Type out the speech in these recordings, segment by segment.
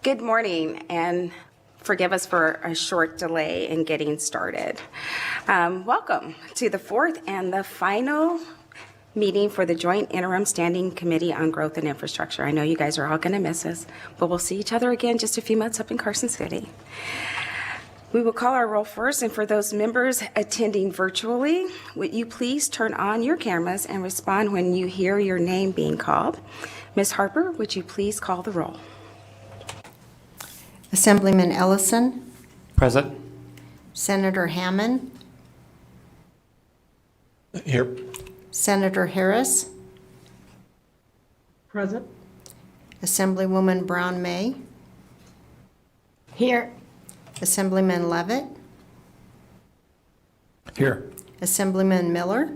Good morning, and forgive us for a short delay in getting started. Welcome to the fourth and the final meeting for the Joint Interim Standing Committee on Growth and Infrastructure. I know you guys are all going to miss us, but we'll see each other again just a few months up in Carson City. We will call our roll first, and for those members attending virtually, would you please turn on your cameras and respond when you hear your name being called. Ms. Harper, would you please call the roll? Assemblyman Ellison. Present. Senator Hammond. Here. Senator Harris. Present. Assemblywoman Brown May. Here. Assemblyman Levitt. Here. Assemblyman Miller.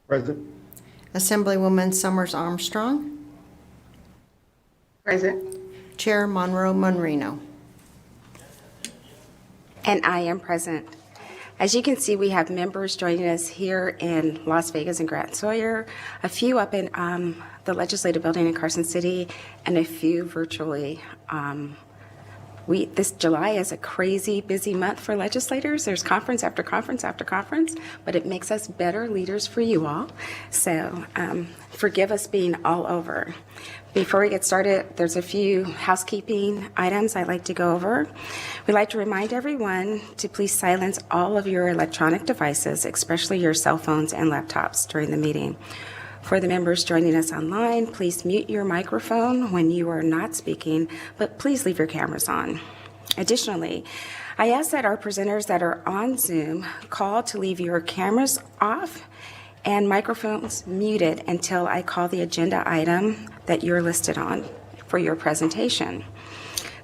Present. Assemblywoman Summers Armstrong. Present. Chair Monroe Monrino. And I am present. As you can see, we have members joining us here in Las Vegas and Grant Sawyer, a few up in the Legislative Building in Carson City, and a few virtually. This July is a crazy busy month for legislators. There's conference after conference after conference, but it makes us better leaders for you all. So forgive us being all over. Before we get started, there's a few housekeeping items I'd like to go over. We'd like to remind everyone to please silence all of your electronic devices, especially your cell phones and laptops during the meeting. For the members joining us online, please mute your microphone when you are not speaking, but please leave your cameras on. Additionally, I ask that our presenters that are on Zoom call to leave your cameras off and microphones muted until I call the agenda item that you're listed on for your presentation.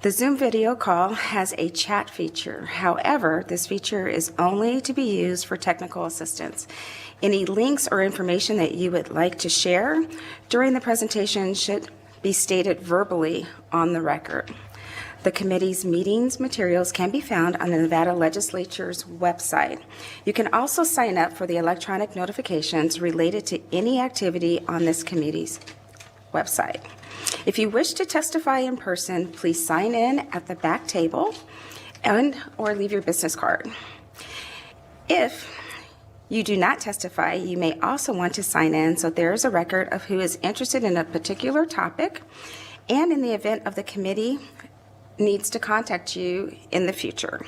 The Zoom video call has a chat feature. However, this feature is only to be used for technical assistance. Any links or information that you would like to share during the presentation should be stated verbally on the record. The committee's meetings materials can be found on the Nevada Legislature's website. You can also sign up for the electronic notifications related to any activity on this committee's website. If you wish to testify in person, please sign in at the back table or leave your business card. If you do not testify, you may also want to sign in so there is a record of who is interested in a particular topic, and in the event of the committee needs to contact you in the future.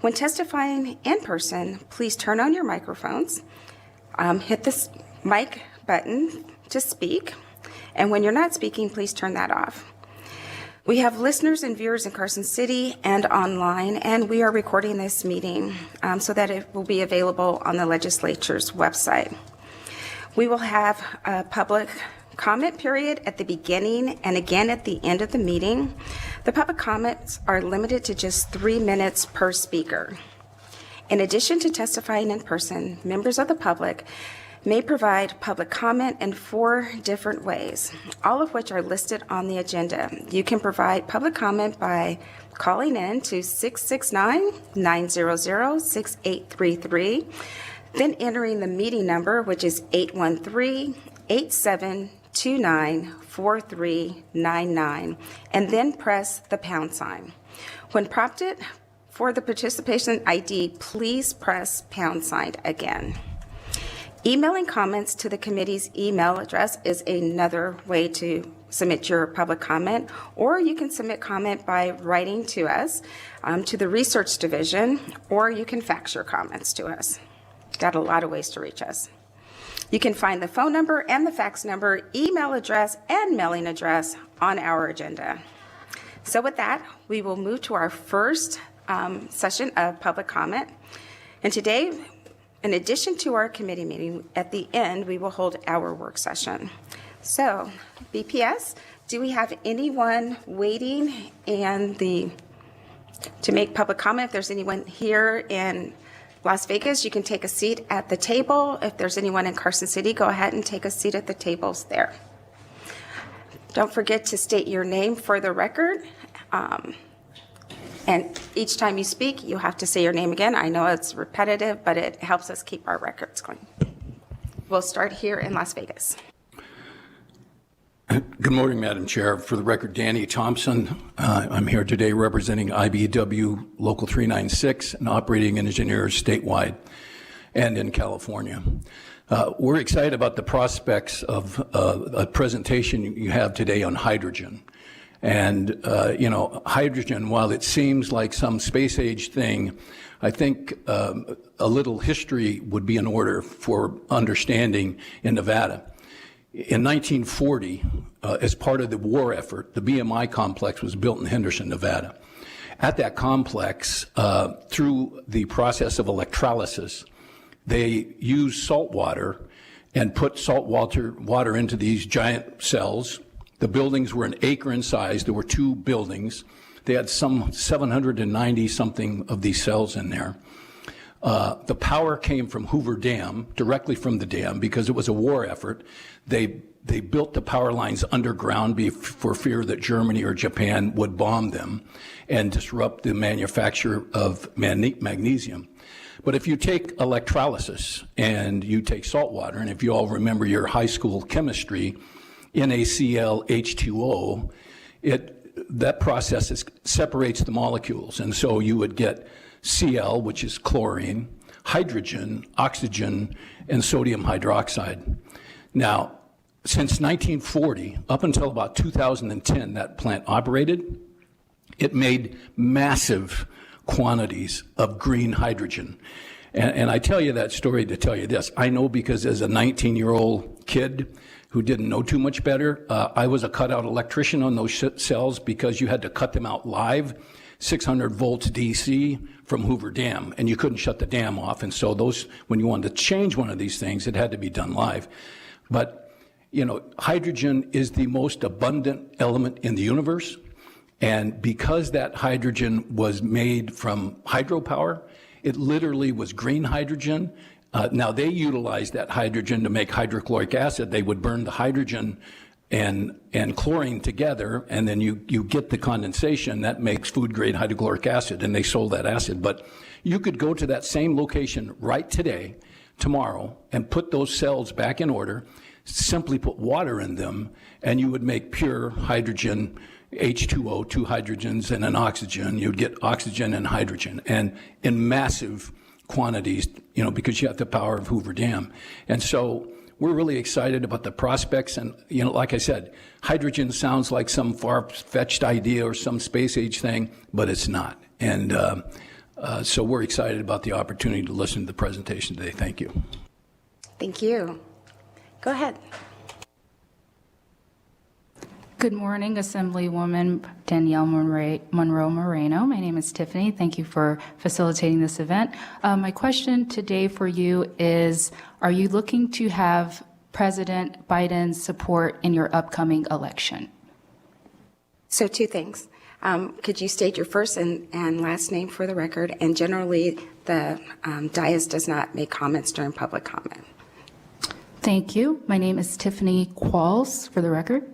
When testifying in person, please turn on your microphones, hit this mic button to speak, and when you're not speaking, please turn that off. We have listeners and viewers in Carson City and online, and we are recording this meeting so that it will be available on the legislature's website. We will have a public comment period at the beginning and again at the end of the meeting. The public comments are limited to just 3 minutes per speaker. In addition to testifying in person, members of the public may provide public comment in 4 different ways, all of which are listed on the agenda. You can provide public comment by calling in to 669-900-6833, then entering the meeting number, which is 813-8729-4399, and then press the pound sign. When prompted for the participation ID, please press pound sign again. Emailing comments to the committee's email address is another way to submit your public comment, or you can submit comment by writing to us, to the research division, or you can fax your comments to us. Got a lot of ways to reach us. You can find the phone number and the fax number, email address, and mailing address on our agenda. So with that, we will move to our first session of public comment. And today, in addition to our committee meeting, at the end, we will hold our work session. So, BPS, do we have anyone waiting to make public comment? If there's anyone here in Las Vegas, you can take a seat at the table. If there's anyone in Carson City, go ahead and take a seat at the tables there. Don't forget to state your name for the record. And each time you speak, you have to say your name again. I know it's repetitive, but it helps us keep our records going. We'll start here in Las Vegas. Good morning, Madam Chair. For the record, Danny Thompson. I'm here today representing IBEW Local 396 and operating engineers statewide and in California. We're excited about the prospects of a presentation you have today on hydrogen. And, hydrogen, while it seems like some space age thing, I think a little history would be in order for understanding in Nevada. In 1940, as part of the war effort, the BMI complex was built in Henderson, Nevada. At that complex, through the process of electrolysis, they used salt water and put salt water into these giant cells. The buildings were an acre in size. There were 2 buildings. They had some 790 something of these cells in there. The power came from Hoover Dam, directly from the dam, because it was a war effort. They built the power lines underground for fear that Germany or Japan would bomb them and disrupt the manufacture of magnesium. But if you take electrolysis and you take salt water, and if you all remember your high school chemistry, NaCl H2O, that process separates the molecules. And so you would get Cl, which is chlorine, hydrogen, oxygen, and sodium hydroxide. Now, since 1940, up until about 2010, that plant operated, it made massive quantities of green hydrogen. And I tell you that story to tell you this. I know because as a 19-year-old kid who didn't know too much better, I was a cutout electrician on those cells because you had to cut them out live, 600 volts DC from Hoover Dam, and you couldn't shut the dam off. And so when you wanted to change one of these things, it had to be done live. But, hydrogen is the most abundant element in the universe. And because that hydrogen was made from hydropower, it literally was green hydrogen. Now, they utilized that hydrogen to make hydrochloric acid. They would burn the hydrogen and chlorine together, and then you get the condensation that makes food-grade hydrochloric acid, and they sold that acid. But you could go to that same location right today, tomorrow, and put those cells back in order, simply put water in them, and you would make pure hydrogen, H2O, 2 hydrogens and an oxygen. You'd get oxygen and hydrogen, and in massive quantities, because you have the power of Hoover Dam. And so we're really excited about the prospects. And, like I said, hydrogen sounds like some far-fetched idea or some space age thing, but it's not. And so we're excited about the opportunity to listen to the presentation today. Thank you. Thank you. Go ahead. Good morning, Assemblywoman Danielle Monroe Moreno. My name is Tiffany. Thank you for facilitating this event. My question today for you is, are you looking to have President Biden's support in your upcoming election? So 2 things. Could you state your first and last name for the record? And generally, the dais does not make comments during public comment. Thank you. My name is Tiffany Qualls, for the record.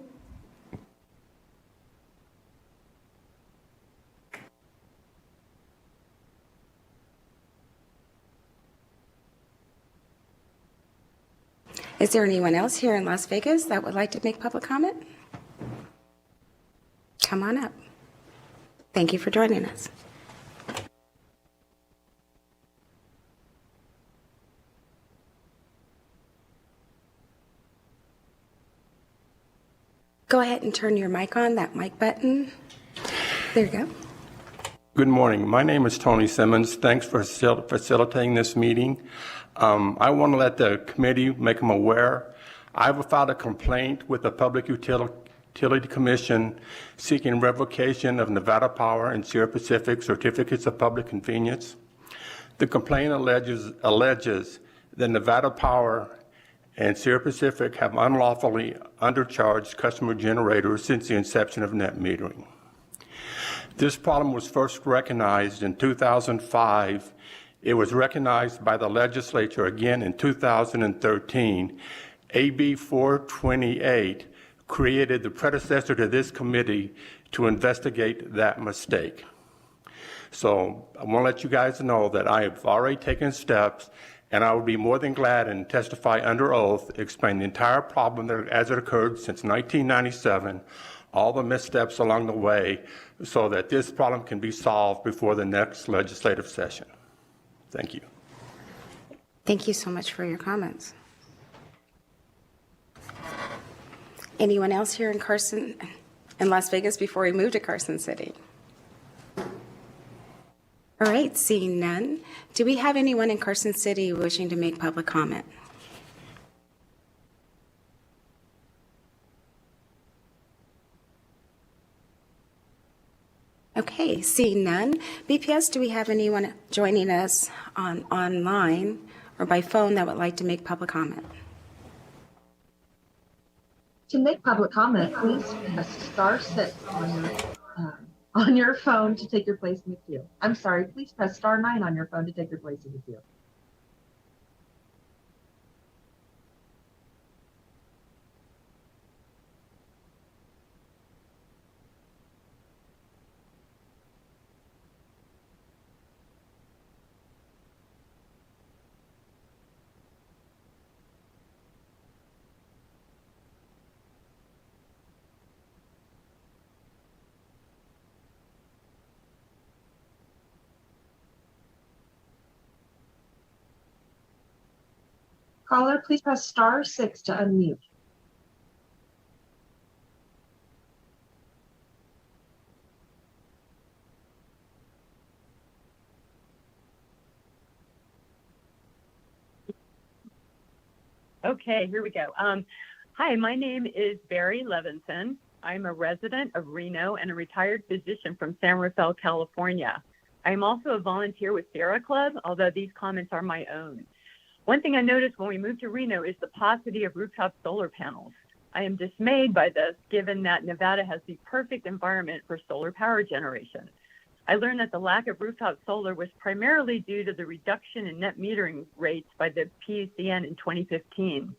Is there anyone else here in Las Vegas that would like to make public comment? Come on up. Thank you for joining us. Go ahead and turn your mic on, that mic button. There you go. Good morning. My name is Tony Simmons. Thanks for facilitating this meeting. I want to let the committee make them aware. I've filed a complaint with the Public Utility Commission seeking revocation of Nevada Power and Sierra Pacific certificates of public convenience. The complaint alleges that Nevada Power and Sierra Pacific have unlawfully undercharged customer generators since the inception of net metering. This problem was first recognized in 2005. It was recognized by the legislature again in 2013. AB 428 created the predecessor to this committee to investigate that mistake. So I want to let you guys know that I have already taken steps, and I would be more than glad and testify under oath, explain the entire problem as it occurred since 1997, all the missteps along the way, so that this problem can be solved before the next legislative session. Thank you. Thank you so much for your comments. Anyone else here in Las Vegas before we move to Carson City? All right, seeing none, do we have anyone in Carson City wishing to make public comment? Okay, seeing none, BPS, do we have anyone joining us online or by phone that would like to make public comment? To make public comment, please press *6 on your phone to take your place in the queue. I'm sorry, please press *9 on your phone to take your place in the queue. Caller, please press *6 to unmute. Okay, here we go. Hi, my name is Barry Levinson. I'm a resident of Reno and a retired physician from San Rafael, California. I'm also a volunteer with Sierra Club, although these comments are my own. One thing I noticed when we moved to Reno is the paucity of rooftop solar panels. I am dismayed by this, given that Nevada has the perfect environment for solar power generation. I learned that the lack of rooftop solar was primarily due to the reduction in net metering rates by the PUCN in 2015.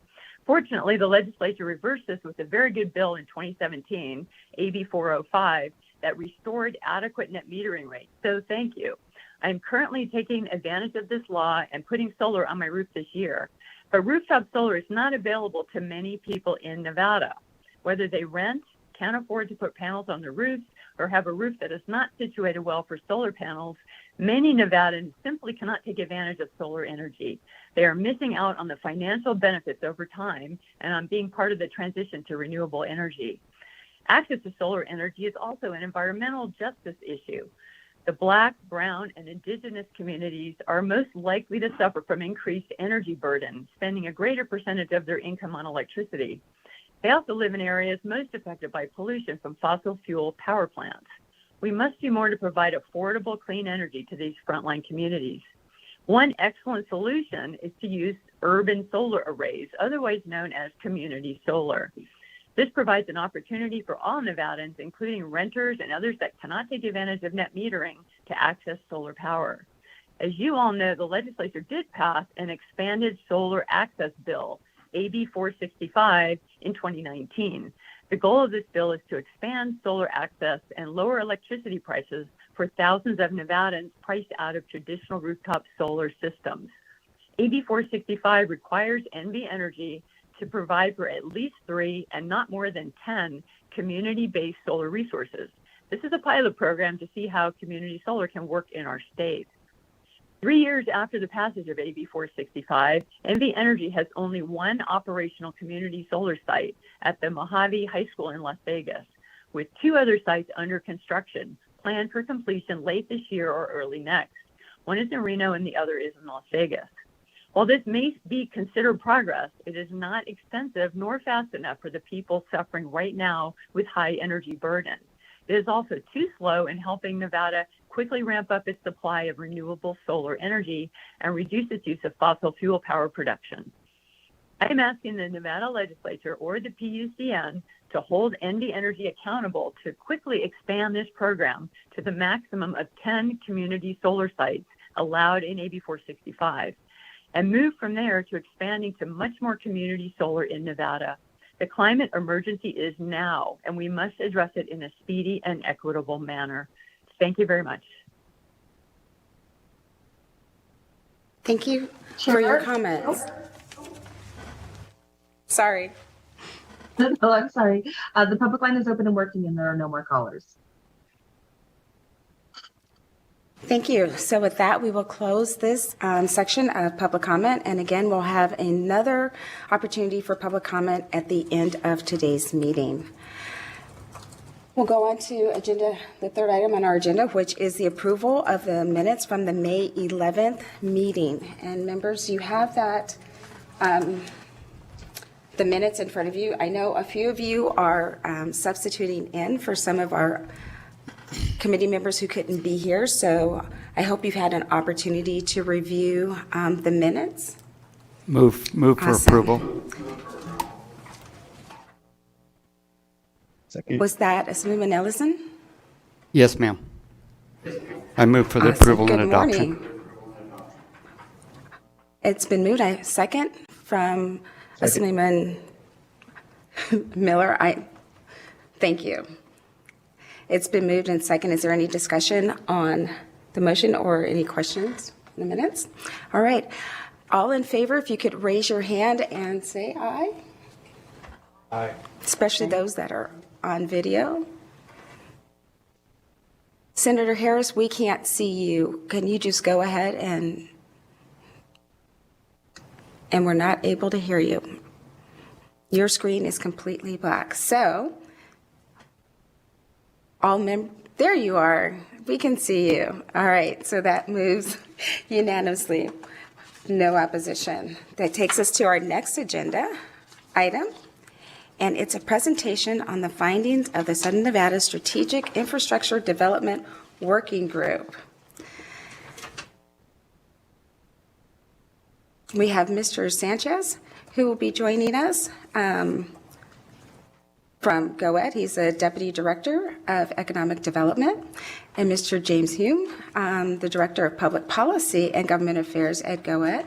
Fortunately, the legislature reversed this with a very good bill in 2017, AB 405, that restored adequate net metering rates. So thank you. I'm currently taking advantage of this law and putting solar on my roof this year. But rooftop solar is not available to many people in Nevada. Whether they rent, can't afford to put panels on their roofs, or have a roof that is not situated well for solar panels, many Nevadans simply cannot take advantage of solar energy. They are missing out on the financial benefits over time and on being part of the transition to renewable energy. Access to solar energy is also an environmental justice issue. The Black, Brown, and Indigenous communities are most likely to suffer from increased energy burden, spending a greater percentage of their income on electricity. They also live in areas most affected by pollution from fossil fuel power plants. We must do more to provide affordable, clean energy to these frontline communities. One excellent solution is to use urban solar arrays, otherwise known as community solar. This provides an opportunity for all Nevadans, including renters and others that cannot take advantage of net metering, to access solar power. As you all know, the legislature did pass an expanded solar access bill, AB 465, in 2019. The goal of this bill is to expand solar access and lower electricity prices for thousands of Nevadans priced out of traditional rooftop solar systems. AB 465 requires NV Energy to provide for at least 3 and not more than 10 community-based solar resources. This is a pilot program to see how community solar can work in our state. 3 years after the passage of AB 465, NV Energy has only one operational community solar site at the Mojave High School in Las Vegas, with 2 other sites under construction, planned for completion late this year or early next. One is in Reno and the other is in Las Vegas. While this may be considered progress, it is not extensive nor fast enough for the people suffering right now with high energy burden. It is also too slow in helping Nevada quickly ramp up its supply of renewable solar energy and reduce its use of fossil fuel power production. I am asking the Nevada Legislature or the PUCN to hold NV Energy accountable to quickly expand this program to the maximum of 10 community solar sites allowed in AB 465. And move from there to expanding to much more community solar in Nevada. The climate emergency is now, and we must address it in a speedy and equitable manner. Thank you very much. Thank you for your Chair? comments. Sorry. No, I'm sorry. The public line is open and working, and there are no more callers. Thank you. So with that, we will close this section of public comment. And again, we'll have another opportunity for public comment at the end of today's meeting. We'll go on to the third item on our agenda, which is the approval of the minutes from the May 11th meeting. And members, you have that, the minutes in front of you. I know a few of you are substituting in for some of our committee members who couldn't be here, so I hope you've had an opportunity to review the minutes. Move for Awesome. approval. Second. Was that Assemblyman Ellison? Yes, ma'am. I move for the Awesome. approval and Good adoption. morning. It's been moved. I second from Assemblyman Miller. Thank you. It's been moved and second. Is there any discussion on the motion or any questions in the minutes? All right. All in favor, if you could raise your hand and say aye. Aye. Especially those that are on video. Senator Harris, we can't see you. Can you just go ahead and we're not able to hear you. Your screen is completely black. So there you are. We can see you. All right, so that moves unanimously. No opposition. That takes us to our next agenda item, and it's a presentation on the findings of the Southern Nevada Strategic Infrastructure Development Working Group. We have Mr. Sanchez, who will be joining us from GOED. He's a Deputy Director of Economic Development, and Mr. James Hume, the Director of Public Policy and Government Affairs at GOED.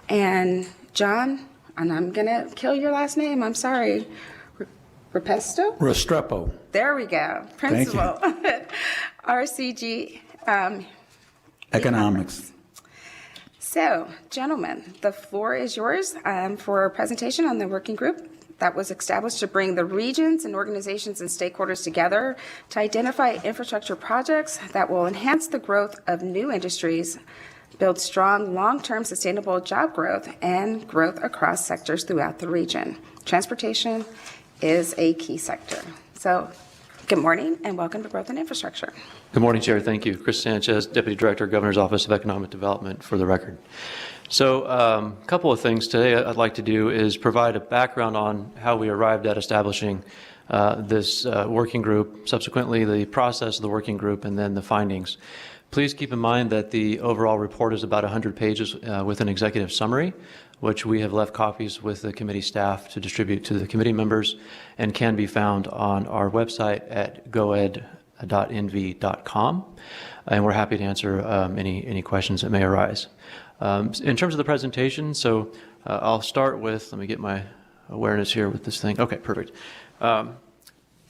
And John, and I'm going to kill your last name, I'm sorry, Repesto? Restrepo. There we go, Thank you. Principal, RCG. Economics. So, gentlemen, the floor is yours for a presentation on the working group that was established to bring the regions and organizations and stakeholders together to identify infrastructure projects that will enhance the growth of new industries, build strong long-term sustainable job growth, and growth across sectors throughout the region. Transportation is a key sector. So, good morning and welcome to Growth and Infrastructure. Good morning, Chair. Thank you. Chris Sanchez, Deputy Director, Governor's Office of Economic Development, for the record. So a couple of things today I'd like to do is provide a background on how we arrived at establishing this working group, subsequently the process of the working group, and then the findings. Please keep in mind that the overall report is about 100 pages with an executive summary, which we have left copies with the committee staff to distribute to the committee members and can be found on our website at goed.nv.com. And we're happy to answer any questions that may arise. In terms of the presentation, so I'll start with, let me get my awareness here with this thing. Okay, perfect.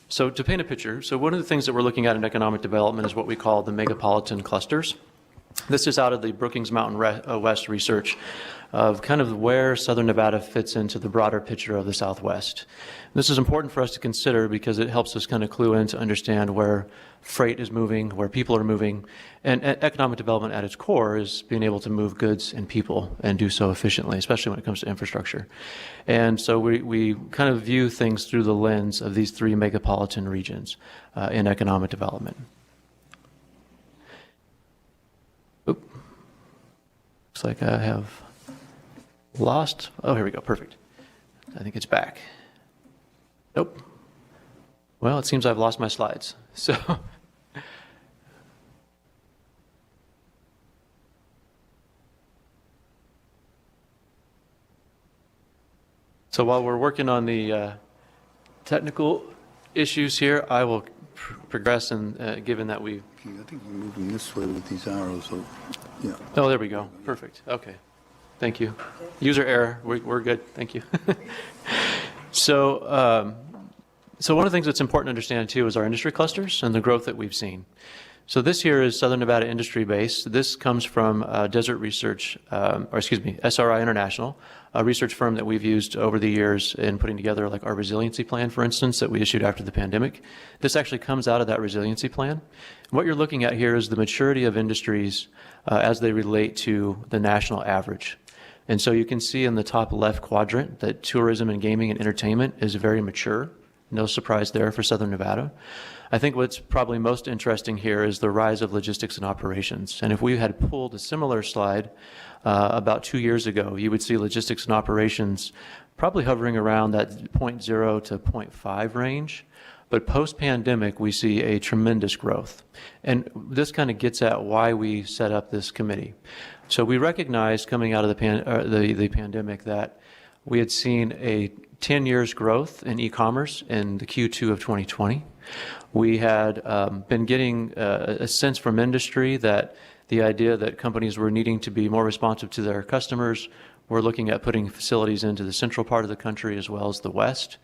So to paint a picture, so one of the things that we're looking at in economic development is what we call the Megapolitan Clusters. This is out of the Brookings Mountain West research of kind of where Southern Nevada fits into the broader picture of the Southwest. This is important for us to consider because it helps us kind of clue in to understand where freight is moving, where people are moving, and economic development at its core is being able to move goods and people and do so efficiently, especially when it comes to infrastructure. And so we kind of view things through the lens of these three megapolitan regions in economic development. Oop. Looks like I have lost. Oh, here we go. Perfect. I think it's back. Nope. Well, it seems I've lost my slides. So while we're working on the technical issues here, I will progress, and given that we... I think we're moving this way with these arrows, so, yeah. Oh, there we go. Perfect. Okay. Thank you. User error. We're good. Thank you. So one of the things that's important to understand, too, is our industry clusters and the growth that we've seen. So this here is Southern Nevada industry base. This comes from Desert Research, SRI International, a research firm that we've used over the years in putting together like our resiliency plan, for instance, that we issued after the pandemic. This actually comes out of that resiliency plan. What you're looking at here is the maturity of industries as they relate to the national average. And so you can see in the top left quadrant that tourism and gaming and entertainment is very mature. No surprise there for Southern Nevada. I think what's probably most interesting here is the rise of logistics and operations. And if we had pulled a similar slide about 2 years ago, you would see logistics and operations probably hovering around that 0.0 to 0.5 range. But post-pandemic, we see a tremendous growth. And this kind of gets at why we set up this committee. So we recognized coming out of the pandemic that we had seen a 10 years growth in e-commerce in the Q2 of 2020. We had been getting a sense from industry that the idea that companies were needing to be more responsive to their customers. We're looking at putting facilities into the central part of the country as well as the west.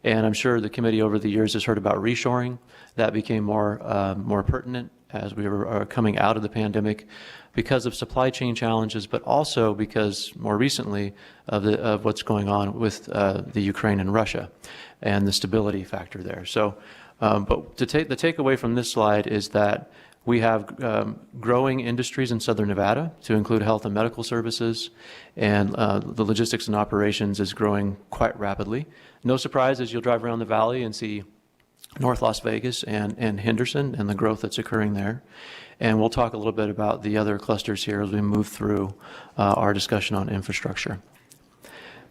And I'm sure the committee over the years has heard about reshoring. That became more pertinent as we were coming out of the pandemic because of supply chain challenges, but also because more recently of what's going on with the Ukraine and Russia and the stability factor there. So, but the takeaway from this slide is that we have growing industries in Southern Nevada to include health and medical services, and the logistics and operations is growing quite rapidly. No surprise as you'll drive around the valley and see North Las Vegas and Henderson and the growth that's occurring there. And we'll talk a little bit about the other clusters here as we move through our discussion on infrastructure.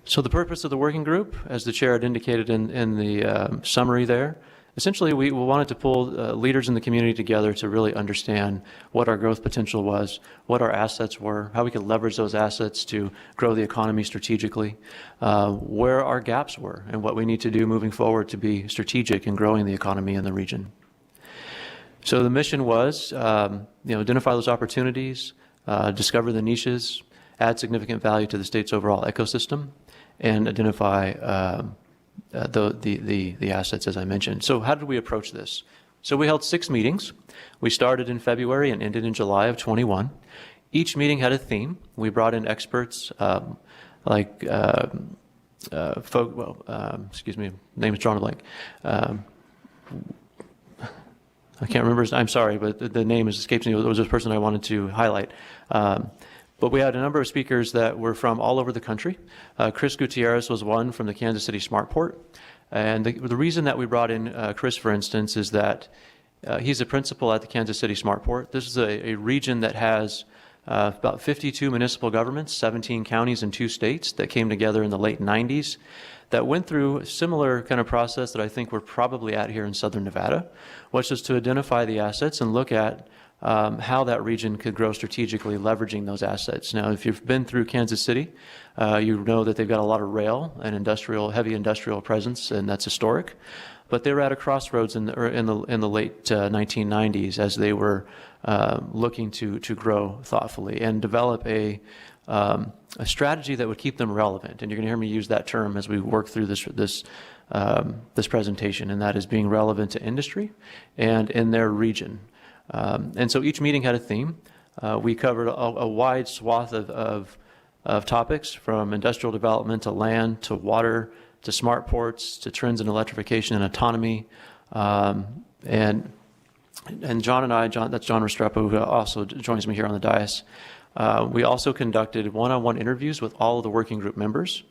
So the purpose of the working group, as the chair had indicated in the summary there, essentially we wanted to pull leaders in the community together to really understand what our growth potential was, what our assets were, how we could leverage those assets to grow the economy strategically, where our gaps were, and what we need to do moving forward to be strategic in growing the economy in the region. So the mission was, identify those opportunities, discover the niches, add significant value to the state's overall ecosystem, and identify the assets, as I mentioned. So how did we approach this? So we held 6 meetings. We started in February and ended in July of 21. Each meeting had a theme. We brought in experts name is drawn a blank. I can't remember his, I'm sorry, but the name escapes me. It was this person I wanted to highlight. But we had a number of speakers that were from all over the country. Chris Gutierrez was one from the Kansas City Smartport. And the reason that we brought in Chris, for instance, is that he's a principal at the Kansas City Smartport. This is a region that has about 52 municipal governments, 17 counties and 2 states that came together in the late 90s that went through a similar kind of process that I think we're probably at here in Southern Nevada, which is to identify the assets and look at how that region could grow strategically, leveraging those assets. Now, if you've been through Kansas City, you know that they've got a lot of rail and heavy industrial presence, and that's historic. But they were at a crossroads in the late 1990s as they were looking to grow thoughtfully and develop a strategy that would keep them relevant. And you're going to hear me use that term as we work through this presentation, and that is being relevant to industry and in their region. And so each meeting had a theme. We covered a wide swath of topics, from industrial development to land to water to smart ports to trends in electrification and autonomy. And John and I, that's John Restrepo, who also joins me here on the dais. We also conducted one-on-one interviews with all of the working group members.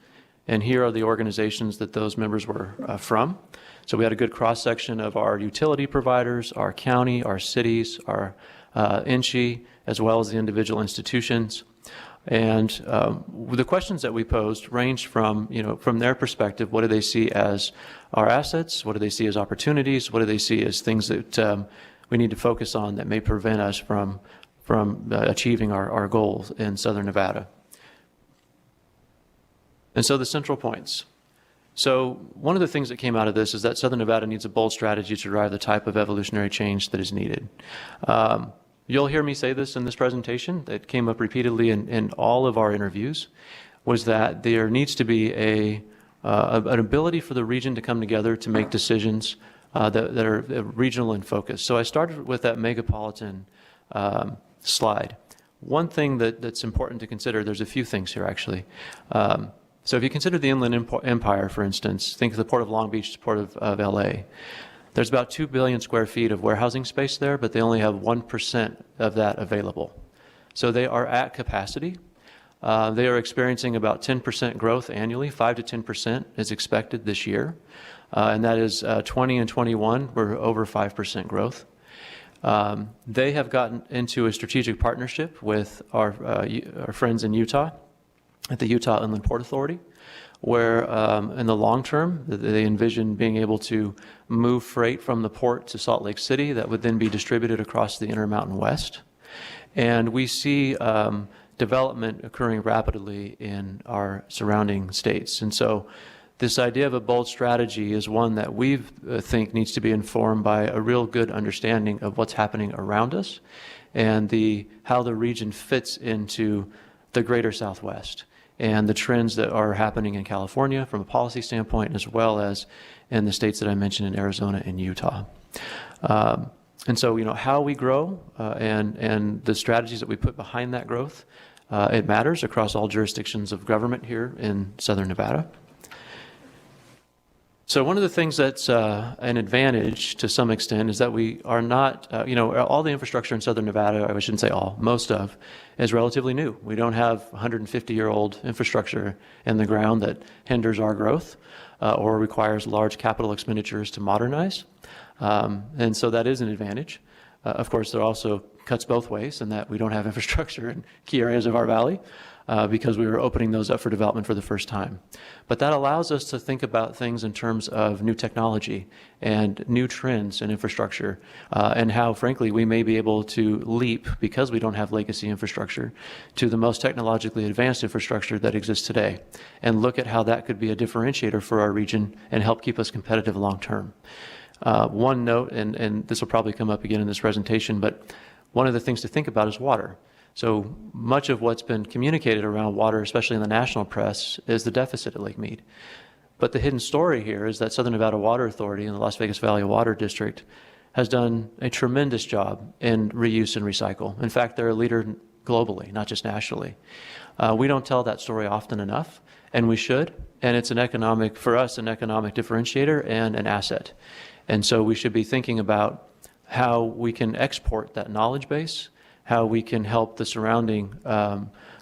And here are the organizations that those members were from. So we had a good cross-section of our utility providers, our county, our cities, our INCHI, as well as the individual institutions. And the questions that we posed ranged from, from their perspective, what do they see as our assets? What do they see as opportunities? What do they see as things that we need to focus on that may prevent us from achieving our goals in Southern Nevada? And so the central points. So one of the things that came out of this is that Southern Nevada needs a bold strategy to drive the type of evolutionary change that is needed. You'll hear me say this in this presentation. That came up repeatedly in all of our interviews, was that there needs to be an ability for the region to come together to make decisions that are regional in focus. So I started with that megapolitan slide. One thing that's important to consider, there's a few things here actually. So if you consider the Inland Empire, for instance, think of the Port of Long Beach, the Port of LA. There's about 2 billion square feet of warehousing space there, but they only have 1% of that available. So they are at capacity. They are experiencing about 10% growth annually, 5 to 10% is expected this year. And that is 20 and 21, we're over 5% growth. They have gotten into a strategic partnership with our friends in Utah at the Utah Inland Port Authority, where in the long term, they envision being able to move freight from the port to Salt Lake City that would then be distributed across the Intermountain West. And we see development occurring rapidly in our surrounding states. And so this idea of a bold strategy is one that we think needs to be informed by a real good understanding of what's happening around us and how the region fits into the greater Southwest and the trends that are happening in California from a policy standpoint, as well as in the states that I mentioned in Arizona and Utah. And so, how we grow and the strategies that we put behind that growth, it matters across all jurisdictions of government here in Southern Nevada. So one of the things that's an advantage to some extent is that we are not, all the infrastructure in Southern Nevada, I shouldn't say all, most of, is relatively new. We don't have 150-year-old infrastructure in the ground that hinders our growth or requires large capital expenditures to modernize. And so that is an advantage. Of course, there also cuts both ways in that we don't have infrastructure in key areas of our valley because we were opening those up for development for the first time. But that allows us to think about things in terms of new technology and new trends in infrastructure and how, frankly, we may be able to leap, because we don't have legacy infrastructure, to the most technologically advanced infrastructure that exists today and look at how that could be a differentiator for our region and help keep us competitive long term. One note, and this will probably come up again in this presentation, but one of the things to think about is water. So much of what's been communicated around water, especially in the national press, is the deficit at Lake Mead. But the hidden story here is that Southern Nevada Water Authority and the Las Vegas Valley Water District has done a tremendous job in reuse and recycle. In fact, they're a leader globally, not just nationally. We don't tell that story often enough, and we should. And it's for us, an economic differentiator and an asset. And so we should be thinking about how we can export that knowledge base, how we can help the surrounding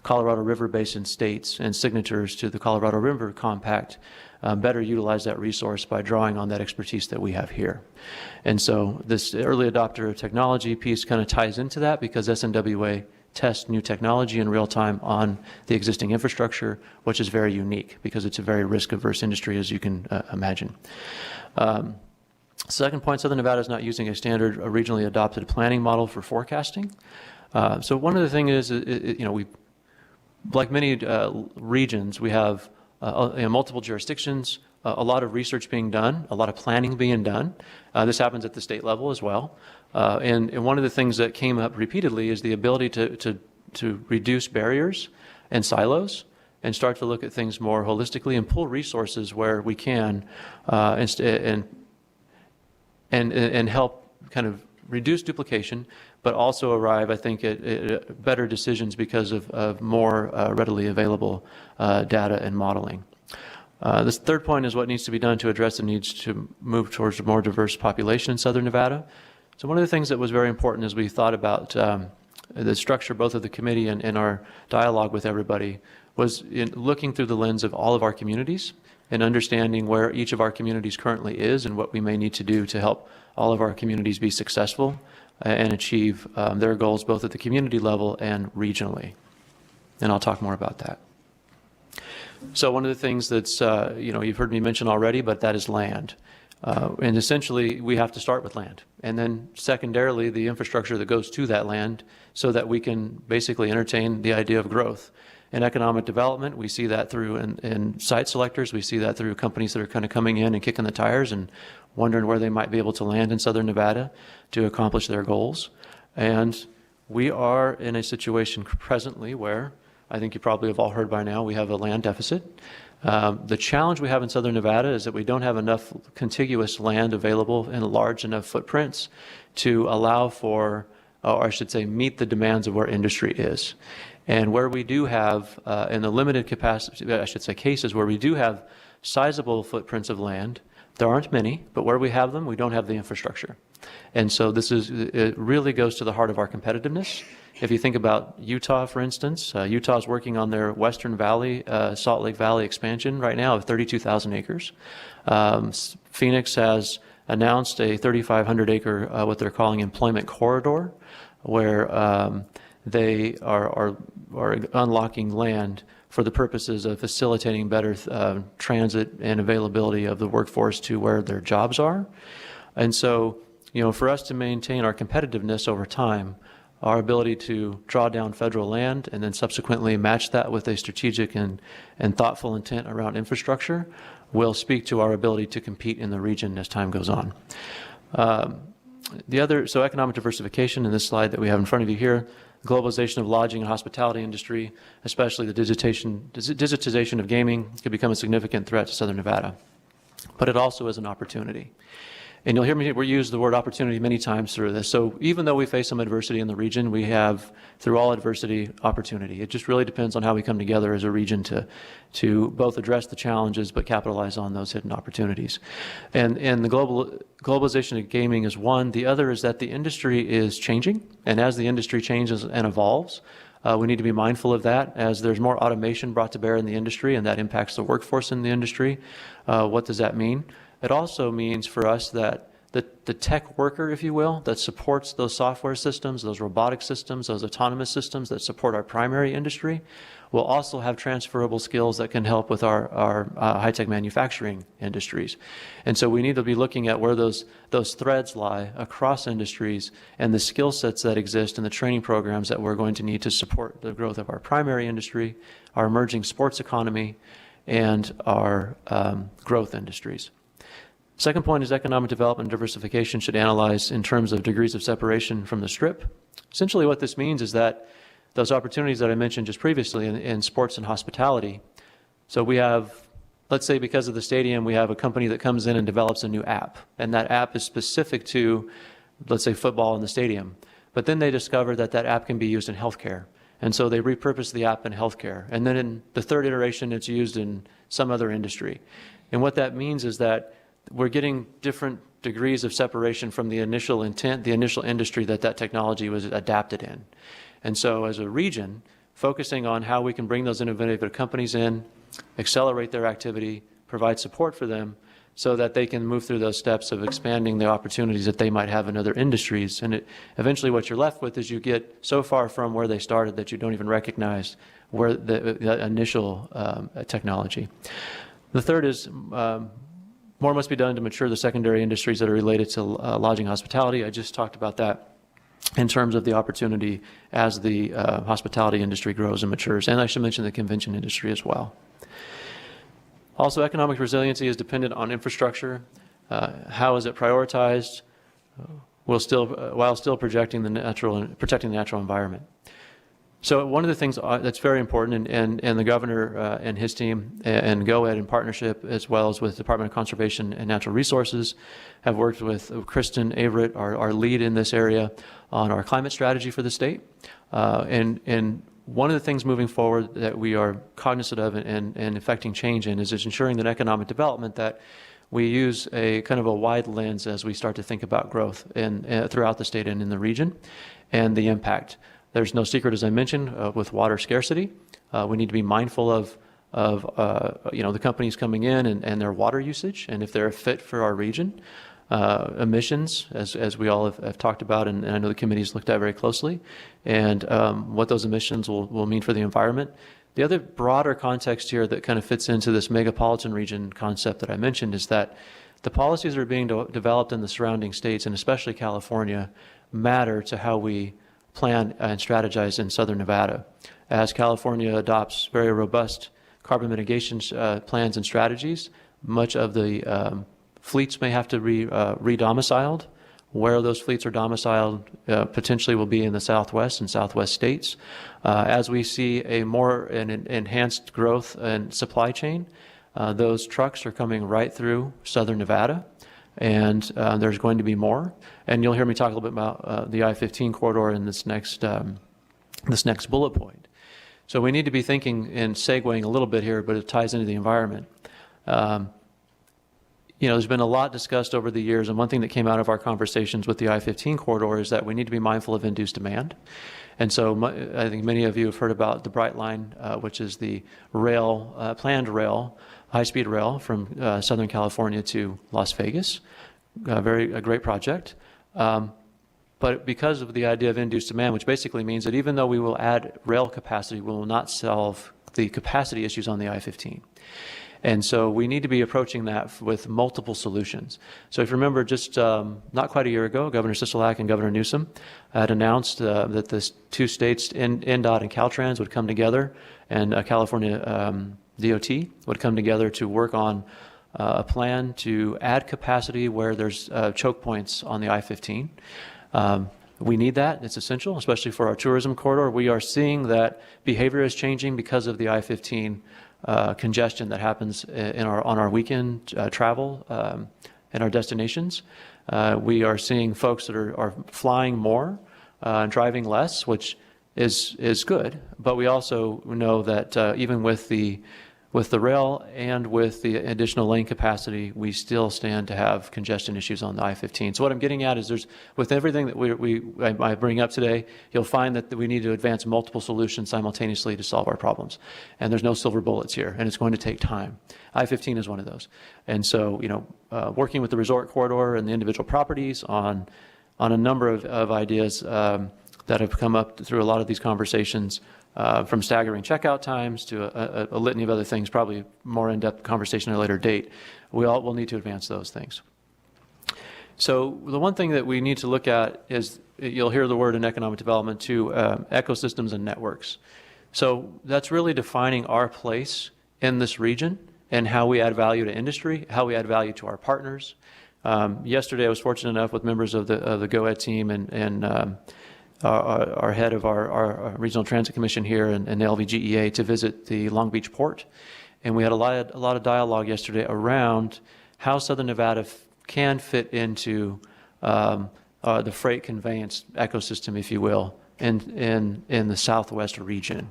Colorado River Basin states and signatories to the Colorado River Compact better utilize that resource by drawing on that expertise that we have here. And so this early adopter of technology piece kind of ties into that, because SNWA tests new technology in real time on the existing infrastructure, which is very unique because it's a very risk-averse industry, as you can imagine. Second point, Southern Nevada is not using a standard regionally adopted planning model for forecasting. So one of the things is, we, like many regions, we have multiple jurisdictions, a lot of research being done, a lot of planning being done. This happens at the state level as well. And one of the things that came up repeatedly is the ability to reduce barriers and silos and start to look at things more holistically and pull resources where we can and help kind of reduce duplication, but also arrive, I think, at better decisions because of more readily available data and modeling. This third point is what needs to be done to address the needs to move towards a more diverse population in Southern Nevada. So one of the things that was very important as we thought about the structure both of the committee and our dialogue with everybody was in looking through the lens of all of our communities and understanding where each of our communities currently is and what we may need to do to help all of our communities be successful and achieve their goals both at the community level and regionally. And I'll talk more about that. So one of the things that's, you've heard me mention already, but that is land. And essentially, we have to start with land. And then secondarily, the infrastructure that goes to that land so that we can basically entertain the idea of growth. In economic development, we see that through in site selectors. We see that through companies that are kind of coming in and kicking the tires and wondering where they might be able to land in Southern Nevada to accomplish their goals. And we are in a situation presently where I think you probably have all heard by now, we have a land deficit. The challenge we have in Southern Nevada is that we don't have enough contiguous land available in large enough footprints to allow for, or I should say, meet the demands of where industry is. And where we do have, in the limited capacity, I should say, cases where we do have sizable footprints of land, there aren't many, but where we have them, we don't have the infrastructure. And so it really goes to the heart of our competitiveness. If you think about Utah, for instance, Utah is working on their Western Valley, Salt Lake Valley expansion right now of 32,000 acres. Phoenix has announced a 3,500 acre, what they're calling employment corridor, where they are unlocking land for the purposes of facilitating better transit and availability of the workforce to where their jobs are. And so, for us to maintain our competitiveness over time, our ability to draw down federal land and then subsequently match that with a strategic and thoughtful intent around infrastructure will speak to our ability to compete in the region as time goes on. So economic diversification in this slide that we have in front of you here, globalization of lodging and hospitality industry, especially the digitization of gaming, could become a significant threat to Southern Nevada. But it also is an opportunity. And you'll hear me use the word opportunity many times through this. So even though we face some adversity in the region, we have, through all adversity, opportunity. It just really depends on how we come together as a region to both address the challenges but capitalize on those hidden opportunities. And the globalization of gaming is one. The other is that the industry is changing. And as the industry changes and evolves, we need to be mindful of that. As there's more automation brought to bear in the industry and that impacts the workforce in the industry, what does that mean? It also means for us that the tech worker, if you will, that supports those software systems, those robotic systems, those autonomous systems that support our primary industry, will also have transferable skills that can help with our high-tech manufacturing industries. And so we need to be looking at where those threads lie across industries and the skill sets that exist and the training programs that we're going to need to support the growth of our primary industry, our emerging sports economy, and our growth industries. Second point is economic development and diversification should analyze in terms of degrees of separation from the Strip. Essentially what this means is that those opportunities that I mentioned just previously in sports and hospitality. So we have, let's say because of the stadium, we have a company that comes in and develops a new app. And that app is specific to, let's say, football in the stadium. But then they discover that that app can be used in healthcare. And so they repurpose the app in healthcare. And then in the third iteration, it's used in some other industry. And what that means is that we're getting different degrees of separation from the initial intent, the initial industry that technology was adapted in. And so as a region, focusing on how we can bring those innovative companies in, accelerate their activity, provide support for them so that they can move through those steps of expanding the opportunities that they might have in other industries. And eventually what you're left with is you get so far from where they started that you don't even recognize where the initial technology. The third is more must be done to mature the secondary industries that are related to lodging hospitality. I just talked about that in terms of the opportunity as the hospitality industry grows and matures. And I should mention the convention industry as well. Also, economic resiliency is dependent on infrastructure. How is it prioritized while still protecting the natural environment? So one of the things that's very important, and the governor and his team and GOED in partnership, as well as with the Department of Conservation and Natural Resources, have worked with Kristen Averett, our lead in this area, on our climate strategy for the state. And one of the things moving forward that we are cognizant of and affecting change in is ensuring that economic development, that we use a kind of a wide lens as we start to think about growth throughout the state and in the region and the impact. There's no secret, as I mentioned, with water scarcity. We need to be mindful of the companies coming in and their water usage, and if they're a fit for our region. Emissions, as we all have talked about, and I know the committee's looked at very closely, and what those emissions will mean for the environment. The other broader context here that kind of fits into this megapolitan region concept that I mentioned is that the policies that are being developed in the surrounding states, and especially California, matter to how we plan and strategize in Southern Nevada. As California adopts very robust carbon mitigation plans and strategies, much of the fleets may have to be re-domiciled. Where those fleets are domiciled potentially will be in the Southwest and Southwest states. As we see a more enhanced growth and supply chain, Those trucks are coming right through southern Nevada, and there's going to be more. And you'll hear me talk a little bit about the I-15 corridor in this next bullet point. So we need to be thinking and segueing a little bit here, but it ties into the environment. There's been a lot discussed over the years, and one thing that came out of our conversations with the I-15 corridor is that we need to be mindful of induced demand. And so I think many of you have heard about the Bright Line, which is the planned rail, high-speed rail from Southern California to Las Vegas. A great project. But because of the idea of induced demand, which basically means that even though we will add rail capacity, we will not solve the capacity issues on the I-15. And so we need to be approaching that with multiple solutions. So if you remember, just not quite a year ago, Governor Sisolak and Governor Newsom had announced that the two states, NDOT and Caltrans, would come together, and California DOT would come together to work on a plan to add capacity where there's choke points on the I-15. We need that. It's essential, especially for our tourism corridor. We are seeing that behavior is changing because of the I-15 congestion that happens on our weekend travel and our destinations. We are seeing folks that are flying more and driving less, which is good. But we also know that even with the rail and with the additional lane capacity, we still stand to have congestion issues on the I-15. So what I'm getting at is with everything that I bring up today, you'll find that we need to advance multiple solutions simultaneously to solve our problems. And there's no silver bullets here, and it's going to take time. I-15 is one of those. And so, working with the resort corridor and the individual properties on a number of ideas that have come up through a lot of these conversations, from staggering checkout times to a litany of other things, probably more in-depth conversation at a later date. We'll need to advance those things. So the one thing that we need to look at is, you'll hear the word in economic development too, ecosystems and networks. So that's really defining our place in this region and how we add value to industry, how we add value to our partners. Yesterday I was fortunate enough with members of the GOED team and our head of our Regional Transit Commission here and the LVGEA to visit the Long Beach port. And we had a lot of dialogue yesterday around how Southern Nevada can fit into the freight conveyance ecosystem, if you will, in the southwest region.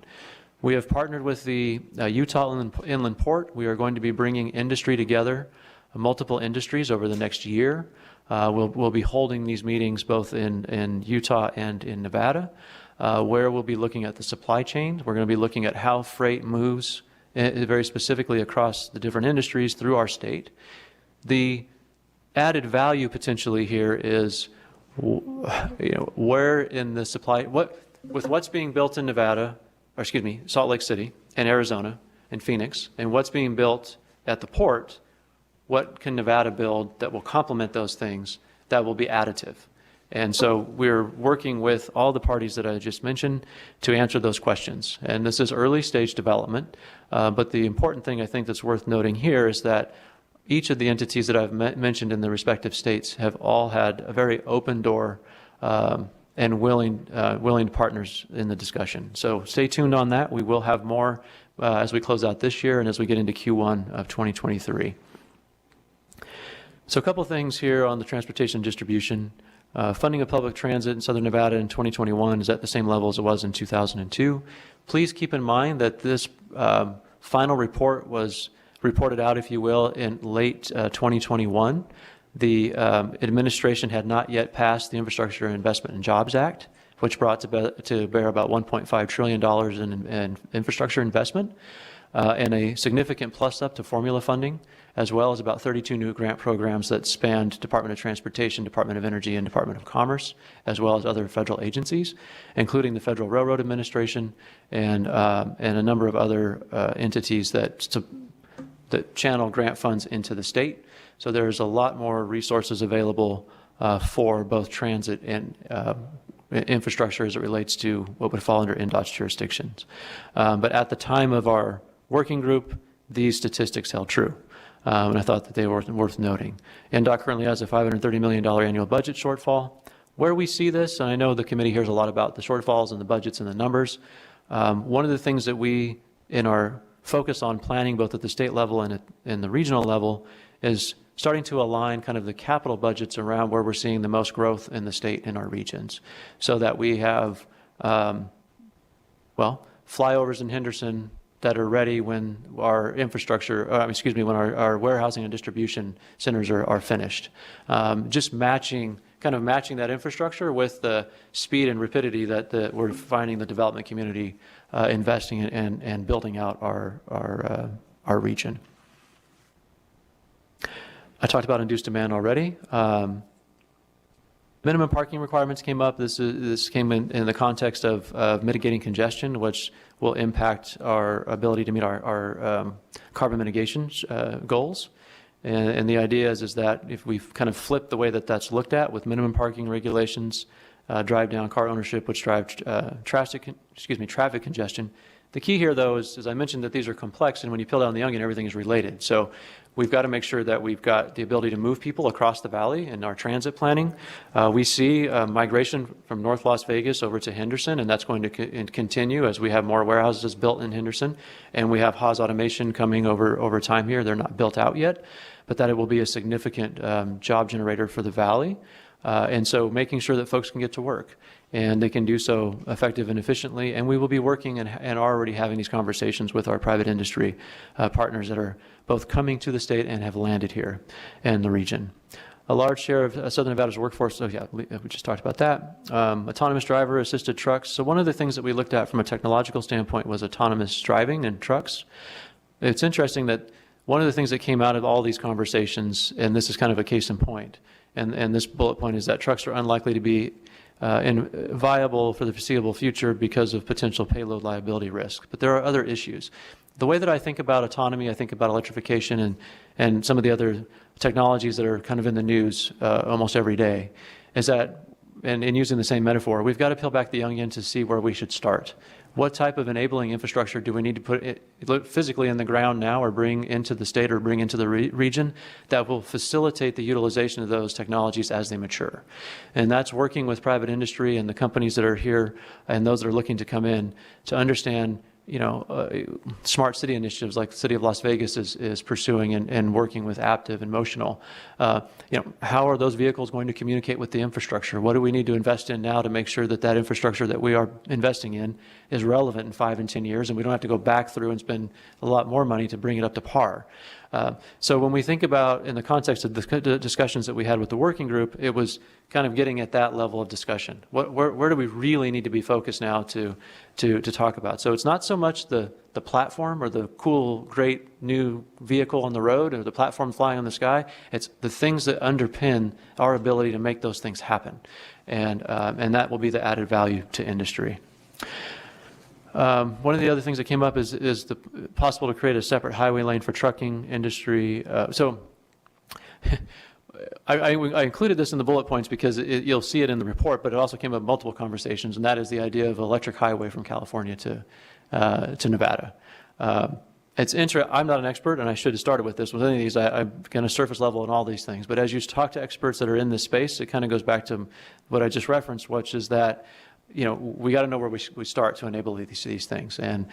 We have partnered with the Utah Inland Port. We are going to be bringing industry together, multiple industries over the next year. We'll be holding these meetings both in Utah and in Nevada, where we'll be looking at the supply chain. We're going to be looking at how freight moves very specifically across the different industries through our state. The added value potentially here is, where in the supply, with what's being built in Nevada, or excuse me, Salt Lake City and Arizona and Phoenix, and what's being built at the port, what can Nevada build that will complement those things that will be additive? And so we're working with all the parties that I just mentioned to answer those questions. And this is early stage development, but the important thing I think that's worth noting here is that each of the entities that I've mentioned in the respective states have all had a very open door and willing partners in the discussion. So stay tuned on that. We will have more as we close out this year and as we get into Q1 of 2023. So a couple things here on the transportation distribution. Funding of public transit in Southern Nevada in 2021 is at the same level as it was in 2002. Please keep in mind that this final report was reported out, if you will, in late 2021. The administration had not yet passed the Infrastructure Investment and Jobs Act, which brought to bear about $1.5 trillion in infrastructure investment and a significant plus up to formula funding, as well as about 32 new grant programs that spanned Department of Transportation, Department of Energy, and Department of Commerce, as well as other federal agencies, including the Federal Railroad Administration and a number of other entities that channel grant funds into the state. So there's a lot more resources available for both transit and infrastructure as it relates to what would fall under NDOT's jurisdictions. But at the time of our working group, these statistics held true. And I thought that they were worth noting. NDOT currently has a $530 million annual budget shortfall. Where we see this, and I know the committee hears a lot about the shortfalls and the budgets and the numbers, one of the things that we, in our focus on planning both at the state level and in the regional level is starting to align kind of the capital budgets around where we're seeing the most growth in the state and our regions, so that we have, flyovers in Henderson that are ready when our infrastructure, when our warehousing and distribution centers are finished. Just matching that infrastructure with the speed and rapidity that we're finding the development community investing in and building out our region. I talked about induced demand already. Minimum parking requirements came up. This came in the context of mitigating congestion, which will impact our ability to meet our carbon mitigation goals. And the idea is that if we kind of flip the way that that's looked at with minimum parking regulations, drive down car ownership, which drives traffic congestion. The key here, though, is, as I mentioned, that these are complex, and when you peel down the onion, everything is related. So we've got to make sure that we've got the ability to move people across the valley in our transit planning. We see migration from North Las Vegas over to Henderson, and that's going to continue as we have more warehouses built in Henderson, and we have Haas automation coming over time here. They're not built out yet, but that it will be a significant job generator for the valley. And so making sure that folks can get to work and they can do so effective and efficiently. And we will be working and already having these conversations with our private industry partners that are both coming to the state and have landed here in the region. A large share of Southern Nevada's workforce, we just talked about that. Autonomous driver assisted trucks. So one of the things that we looked at from a technological standpoint was autonomous driving in trucks. It's interesting that one of the things that came out of all these conversations, and this is kind of a case in point, and this bullet point is that trucks are unlikely to be viable for the foreseeable future because of potential payload liability risk. But there are other issues. The way that I think about autonomy, I think about electrification and some of the other technologies that are kind of in the news almost every day, is that, and using the same metaphor, we've got to peel back the onion to see where we should start. What type of enabling infrastructure do we need to put physically in the ground now or bring into the state or bring into the region that will facilitate the utilization of those technologies as they mature? And that's working with private industry and the companies that are here and those that are looking to come in to understand, smart city initiatives like the City of Las Vegas is pursuing and working with Aptiv and Motional. How are those vehicles going to communicate with the infrastructure? What do we need to invest in now to make sure that that infrastructure that we are investing in is relevant in 5 and 10 years, and we don't have to go back through and spend a lot more money to bring it up to par? So when we think about, in the context of the discussions that we had with the working group, it was kind of getting at that level of discussion. Where do we really need to be focused now to talk about? So it's not so much the platform or the cool, great new vehicle on the road or the platform flying in the sky. It's the things that underpin our ability to make those things happen. And that will be the added value to industry. One of the other things that came up is the possible to create a separate highway lane for trucking industry. I included this in the bullet points because you'll see it in the report, but it also came up in multiple conversations, and that is the idea of electric highway from California to Nevada. It's interesting. I'm not an expert, and I should have started with this. With any of these, I'm kind of surface level in all these things. But as you talk to experts that are in this space, it kind of goes back to what I just referenced, which is that we got to know where we start to enable these things. And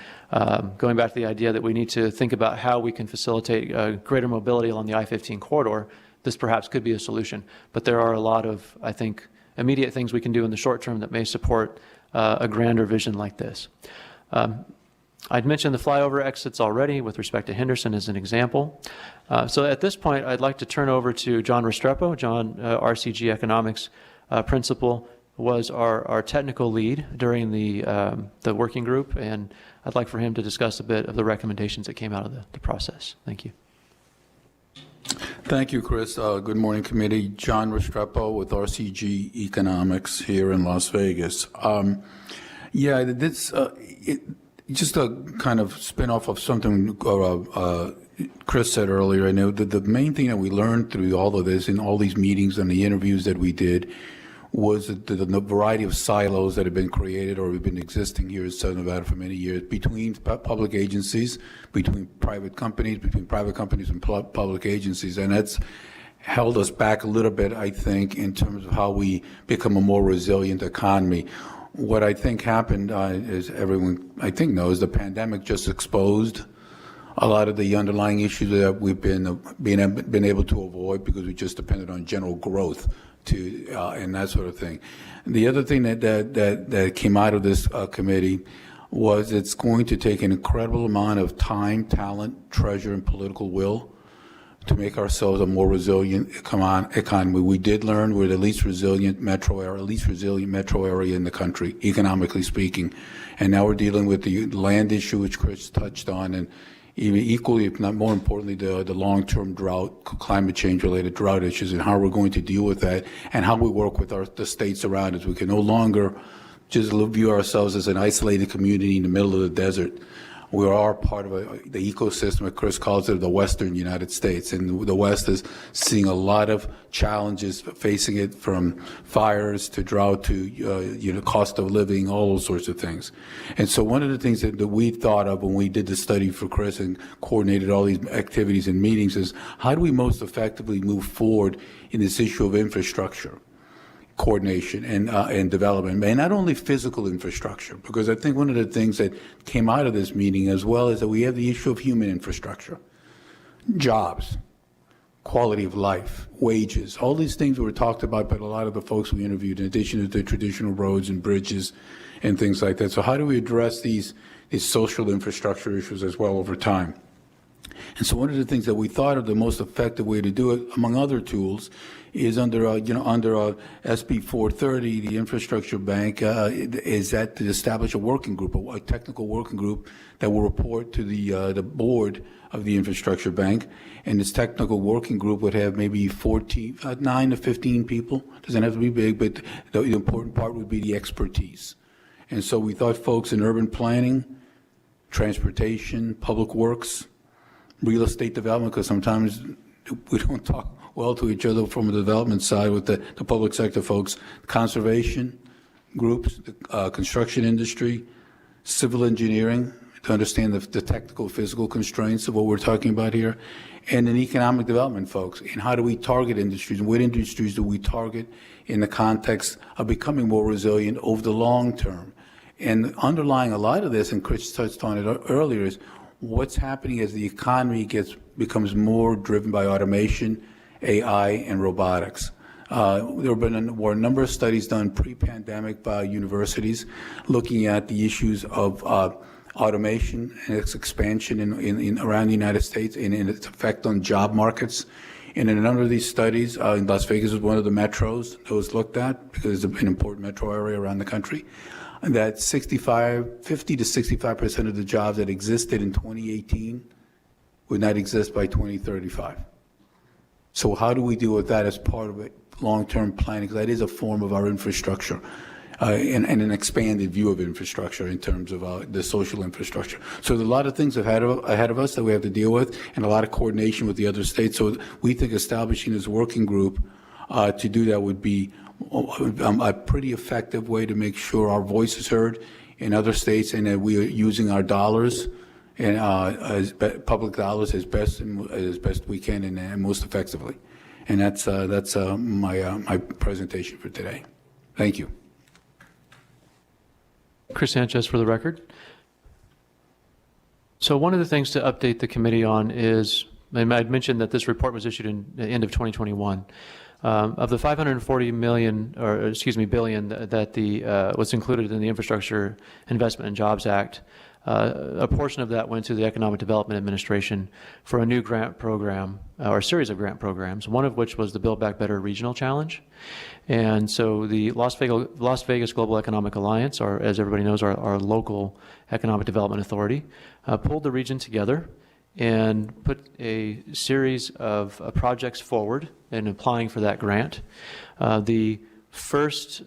going back to the idea that we need to think about how we can facilitate greater mobility along the I-15 corridor, this perhaps could be a solution. But there are a lot of, I think, immediate things we can do in the short term that may support a grander vision like this. I'd mentioned the flyover exits already with respect to Henderson as an example. So at this point, I'd like to turn over to John Restrepo. John, RCG Economics Principal, was our technical lead during the working group, and I'd like for him to discuss a bit of the recommendations that came out of the process. Thank you. Thank you, Chris. Good morning, committee. John Restrepo with RCG Economics here in Las Vegas. Just a kind of spin-off of something Chris said earlier. I know that the main thing that we learned through all of this in all these meetings and the interviews that we did was the variety of silos that have been created or have been existing here in Southern Nevada for many years between public agencies, between private companies and public agencies. And that's held us back a little bit, I think, in terms of how we become a more resilient economy. What I think happened, as everyone I think knows, the pandemic just exposed a lot of the underlying issues that we've been able to avoid because we just depended on general growth and that sort of thing. The other thing that came out of this committee was it's going to take an incredible amount of time, talent, treasure, and political will to make ourselves a more resilient economy. We did learn we're the least resilient metro area in the country, economically speaking. And now we're dealing with the land issue, which Chris touched on, and even equally, if not more importantly, the long-term drought, climate change-related drought issues, and how we're going to deal with that, and how we work with the states around us. We can no longer just view ourselves as an isolated community in the middle of the desert. We are part of the ecosystem, as Chris calls it, the Western United States. And the West is seeing a lot of challenges, facing it from fires to drought to cost of living, all those sorts of things. And so one of the things that we thought of when we did the study for Chris and coordinated all these activities and meetings is how do we most effectively move forward in this issue of infrastructure coordination and development, and not only physical infrastructure, because I think one of the things that came out of this meeting as well is that we have the issue of human infrastructure, jobs, quality of life, wages, all these things were talked about by a lot of the folks we interviewed, in addition to the traditional roads and bridges and things like that. So how do we address these social infrastructure issues as well over time? And so one of the things that we thought of the most effective way to do it, among other tools, is under SB 430, the Infrastructure Bank, is that to establish a working group, a technical working group that will report to the board of the Infrastructure Bank. And this technical working group would have maybe 9 to 15 people. Doesn't have to be big, but the important part would be the expertise. And so we thought folks in urban planning, transportation, public works, real estate development, because sometimes we don't talk well to each other from the development side with the public sector folks, conservation groups, the construction industry, civil engineering, to understand the technical, physical constraints of what we're talking about here, and then economic development folks. And how do we target industries, and what industries do we target in the context of becoming more resilient over the long term? And underlying a lot of this, and Chris touched on it earlier, is what's happening as the economy becomes more driven by automation, AI, and robotics. There were a number of studies done pre-pandemic by universities looking at the issues of automation and its expansion around the United States and its effect on job markets. And in a number of these studies, in Las Vegas was one of the metros that was looked at because it's an important metro area around the country, that 50 to 65% of the jobs that existed in 2018 would not exist by 2035. So how do we deal with that as part of a long-term planning? Because that is a form of our infrastructure and an expanded view of infrastructure in terms of the social infrastructure. So there's a lot of things ahead of us that we have to deal with and a lot of coordination with the other states. So we think establishing this working group to do that would be a pretty effective way to make sure our voice is heard in other states and that we are using our dollars and public dollars as best we can and most effectively. And that's my presentation for today. Thank you. Chris Sanchez for the record. So one of the things to update the committee on is, I'd mentioned that this report was issued in the end of 2021. Of the $540 billion that was included in the Infrastructure Investment and Jobs Act, a portion of that went to the Economic Development Administration for a new grant program, or a series of grant programs, one of which was the Build Back Better Regional Challenge. And so the Las Vegas Global Economic Alliance, or as everybody knows, our local economic development authority, pulled the region together and put a series of projects forward in applying for that grant. The first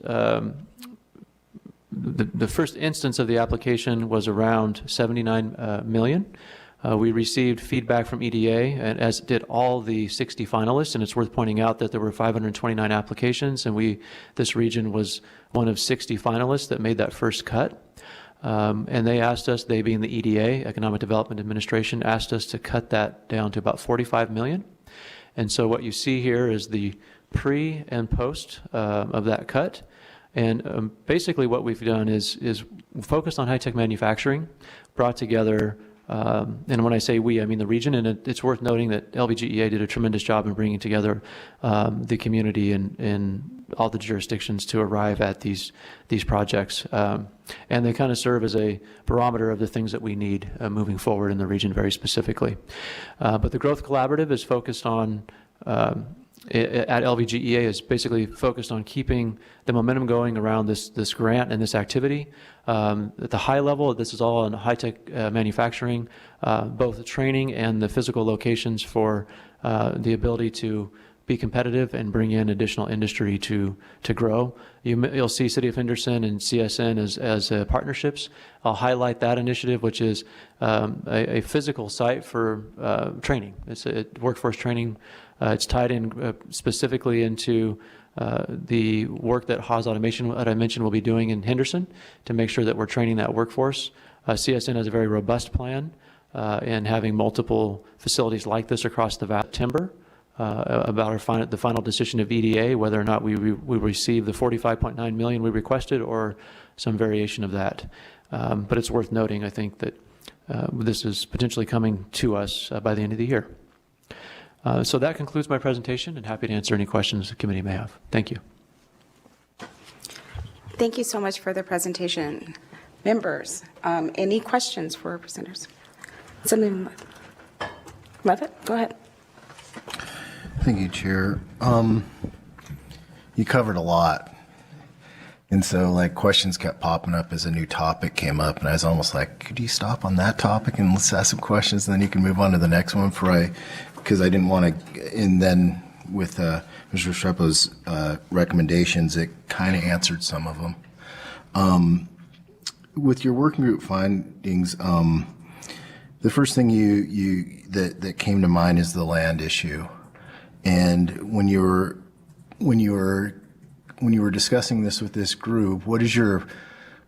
instance of the application was around $79 million. We received feedback from EDA, and as did all the 60 finalists, and it's worth pointing out that there were 529 applications, and this region was one of 60 finalists that made that first cut. And they asked us, they being the EDA, Economic Development Administration, asked us to cut that down to about $45 million. And so what you see here is the pre and post of that cut. And basically what we've done is focused on high-tech manufacturing, brought together And when I say we, I mean the region. And it's worth noting that LVGEA did a tremendous job in bringing together the community and all the jurisdictions to arrive at these projects. And they kind of serve as a barometer of the things that we need moving forward in the region very specifically. But the Growth Collaborative is focused on at LVGEA is basically focused on keeping the momentum going around this grant and this activity. At the high level, this is all in high-tech manufacturing, both the training and the physical locations for the ability to be competitive and bring in additional industry to grow. You'll see City of Henderson and CSN as partnerships. I'll highlight that initiative, which is a physical site for training. It's a workforce training. It's tied in specifically into the work that Haas Automation, that I mentioned, will be doing in Henderson to make sure that we're training that workforce. CSN has a very robust plan in having multiple facilities like this across the valley. Timber, about the final decision of EDA, whether or not we receive the $45.9 million we requested or some variation of that. But it's worth noting, I think, that this is potentially coming to us by the end of the year. So that concludes my presentation, and happy to answer any questions the committee may have. Thank you. Thank you so much for the presentation. Members, any questions for our presenters? Something, Levitt, go ahead. Thank you, Chair. You covered a lot. And so, like, questions kept popping up as a new topic came up, and I was almost like, could you stop on that topic and let's ask some questions, and then you can move on to the next one because I didn't want to, and then with Mr. Restrepo's recommendations, it kind of answered some of them. With your working group findings, the first thing that came to mind is the land issue. And when you were discussing this with this group, what is your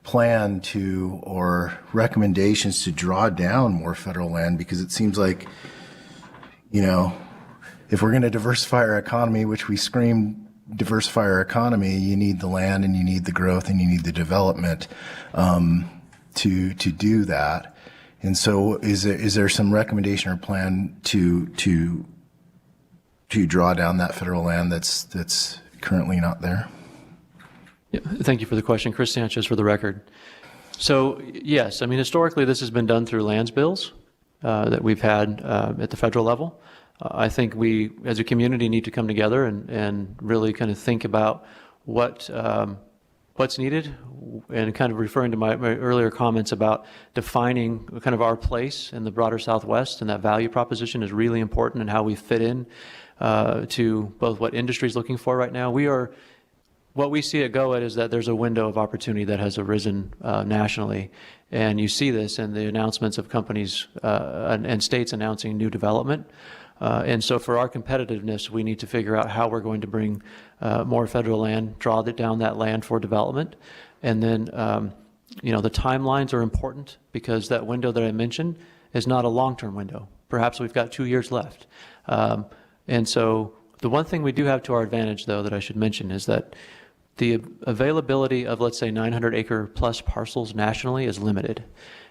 plan to or recommendations to draw down more federal land? Because it seems like, you know, if we're going to diversify our economy, which we scream diversify our economy, you need the land and you need the growth and you need the development to do that. And so is there some recommendation or plan to draw down that federal land that's currently not there? Yeah, thank you for the question. Chris Sanchez for the record. So yes, I mean, historically this has been done through lands bills that we've had at the federal level. I think we as a community need to come together and really kind of think about what's needed, and kind of referring to my earlier comments about defining kind of our place in the broader Southwest, and that value proposition is really important and how we fit in to both what industry is looking for right now. What we see at GOED is that there's a window of opportunity that has arisen nationally, and you see this in the announcements of companies and states announcing new development. And so for our competitiveness, we need to figure out how we're going to bring more federal land, draw down that land for development. And then, the timelines are important because that window that I mentioned is not a long-term window. Perhaps we've got 2 years left. And so the one thing we do have to our advantage, though, that I should mention is that the availability of, let's say, 900-acre plus parcels nationally is limited.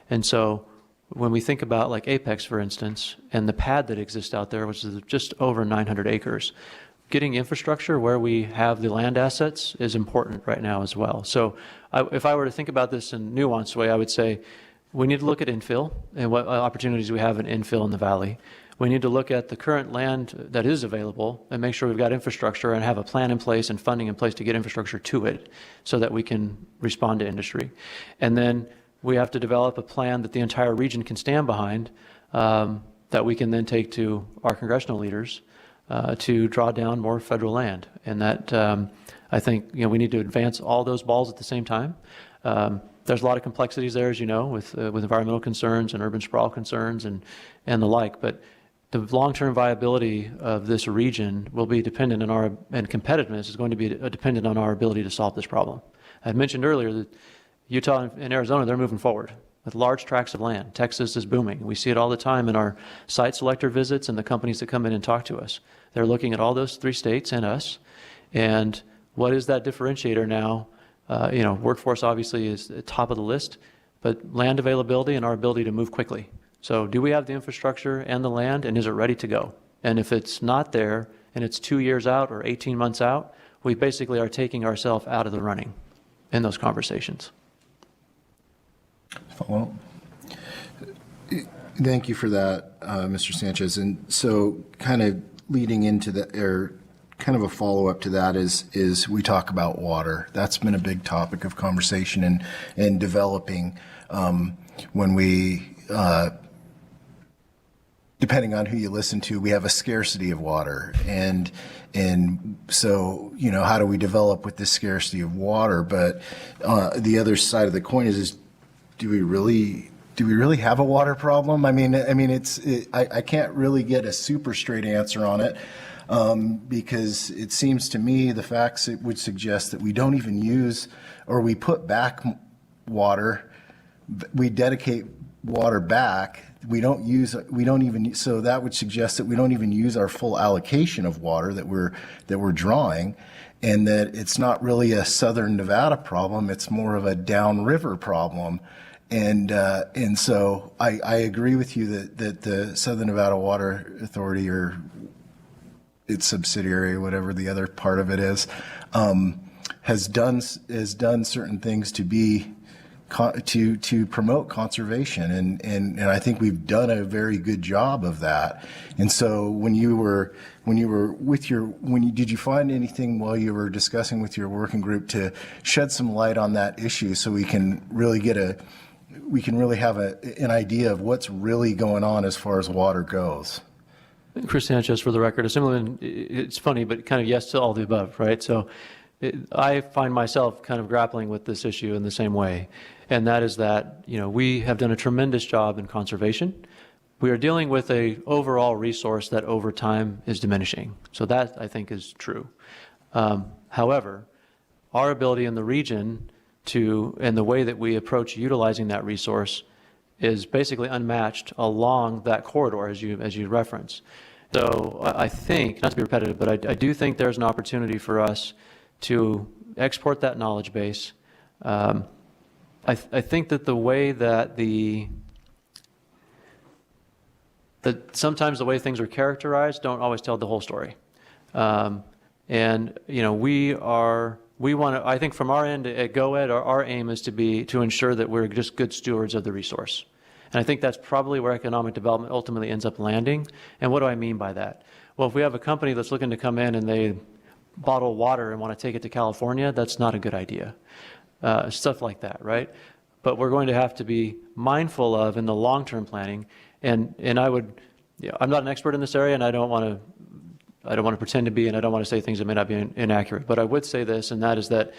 And so when we think about like Apex, for instance, and the pad that exists out there, which is just over 900 acres, getting infrastructure where we have the land assets is important right now as well. So if I were to think about this in a nuanced way, I would say we need to look at infill and what opportunities we have in infill in the valley. We need to look at the current land that is available and make sure we've got infrastructure and have a plan in place and funding in place to get infrastructure to it so that we can respond to industry. And then we have to develop a plan that the entire region can stand behind, that we can then take to our congressional leaders to draw down more federal land. And that, I think, we need to advance all those balls at the same time. There's a lot of complexities there, as you know, with environmental concerns and urban sprawl concerns and the like. But the long-term viability of this region will be dependent on and competitiveness is going to be dependent on our ability to solve this problem. I mentioned earlier that Utah and Arizona, they're moving forward with large tracts of land. Texas is booming. We see it all the time in our site selector visits and the companies that come in and talk to us. They're looking at all those 3 states and us. And what is that differentiator now? Workforce obviously is at the top of the list, but land availability and our ability to move quickly. So do we have the infrastructure and the land, and is it ready to go? And if it's not there, and it's 2 years out or 18 months out, we basically are taking ourselves out of the running in those conversations. Well, thank you for that, Mr. Sanchez. And so kind of leading into the, or kind of a follow-up to that is we talk about water. That's been a big topic of conversation and developing when we, depending on who you listen to, we have a scarcity of water. And so, you know, how do we develop with this scarcity of water? But the other side of the coin is do we really have a water problem? I mean, I can't really get a super straight answer on it because it seems to me the facts it would suggest that we don't even use, or we put back water, we dedicate water back. We don't even, so that would suggest that we don't even use our full allocation of water that we're drawing, and that it's not really a Southern Nevada problem. It's more of a downriver problem. And so I agree with you that the Southern Nevada Water Authority, or its subsidiary, or whatever the other part of it is, has done certain things to promote conservation, and I think we've done a very good job of that. And so did you find anything while you were discussing with your working group to shed some light on that issue so we can really have an idea of what's really going on as far as water goes? Chris Sanchez, for the record, Assemblyman, it's funny, but kind of yes to all the above, right? So I find myself kind of grappling with this issue in the same way, and that is that, you know, we have done a tremendous job in conservation. We are dealing with a overall resource that over time is diminishing. So that, I think, is true. However, our ability in the region and the way that we approach utilizing that resource is basically unmatched along that corridor, as you reference. So I think, not to be repetitive, but I do think there's an opportunity for us to export that knowledge base. I think that the way that sometimes the way things are characterized don't always tell the whole story. And you know, we want to, I think from our end at GoEd, our aim is to ensure that we're just good stewards of the resource. And I think that's probably where economic development ultimately ends up landing. And what do I mean by that? Well, if we have a company that's looking to come in and they bottle water and want to take it to California, that's not a good idea. Stuff like that, right? But we're going to have to be mindful of in the long-term planning. And I would, you know, I'm not an expert in this area, and I don't want to pretend to be, and I don't want to say things that may not be inaccurate. But I would say this, and that is that,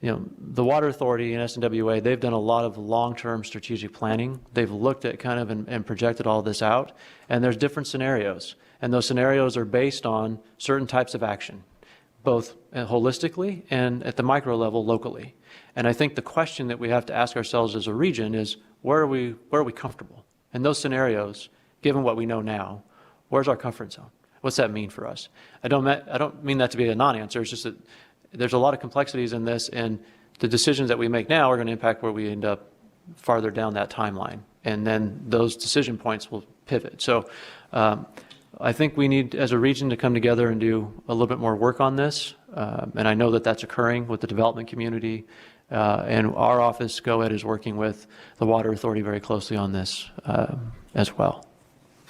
you know, the Water Authority and SNWA, they've done a lot of long-term strategic planning. They've looked at kind of and projected all this out, and there's different scenarios. And those scenarios are based on certain types of action, both holistically and at the micro level locally. And I think the question that we have to ask ourselves as a region is, where are we comfortable? In those scenarios, given what we know now, where's our comfort zone? What's that mean for us? I don't mean that to be a non-answer. It's just that there's a lot of complexities in this, and the decisions that we make now are going to impact where we end up farther down that timeline. And then those decision points will pivot. So I think we need, as a region, to come together and do a little bit more work on this. And I know that that's occurring with the development community. And our office, GoEd, is working with the Water Authority very closely on this as well.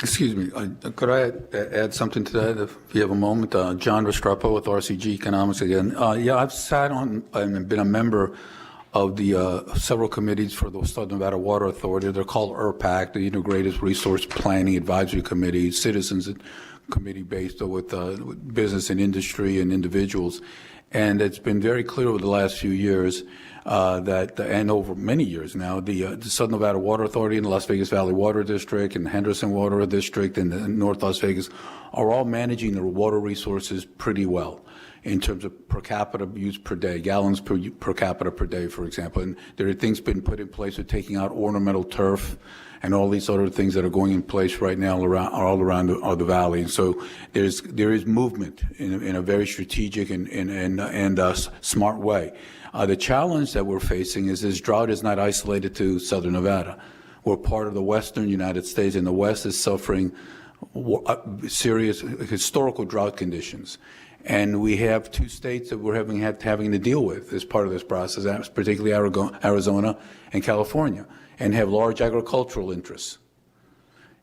Excuse me, could I add something to that if you have a moment? John Restrepo with RCG Economics again. Yeah, I've sat on and been a member of the several committees for the Southern Nevada Water Authority. They're called IRPAC, the Integrated Resource Planning Advisory Committee, citizens committee based with business and industry and individuals. And it's been very clear over the last few years and over many years now, the Southern Nevada Water Authority and the Las Vegas Valley Water District and the Henderson Water District and the North Las Vegas are all managing their water resources pretty well in terms of per capita use per day, gallons per capita per day, for example. And there are things been put in place with taking out ornamental turf and all these other things that are going in place right now all around the valley. And so there is movement in a very strategic and smart way. The challenge that we're facing is this drought is not isolated to Southern Nevada. We're part of the Western United States, and the West is suffering serious historical drought conditions. And we have two states that we're having to deal with as part of this process, particularly Arizona and California, and have large agricultural interests.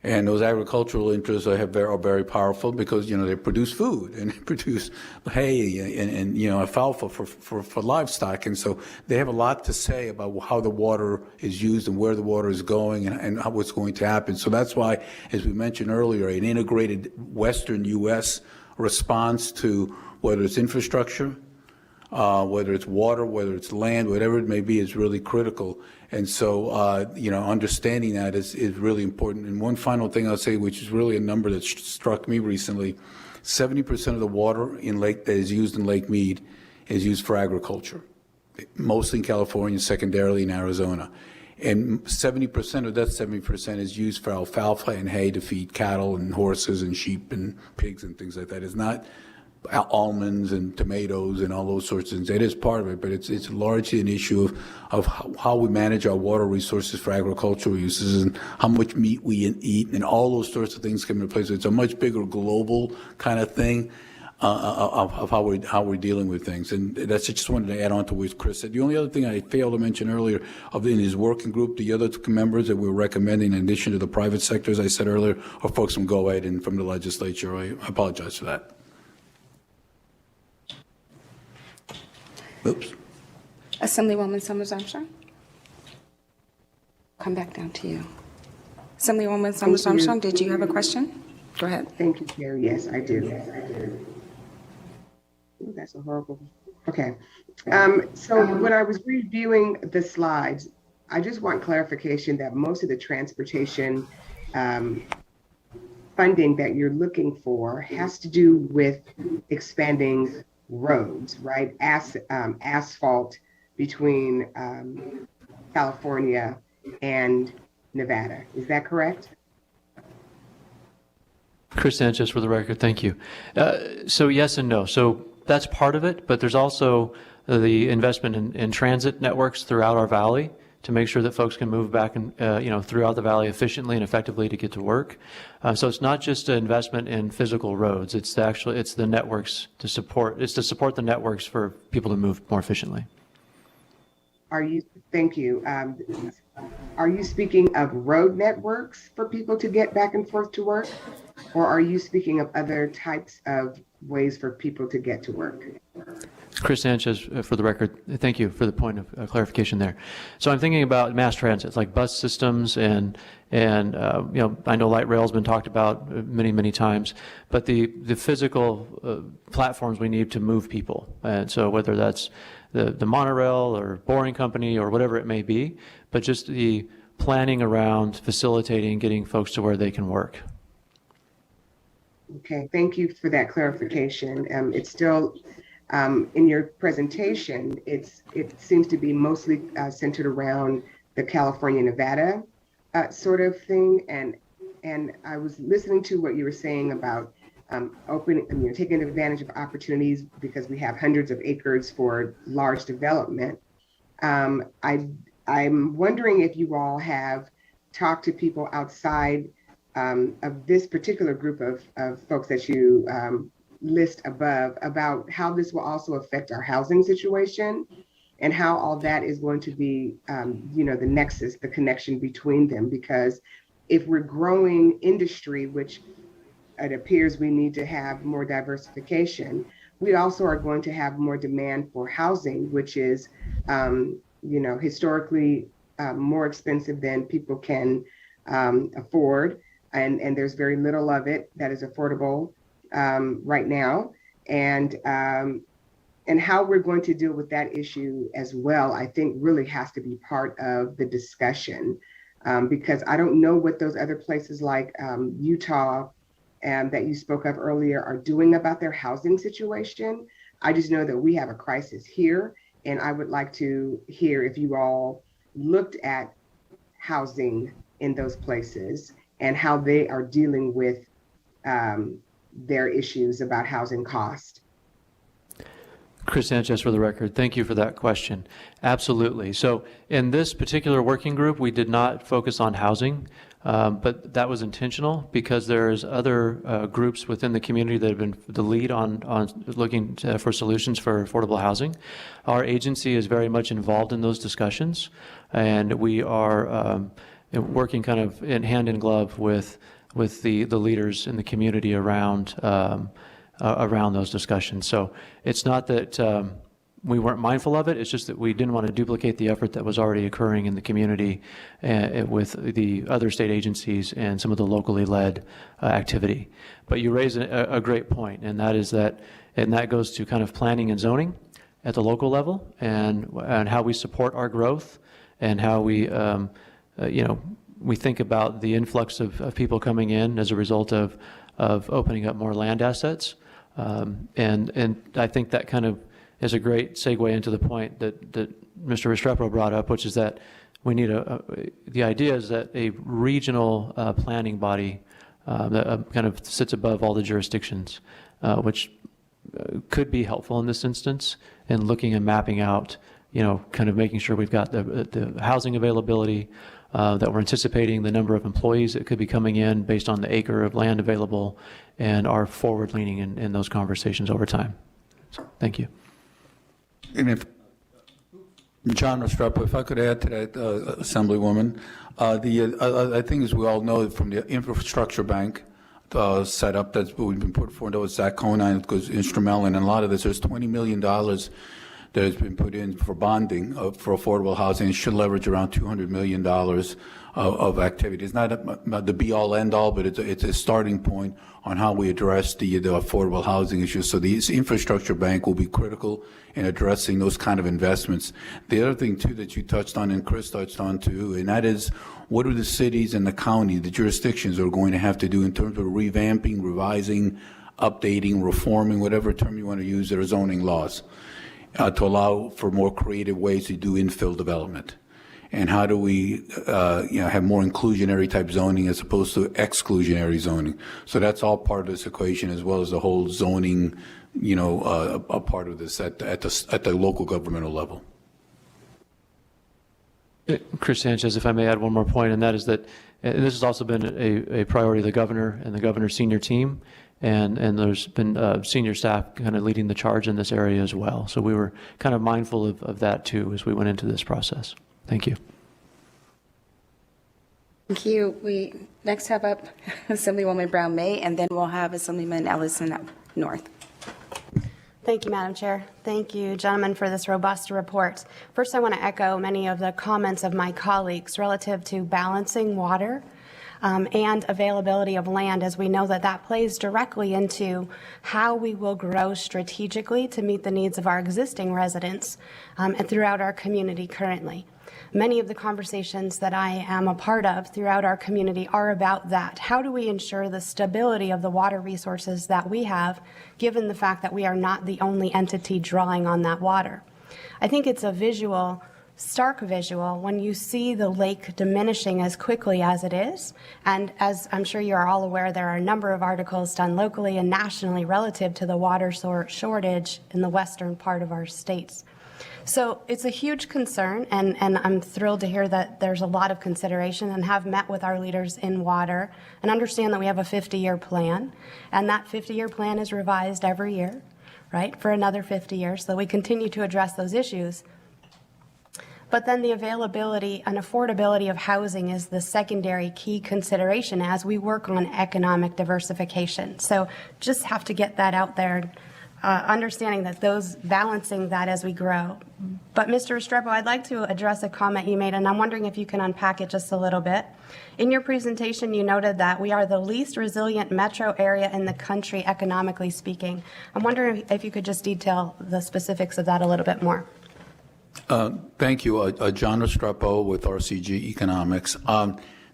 And those agricultural interests are very powerful because, they produce food and they produce hay and alfalfa for livestock. And so they have a lot to say about how the water is used and where the water is going and what's going to happen. So that's why, as we mentioned earlier, an integrated Western U.S. response to whether it's infrastructure, whether it's water, whether it's land, whatever it may be, is really critical. And so, understanding that is really important. And one final thing I'll say, which is really a number that struck me recently, 70% of the water that is used in Lake Mead is used for agriculture, mostly in California, secondarily in Arizona. And 70% of that 70% is used for alfalfa and hay to feed cattle and horses and sheep and pigs and things like that. It's not almonds and tomatoes and all those sorts of things. It is part of it, but it's largely an issue of how we manage our water resources for agricultural uses and how much meat we eat and all those sorts of things come into play. So it's a much bigger global kind of thing of how we're dealing with things. And that's just wanted to add on to what Chris said. The only other thing I failed to mention earlier in his working group, the other members that we're recommending in addition to the private sector, as I said earlier, are folks from GOED and from the legislature. I apologize for that. Oops. Assemblywoman Summers Armstrong. Come back down to you. Assemblywoman Summers Armstrong, did you have a question? Go ahead. Thank you, Chair. Yes, I do. Ooh, that's a horrible. Okay. So when I was reviewing the slides, I just want clarification that most of the transportation funding that you're looking for has to do with expanding roads, right? Asphalt between California and Nevada. Is that correct? Chris Sanchez for the record, thank you. So yes and no. So that's part of it, but there's also the investment in transit networks throughout our valley to make sure that folks can move back and throughout the valley efficiently and effectively to get to work. So it's not just an investment in physical roads. It's the networks to support. It's to support the networks for people to move more efficiently. Thank you. Are you speaking of road networks for people to get back and forth to work? Or are you speaking of other types of ways for people to get to work? Chris Sanchez, for the record, thank you for the point of clarification there. So I'm thinking about mass transit, like bus systems and I know light rail has been talked about many times, but the physical platforms we need to move people. And so whether that's the monorail or boring company or whatever it may be, but just the planning around facilitating getting folks to where they can work. Okay, thank you for that clarification. It's still in your presentation, it seems to be mostly centered around the California-Nevada sort of thing. And I was listening to what you were saying about taking advantage of opportunities because we have hundreds of acres for large development. I'm wondering if you all have talked to people outside of this particular group of folks that you list above about how this will also affect our housing situation and how all that is going to be, the nexus, the connection between them. Because if we're growing industry, which it appears we need to have more diversification, we also are going to have more demand for housing, which is, historically more expensive than people can afford. And there's very little of it that is affordable right now, and how we're going to deal with that issue as well, I think really has to be part of the discussion, because I don't know what those other places like Utah that you spoke of earlier are doing about their housing situation. I just know that we have a crisis here, and I would like to hear if you all looked at housing in those places and how they are dealing with their issues about housing cost. Chris Sanchez for the record. Thank you for that question. Absolutely. So in this particular working group, we did not focus on housing, but that was intentional because there's other groups within the community that have been the lead on looking for solutions for affordable housing. Our agency is very much involved in those discussions, and we are working kind of in hand in glove with the leaders in the community around those discussions. So it's not that we weren't mindful of it, it's just that we didn't want to duplicate the effort that was already occurring in the community with the other state agencies and some of the locally led activity. But you raise a great point, and that goes to kind of planning and zoning at the local level and how we support our growth and how we we think about the influx of people coming in as a result of opening up more land assets. And I think that kind of is a great segue into the point that Mr. Restrepo brought up, which is that we need the idea is that a regional planning body that kind of sits above all the jurisdictions, which could be helpful in this instance in looking and mapping out, kind of making sure we've got the housing availability, that we're anticipating the number of employees that could be coming in based on the acre of land available, and are forward-leaning in those conversations over time. So, thank you. And if John Restrepo, if I could add to that, Assemblywoman, I think as we all know from the infrastructure bank setup that we've been put forward, that was Zach Conine, because instrumental in a lot of this. There's $20 million that has been put in for bonding for affordable housing. It should leverage around $200 million of activity. It's not the be-all, end-all, but it's a starting point on how we address the affordable housing issues. So the infrastructure bank will be critical in addressing those kind of investments. The other thing, too, that you touched on and Chris touched on, too, and that is what are the cities and the county, the jurisdictions are going to have to do in terms of revamping, revising, updating, reforming, whatever term you want to use, their zoning laws. To allow for more creative ways to do infill development, and how do we, have more inclusionary type zoning as opposed to exclusionary zoning? So that's all part of this equation, as well as the whole zoning, a part of this at the local governmental level. Chris Sanchez, if I may add one more point, and that is that, and this has also been a priority of the governor and the governor's senior team. And there's been senior staff kind of leading the charge in this area as well. So we were kind of mindful of that too as we went into this process. Thank you. Thank you. We next have up Assemblywoman Brown May, and then we'll have Assemblyman Ellison up north. Thank you, Madam Chair. Thank you, gentlemen, for this robust report. First, I want to echo many of the comments of my colleagues relative to balancing water and availability of land, as we know that plays directly into how we will grow strategically to meet the needs of our existing residents and throughout our community currently. Many of the conversations that I am a part of throughout our community are about that. How do we ensure the stability of the water resources that we have, given the fact that we are not the only entity drawing on that water? I think it's a stark visual when you see the lake diminishing as quickly as it is. And as I'm sure you're all aware, there are a number of articles done locally and nationally relative to the water shortage in the western part of our states. So it's a huge concern, and I'm thrilled to hear that there's a lot of consideration, and have met with our leaders in water and understand that we have a 50-year plan, and that 50-year plan is revised every year, right, for another 50 years, so we continue to address those issues. But then the availability and affordability of housing is the secondary key consideration as we work on economic diversification. So just have to get that out there, understanding that balancing that as we grow. But Mr. Restrepo, I'd like to address a comment you made, and I'm wondering if you can unpack it just a little bit. In your presentation, you noted that we are the least resilient metro area in the country, economically speaking. I'm wondering if you could just detail the specifics of that a little bit more. Thank you. John Restrepo with RCG Economics.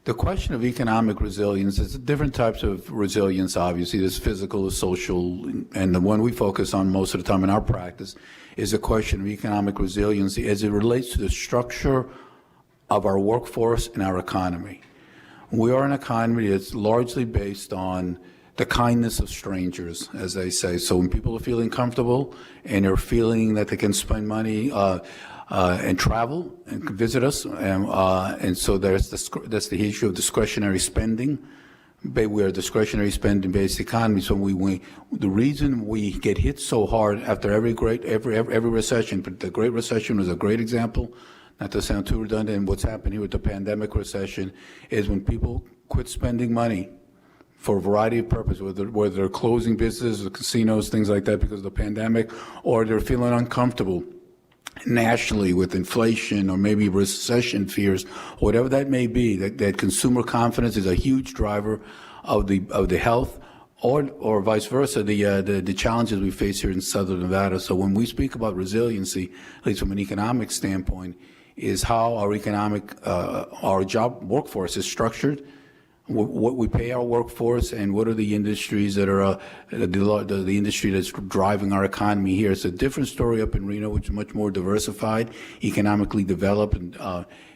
The question of economic resilience is different types of resilience, obviously. There's physical, there's social, and the one we focus on most of the time in our practice is the question of economic resiliency as it relates to the structure of our workforce and our economy. We are an economy that's largely based on the kindness of strangers, as they say. So when people are feeling comfortable and they're feeling that they can spend money and travel and visit us, and so that's the issue of discretionary spending. We are a discretionary spending-based economy. So the reason we get hit so hard after every recession, but the Great Recession was a great example, not to sound too redundant, and what's happened here with the pandemic recession is when people quit spending money for a variety of purposes, whether they're closing businesses, casinos, things like that because of the pandemic, or they're feeling uncomfortable nationally with inflation or maybe recession fears, whatever that may be, that consumer confidence is a huge driver of the health or vice versa, the challenges we face here in Southern Nevada. So when we speak about resiliency, at least from an economic standpoint, is how our job workforce is structured, what we pay our workforce, and what are the industries that are the industry that's driving our economy here. It's a different story up in Reno, which is much more diversified, economically developed,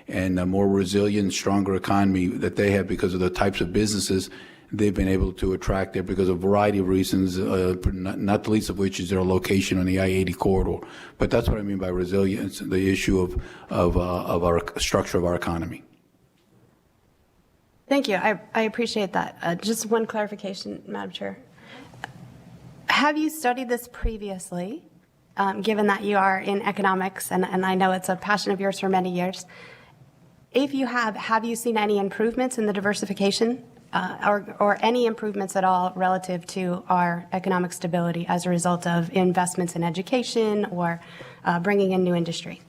and a more resilient, stronger economy that they have because of the types of businesses they've been able to attract there because of a variety of reasons, not the least of which is their location on the I-80 corridor. But that's what I mean by resilience, the issue of our structure of our economy. Thank you. I appreciate that. Just one clarification, Madam Chair. Have you studied this previously, given that you are in economics, and I know it's a passion of yours for many years? If you have you seen any improvements in the diversification or any improvements at all relative to our economic stability as a result of investments in education or bringing in new industry?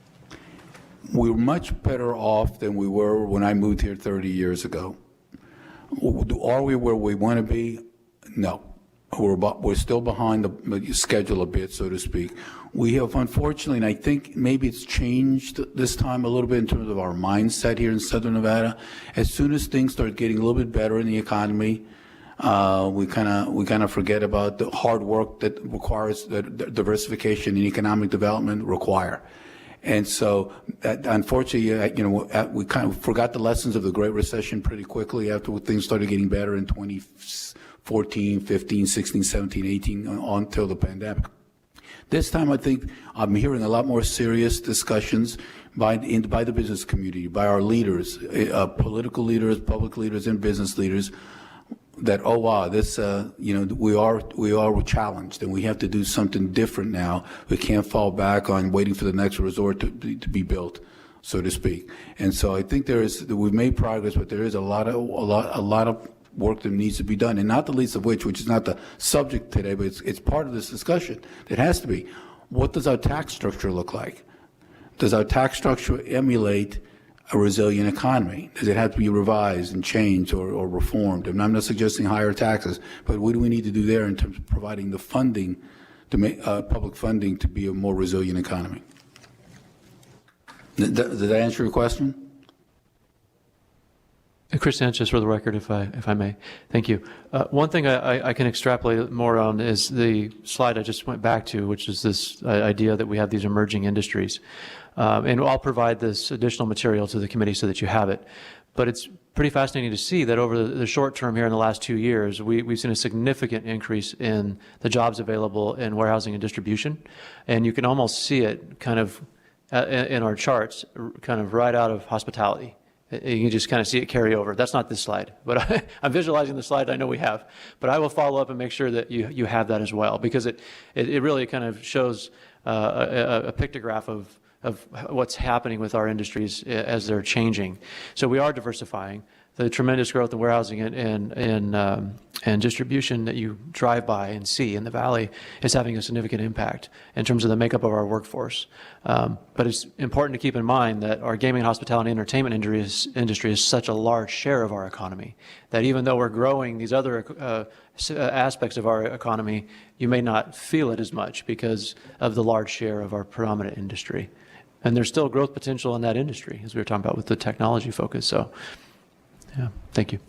We're much better off than we were when I moved here 30 years ago. Are we where we want to be? No. We're still behind the schedule a bit, so to speak. We have, unfortunately, and I think maybe it's changed this time a little bit in terms of our mindset here in Southern Nevada. As soon as things start getting a little bit better in the economy, we kind of forget about the hard work that requires that diversification and economic development require. And so, unfortunately, we kind of forgot the lessons of the Great Recession pretty quickly after things started getting better in 2014, 15, 16, 17, 18, until the pandemic. This time, I think I'm hearing a lot more serious discussions by the business community, by our leaders, political leaders, public leaders, and business leaders, that, oh wow, this we are challenged and we have to do something different now. We can't fall back on waiting for the next resort to be built, so to speak. And so I think we've made progress, but there is a lot of work that needs to be done, and not the least of which is not the subject today, but it's part of this discussion. It has to be. What does our tax structure look like? Does our tax structure emulate a resilient economy? Does it have to be revised and changed or reformed? And I'm not suggesting higher taxes, but what do we need to do there in terms of providing the funding to make public funding to be a more resilient economy? Does that answer your question? Chris Sanchez, for the record, if I may. Thank you. One thing I can extrapolate more on is the slide I just went back to, which is this idea that we have these emerging industries. And I'll provide this additional material to the committee so that you have it. But it's pretty fascinating to see that over the short term here in the last 2 years, we've seen a significant increase in the jobs available in warehousing and distribution. And you can almost see it kind of in our charts, kind of right out of hospitality. You can just kind of see it carry over. That's not this slide, but I'm visualizing the slide I know we have. But I will follow up and make sure that you have that as well, because it really kind of shows a pictograph of what's happening with our industries as they're changing. So we are diversifying. The tremendous growth in warehousing and distribution that you drive by and see in the valley is having a significant impact in terms of the makeup of our workforce. But it's important to keep in mind that our gaming, hospitality, and entertainment industry is such a large share of our economy that even though we're growing these other aspects of our economy, you may not feel it as much because of the large share of our predominant industry. And there's still growth potential in that industry, as we were talking about with the technology focus. So, yeah, thank you.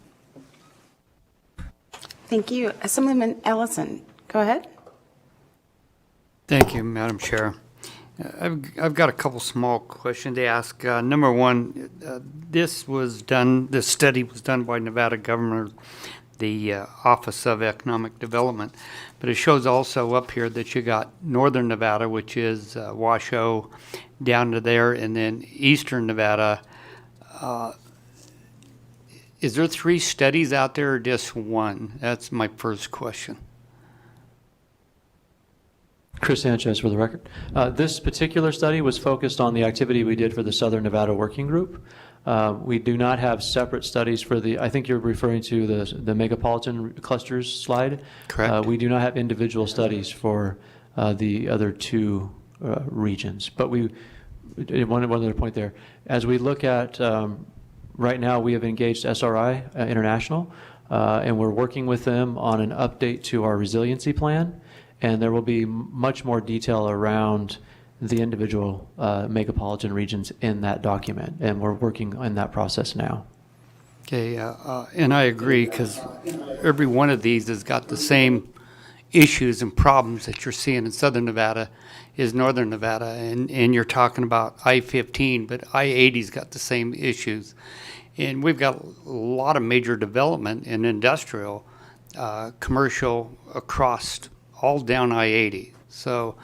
Thank you. Assemblyman Ellison, go ahead. Thank you, Madam Chair. I've got a couple small questions to ask. Number one, this study was done by Nevada governor the Office of Economic Development. But it shows also up here that you got northern Nevada, which is Washoe, down to there, and then eastern Nevada. Is there 3 studies out there or just one? That's my first question. Chris Sanchez for the record. This particular study was focused on the activity we did for the Southern Nevada Working Group. We do not have separate studies for I think you're referring to the Megapolitan Clusters slide. Correct. We do not have individual studies for the other 2 regions. But one other point there. As we look at, right now we have engaged SRI International, and we're working with them on an update to our resiliency plan. And there will be much more detail around the individual megapolitan regions in that document, and we're working on that process now. Okay, and I agree, because every one of these has got the same issues and problems that you're seeing in Southern Nevada is Northern Nevada, and you're talking about I-15, but I-80's got the same issues. And we've got a lot of major development in industrial, commercial across all down I-80. So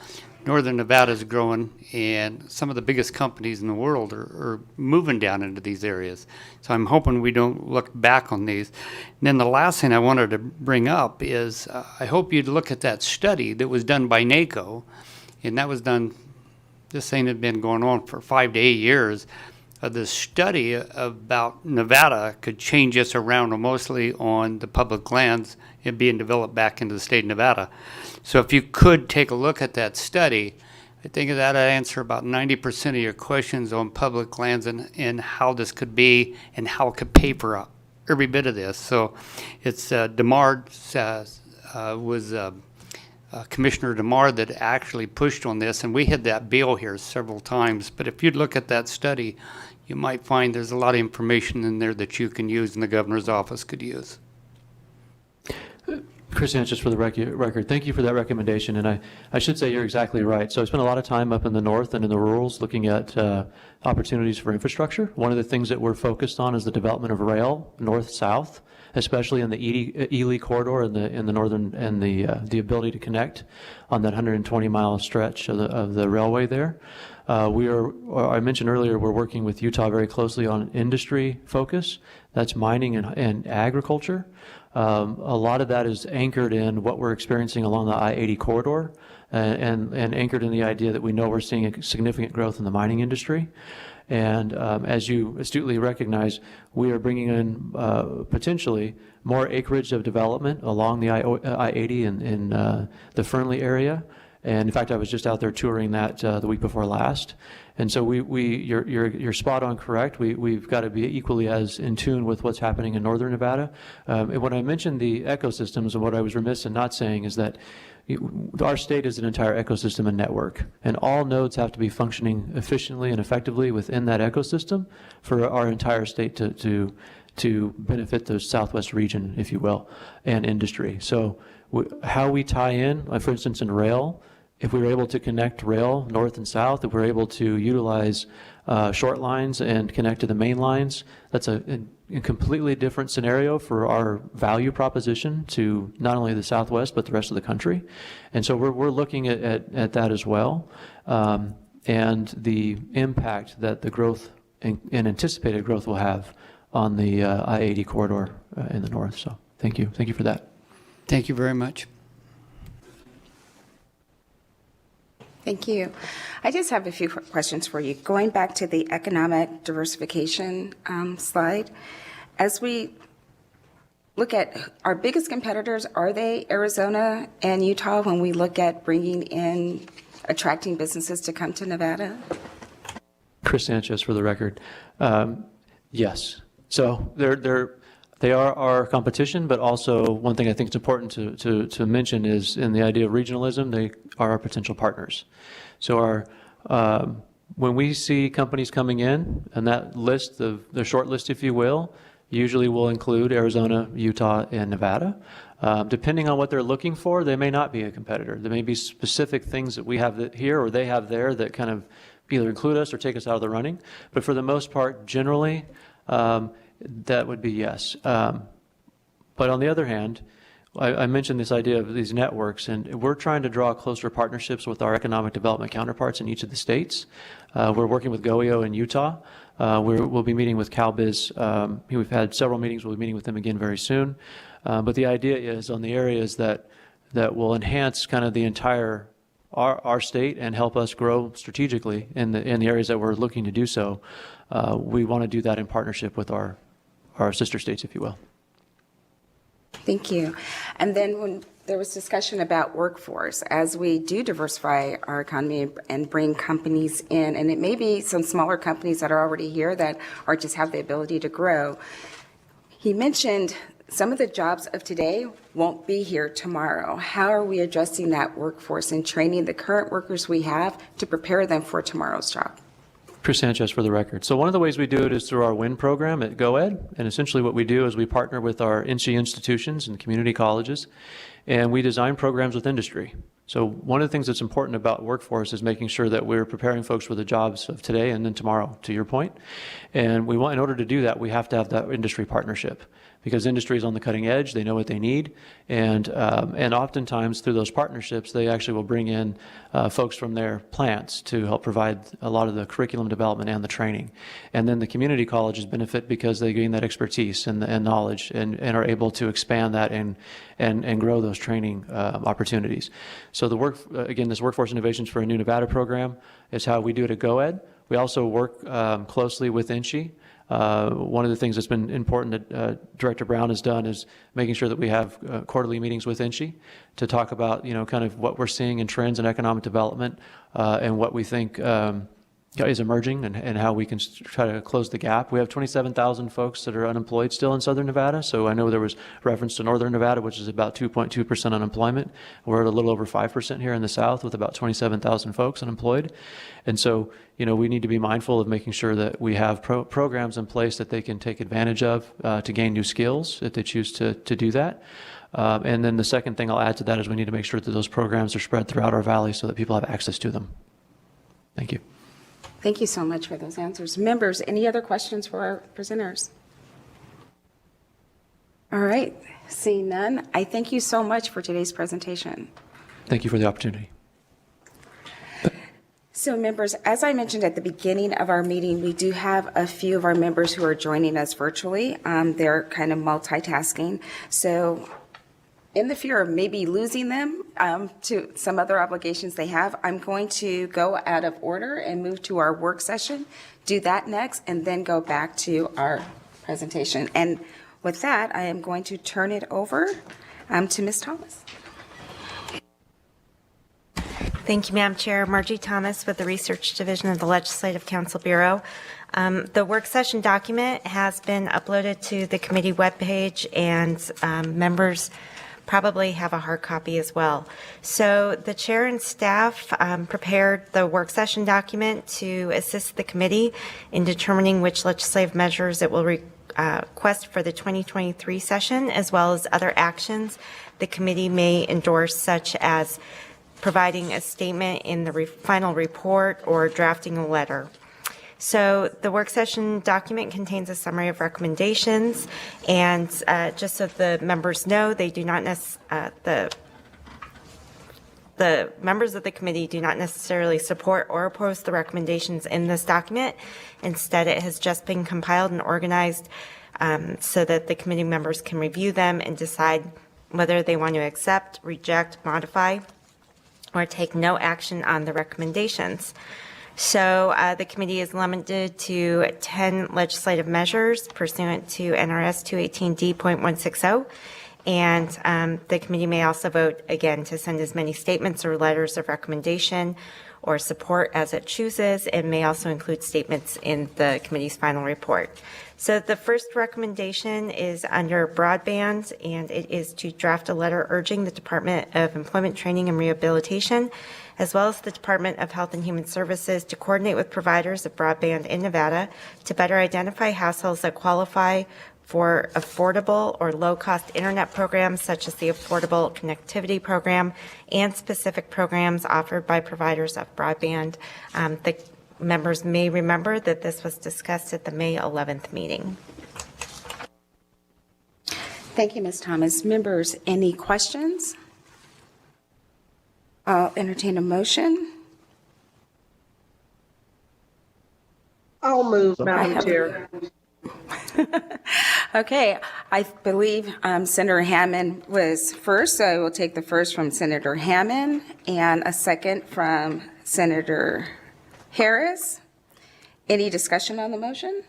Northern Nevada is growing, and some of the biggest companies in the world are moving down into these areas. So I'm hoping we don't look back on these. And then the last thing I wanted to bring up is I hope you'd look at that study that was done by NACO, and that was done, this thing had been going on for 5 to 8 years. The study about Nevada could change us around mostly on the public lands and being developed back into the state of Nevada. So if you could take a look at that study, I think that'd answer about 90% of your questions on public lands and how this could be and how it could pay for every bit of this. So it's DeMar was Commissioner DeMar that actually pushed on this, and we had that bill here several times. But if you'd look at that study, you might find there's a lot of information in there that you can use and the governor's office could use. Chris Sanchez for the record. Thank you for that recommendation. And I should say you're exactly right. So I spent a lot of time up in the north and in the rurals looking at opportunities for infrastructure. One of the things that we're focused on is the development of rail, north-south, especially in the Ely corridor in the northern, and the ability to connect on that 120-mile stretch of the railway there. I mentioned earlier, we're working with Utah very closely on industry focus. That's mining and agriculture. A lot of that is anchored in what we're experiencing along the I-80 corridor, and anchored in the idea that we know we're seeing a significant growth in the mining industry. And as you astutely recognize, we are bringing in potentially more acreage of development along the I-80 in the Fernley area. And in fact, I was just out there touring that the week before last. And so you're spot on correct. We've got to be equally as in tune with what's happening in Northern Nevada. And when I mentioned the ecosystems, and what I was remiss in not saying is that our state is an entire ecosystem and network, and all nodes have to be functioning efficiently and effectively within that ecosystem for our entire state to benefit the Southwest region, if you will, and industry. So how we tie in, for instance, in rail, if we were able to connect rail north and south, if we're able to utilize short lines and connect to the main lines, that's a completely different scenario for our value proposition to not only the Southwest, but the rest of the country. And so we're looking at that as well, and the impact that the growth and anticipated growth will have on the I-80 corridor in the north. So thank you. Thank you for that. Thank you very much. Thank you. I just have a few questions for you. Going back to the economic diversification slide, as we look at our biggest competitors, are they Arizona and Utah when we look at bringing in, attracting businesses to come to Nevada? Chris Sanchez for the record. Yes. So they are our competition, but also one thing I think it's important to mention is in the idea of regionalism, they are our potential partners. So when we see companies coming in, and that list, the short list, if you will, usually will include Arizona, Utah, and Nevada. Depending on what they're looking for, they may not be a competitor. There may be specific things that we have here or they have there that kind of either include us or take us out of the running. But for the most part, generally, that would be yes. But on the other hand, I mentioned this idea of these networks, and we're trying to draw closer partnerships with our economic development counterparts in each of the states. We're working with GOEO in Utah. We'll be meeting with CalBiz. We've had several meetings. We'll be meeting with them again very soon. But the idea is on the areas that will enhance kind of the entire our state and help us grow strategically in the areas that we're looking to do so. We want to do that in partnership with our sister states, if you will. Thank you. And then when there was discussion about workforce, as we do diversify our economy and bring companies in, and it may be some smaller companies that are already here that are just have the ability to grow. He mentioned some of the jobs of today won't be here tomorrow. How are we addressing that workforce and training the current workers we have to prepare them for tomorrow's job? Chris Sanchez for the record. So one of the ways we do it is through our WIN program at GoEd. And essentially what we do is we partner with our NC institutions and community colleges, and we design programs with industry. So one of the things that's important about workforce is making sure that we're preparing folks for the jobs of today and then tomorrow, to your point. And we want, in order to do that, we have to have that industry partnership, because industry is on the cutting edge. They know what they need. And oftentimes through those partnerships, they actually will bring in folks from their plants to help provide a lot of the curriculum development and the training. And then the community colleges benefit because they gain that expertise and knowledge and are able to expand that and grow those training opportunities. So again, this Workforce Innovations for a New Nevada program is how we do it at GoEd. We also work closely with INCHI. One of the things that's been important that Director Brown has done is making sure that we have quarterly meetings with INCHI to talk about, kind of what we're seeing in trends in economic development and what we think is emerging and how we can try to close the gap. We have 27,000 folks that are unemployed still in Southern Nevada. So I know there was reference to Northern Nevada, which is about 2.2% unemployment. We're at a little over 5% here in the South with about 27,000 folks unemployed. And so, we need to be mindful of making sure that we have programs in place that they can take advantage of to gain new skills if they choose to do that. And then the second thing I'll add to that is we need to make sure that those programs are spread throughout our valley so that people have access to them. Thank you. Thank you so much for those answers. Members, any other questions for our presenters? All right, seeing none, I thank you so much for today's presentation. Thank you for the opportunity. So members, as I mentioned at the beginning of our meeting, we do have a few of our members who are joining us virtually. They're kind of multitasking. So in the fear of maybe losing them to some other obligations they have, I'm going to go out of order and move to our work session, do that next, and then go back to our presentation. And with that, I am going to turn it over to Ms. Thomas. Thank you, Madam Chair. Margie Thomas with the Research Division of the Legislative Council Bureau. The work session document has been uploaded to the committee webpage, and members probably have a hard copy as well. So the chair and staff prepared the work session document to assist the committee in determining which legislative measures it will request for the 2023 session, as well as other actions the committee may endorse, such as providing a statement in the final report or drafting a letter. So the work session document contains a summary of recommendations, and just so the members know, they do not the members of the committee do not necessarily support or oppose the recommendations in this document. Instead, it has just been compiled and organized so that the committee members can review them and decide whether they want to accept, reject, modify, or take no action on the recommendations. So the committee is limited to 10 legislative measures pursuant to NRS 218D.160. And the committee may also vote, again, to send as many statements or letters of recommendation or support as it chooses, and may also include statements in the committee's final report. So the first recommendation is under broadband, and it is to draft a letter urging the Department of Employment, Training, and Rehabilitation, as well as the Department of Health and Human Services, to coordinate with providers of broadband in Nevada to better identify households that qualify for affordable or low-cost internet programs, such as the Affordable Connectivity Program, and specific programs offered by providers of broadband. The members may remember that this was discussed at the May 11th meeting. Thank you, Ms. Thomas. Members, any questions? I'll entertain a motion. I'll move, I Madam have- Chair. Okay, I believe Senator Hammond was first, so I will take the first from Senator Hammond and a second from Senator Harris. Any discussion on the motion?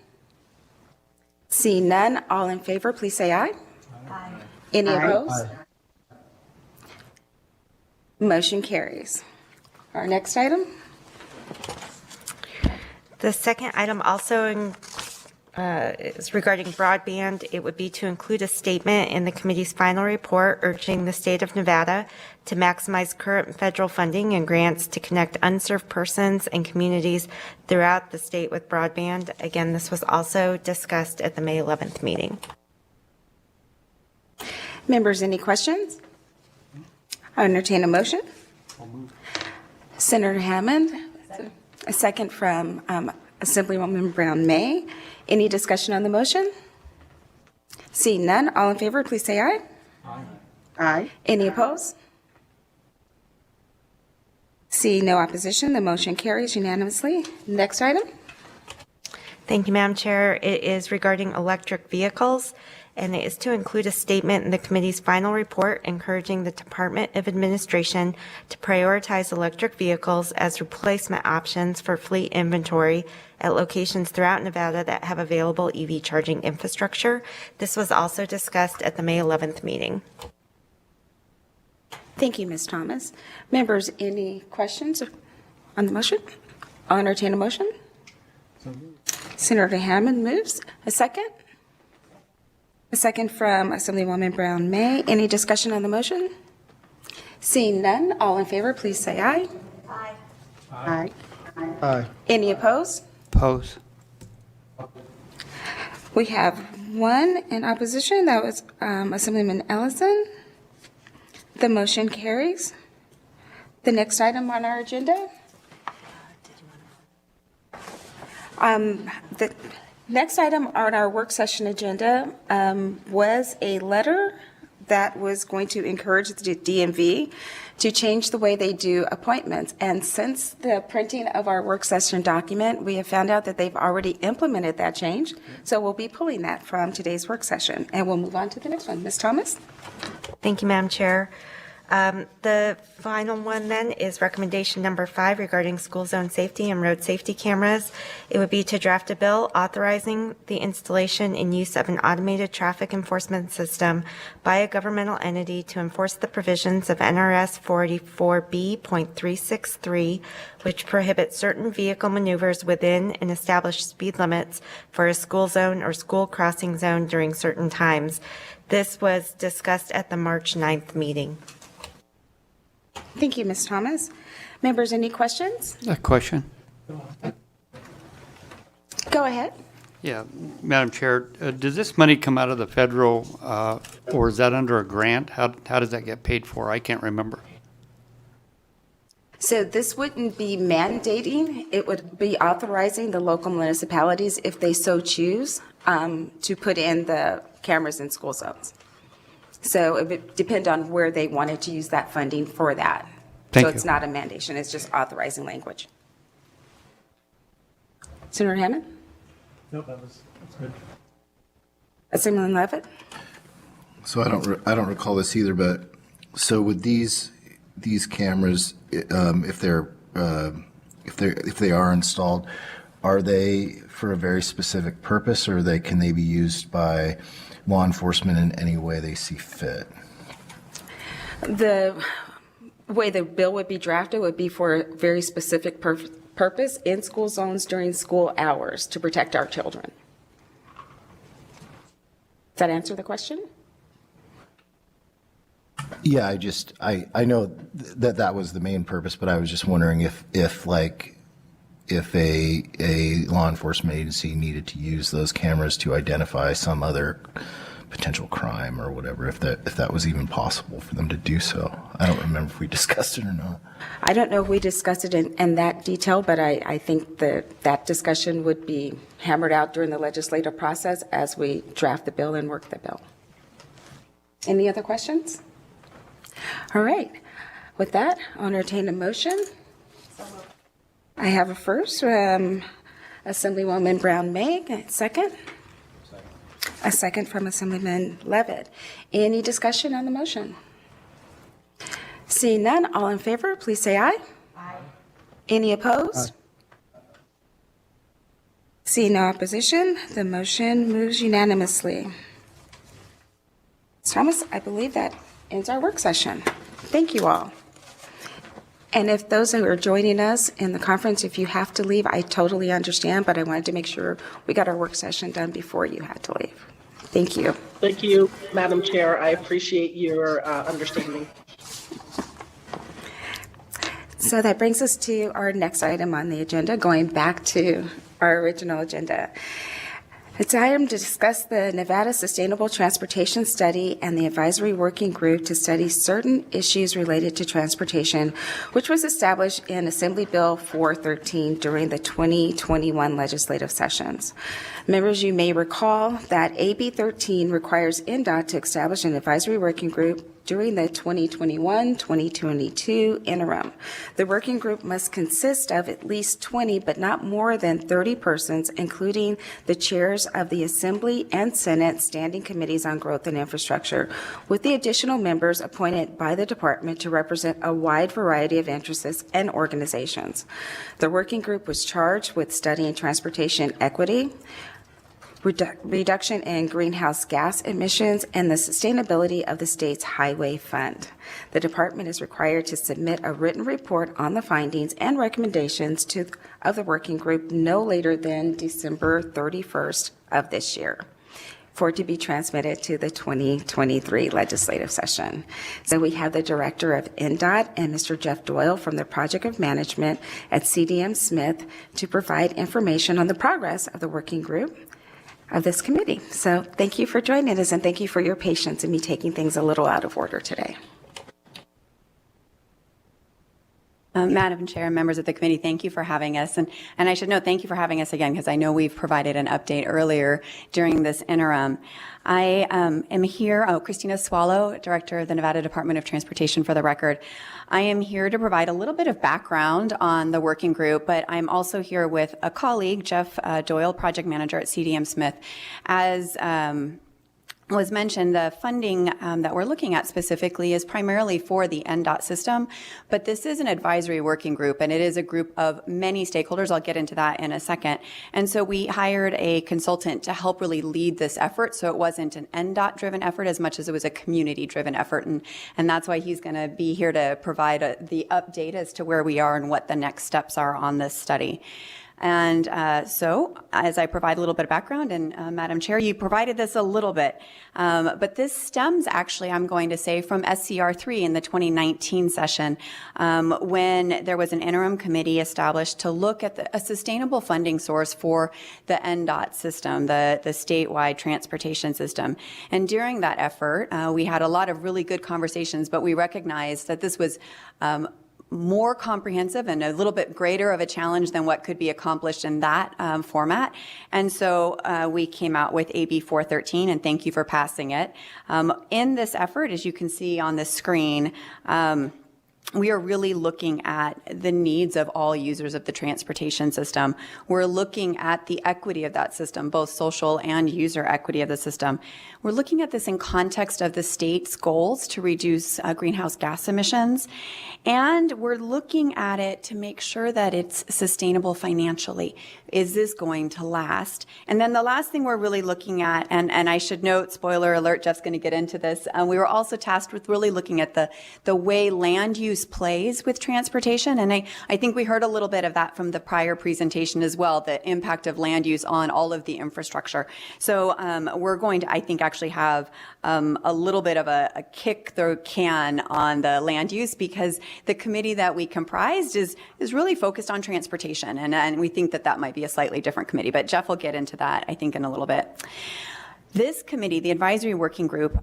Seeing none, all in favor, please say aye. Aye. Any opposed? Motion carries. Our next item? The second item also is regarding broadband. It would be to include a statement in the committee's final report urging the state of Nevada to maximize current federal funding and grants to connect unserved persons and communities throughout the state with broadband. Again, this was also discussed at the May 11th meeting. Members, any questions? I entertain a motion. Senator Hammond, a second from Assemblywoman Brown May. Any discussion on the motion? Seeing none, all in favor, please say aye. Aye. Aye. Any opposed? Seeing no opposition, the motion carries unanimously. Next item? Thank you, Madam Chair. It is regarding electric vehicles, and it is to include a statement in the committee's final report encouraging the Department of Administration to prioritize electric vehicles as replacement options for fleet inventory at locations throughout Nevada that have available EV charging infrastructure. This was also discussed at the May 11th meeting. Thank you, Ms. Thomas. Members, any questions on the motion? I'll entertain a motion. Senator Hammond moves. A second? A second from Assemblywoman Brown May. Any discussion on the motion? Seeing none, all in favor, please say aye. Aye. Aye. Aye. Any opposed? Oppose. We have one in opposition. That was Assemblyman Ellison. The motion carries. The next item on our agenda. The next item on our work session agenda was a letter that was going to encourage the DMV to change the way they do appointments. And since the printing of our work session document, we have found out that they've already implemented that change. So we'll be pulling that from today's work session. And we'll move on to the next one. Ms. Thomas? Thank you, Madam Chair. The final one then is recommendation number 5 regarding school zone safety and road safety cameras. It would be to draft a bill authorizing the installation and use of an automated traffic enforcement system by a governmental entity to enforce the provisions of NRS 484B.363, which prohibits certain vehicle maneuvers within and established speed limits for a school zone or school crossing zone during certain times. This was discussed at the March 9th meeting. Thank you, Ms. Thomas. Members, any questions? A question? Go ahead. Yeah, Madam Chair, does this money come out of the federal, or is that under a grant? How does that get paid for? I can't remember. So this wouldn't be mandating, it would be authorizing the local municipalities, if they so choose, to put in the cameras in school zones. So it would depend on where they wanted to use that funding for that. Thank So you. it's not a mandation, it's just authorizing language. Senator Hammond? No, that's good. Assemblyman Levitt? So I don't recall this either, but so with these cameras, if they are installed, are they for a very specific purpose, or can they be used by law enforcement in any way they see fit? The way the bill would be drafted would be for a very specific purpose in school zones during school hours to protect our children. Does that answer the question? Yeah, I know that was the main purpose, but I was just wondering if a law enforcement agency needed to use those cameras to identify some other potential crime or whatever, if that was even possible for them to do so. I don't remember if we discussed it or not. I don't know if we discussed it in that detail, but I think that discussion would be hammered out during the legislative process as we draft the bill and work the bill. Any other questions? All right. With that, I'll entertain a motion. I have a first, Assemblywoman Brown Meg, a second. A second from Assemblyman Levitt. Any discussion on the motion? Seeing none, all in favor, please say aye. Aye. Any opposed? Seeing no opposition, the motion moves unanimously. Thomas, I believe that ends our work session. Thank you all. And if those who are joining us in the conference, if you have to leave, I totally understand, but I wanted to make sure we got our work session done before you had to leave. Thank you. Thank you, Madam Chair. I appreciate your understanding. So that brings us to our next item on the agenda, going back to our original agenda. It's an item to discuss the Nevada Sustainable Transportation Study and the Advisory Working Group to study certain issues related to transportation, which was established in Assembly Bill 413 during the 2021 legislative sessions. Members, you may recall that AB 13 requires NDOT to establish an advisory working group during the 2021-2022 interim. The working group must consist of at least 20, but not more than 30 persons, including the chairs of the Assembly and Senate Standing Committees on Growth and Infrastructure, with the additional members appointed by the department to represent a wide variety of interests and organizations. The working group was charged with studying transportation equity, reduction in greenhouse gas emissions, and the sustainability of the state's highway fund. The department is required to submit a written report on the findings and recommendations of the working group no later than December 31st of this year, for it to be transmitted to the 2023 legislative session. So we have the director of NDOT and Mr. Jeff Doyle from the Project of Management at CDM Smith to provide information on the progress of the working group of this committee. So thank you for joining us, and thank you for your patience in me taking things a little out of order today. Madam Chair, members of the committee, thank you for having us. And I should note, thank you for having us again, because I know we've provided an update earlier during this interim. I am here, Christina Swallow, Director of the Nevada Department of Transportation, for the record. I am here to provide a little bit of background on the working group, but I'm also here with a colleague, Jeff Doyle, Project Manager at CDM Smith. As was mentioned, the funding that we're looking at specifically is primarily for the NDOT system, but this is an advisory working group, and it is a group of many stakeholders. I'll get into that in a second. And so we hired a consultant to help really lead this effort, so it wasn't an NDOT-driven effort as much as it was a community-driven effort, and that's why he's going to be here to provide the update as to where we are and what the next steps are on this study. And so, as I provide a little bit of background, and Madam Chair, you provided this a little bit, but this stems actually, I'm going to say, from SCR 3 in the 2019 session, when there was an interim committee established to look at a sustainable funding source for the NDOT system, the statewide transportation system. And during that effort, we had a lot of really good conversations, but we recognized that this was more comprehensive and a little bit greater of a challenge than what could be accomplished in that format. And so we came out with AB 413, and thank you for passing it. In this effort, as you can see on the screen, we are really looking at the needs of all users of the transportation system. We're looking at the equity of that system, both social and user equity of the system. We're looking at this in context of the state's goals to reduce greenhouse gas emissions. And we're looking at it to make sure that it's sustainable financially. Is this going to last? And then the last thing we're really looking at, and I should note, spoiler alert, Jeff's going to get into this, we were also tasked with really looking at the way land use plays with transportation. And I think we heard a little bit of that from the prior presentation as well, the impact of land use on all of the infrastructure. So we're going to, I think, actually have a little bit of a kick the can on the land use, because the committee that we comprised is really focused on transportation. And we think that might be a slightly different committee, but Jeff will get into that, I think, in a little bit. This committee, the advisory working group,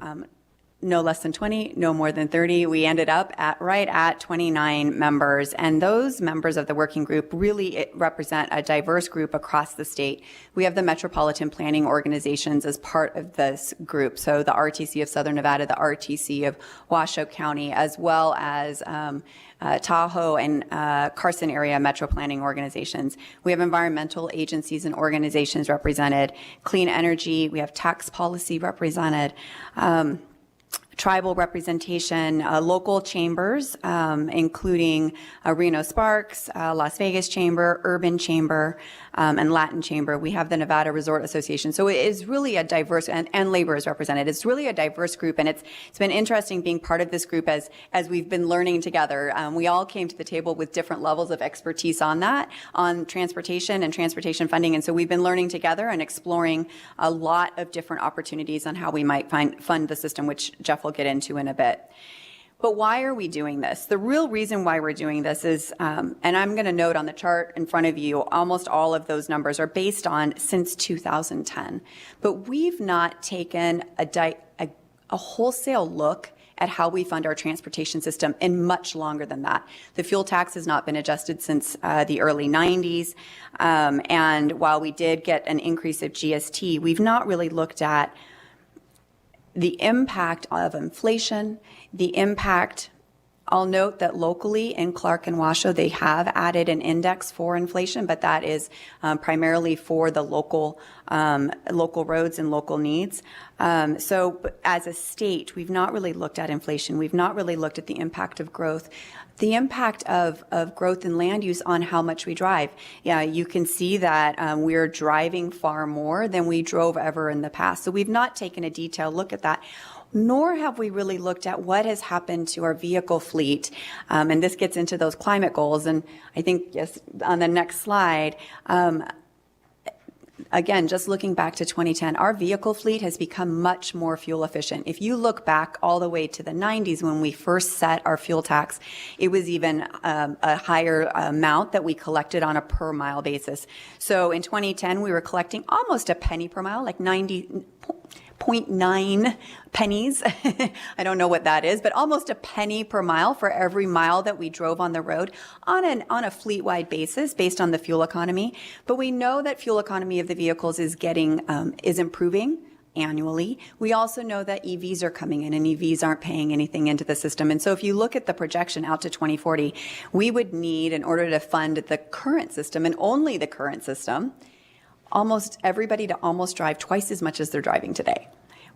no less than 20, no more than 30. We ended up right at 29 members. And those members of the working group really represent a diverse group across the state. We have the metropolitan planning organizations as part of this group. So the RTC of Southern Nevada, the RTC of Washoe County, as well as Tahoe and Carson area metro planning organizations. We have environmental agencies and organizations represented, clean energy, we have tax policy represented, tribal representation, local chambers, including Reno Sparks, Las Vegas Chamber, Urban Chamber, and Latin Chamber. We have the Nevada Resort Association. So it is really a diverse, and labor is represented. It's really a diverse group, and it's been interesting being part of this group as we've been learning together. We all came to the table with different levels of expertise on that, on transportation and transportation funding, and so we've been learning together and exploring a lot of different opportunities on how we might fund the system, which Jeff will get into in a bit. But why are we doing this? The real reason why we're doing this is, and I'm going to note on the chart in front of you, almost all of those numbers are based on since 2010. But we've not taken a wholesale look at how we fund our transportation system in much longer than that. The fuel tax has not been adjusted since the early 90s. And while we did get an increase of GST, we've not really looked at the impact of inflation, the impact. I'll note that locally in Clark and Washoe, they have added an index for inflation, but that is primarily for the local roads and local needs. So as a state, we've not really looked at inflation. We've not really looked at the impact of growth. The impact of growth in land use on how much we drive. Yeah, you can see that we're driving far more than we drove ever in the past. So we've not taken a detailed look at that, nor have we really looked at what has happened to our vehicle fleet. And this gets into those climate goals. And I think, yes, on the next slide, again, just looking back to 2010, our vehicle fleet has become much more fuel efficient. If you look back all the way to the 90s when we first set our fuel tax, it was even a higher amount that we collected on a per mile basis. So in 2010, we were collecting almost a penny per mile, like 90.9 pennies. I don't know what that is, but almost a penny per mile for every mile that we drove on the road on a fleet-wide basis based on the fuel economy. But we know that fuel economy of the vehicles is improving annually. We also know that EVs are coming in and EVs aren't paying anything into the system. And so if you look at the projection out to 2040, we would need, in order to fund the current system and only the current system, almost everybody to almost drive twice as much as they're driving today.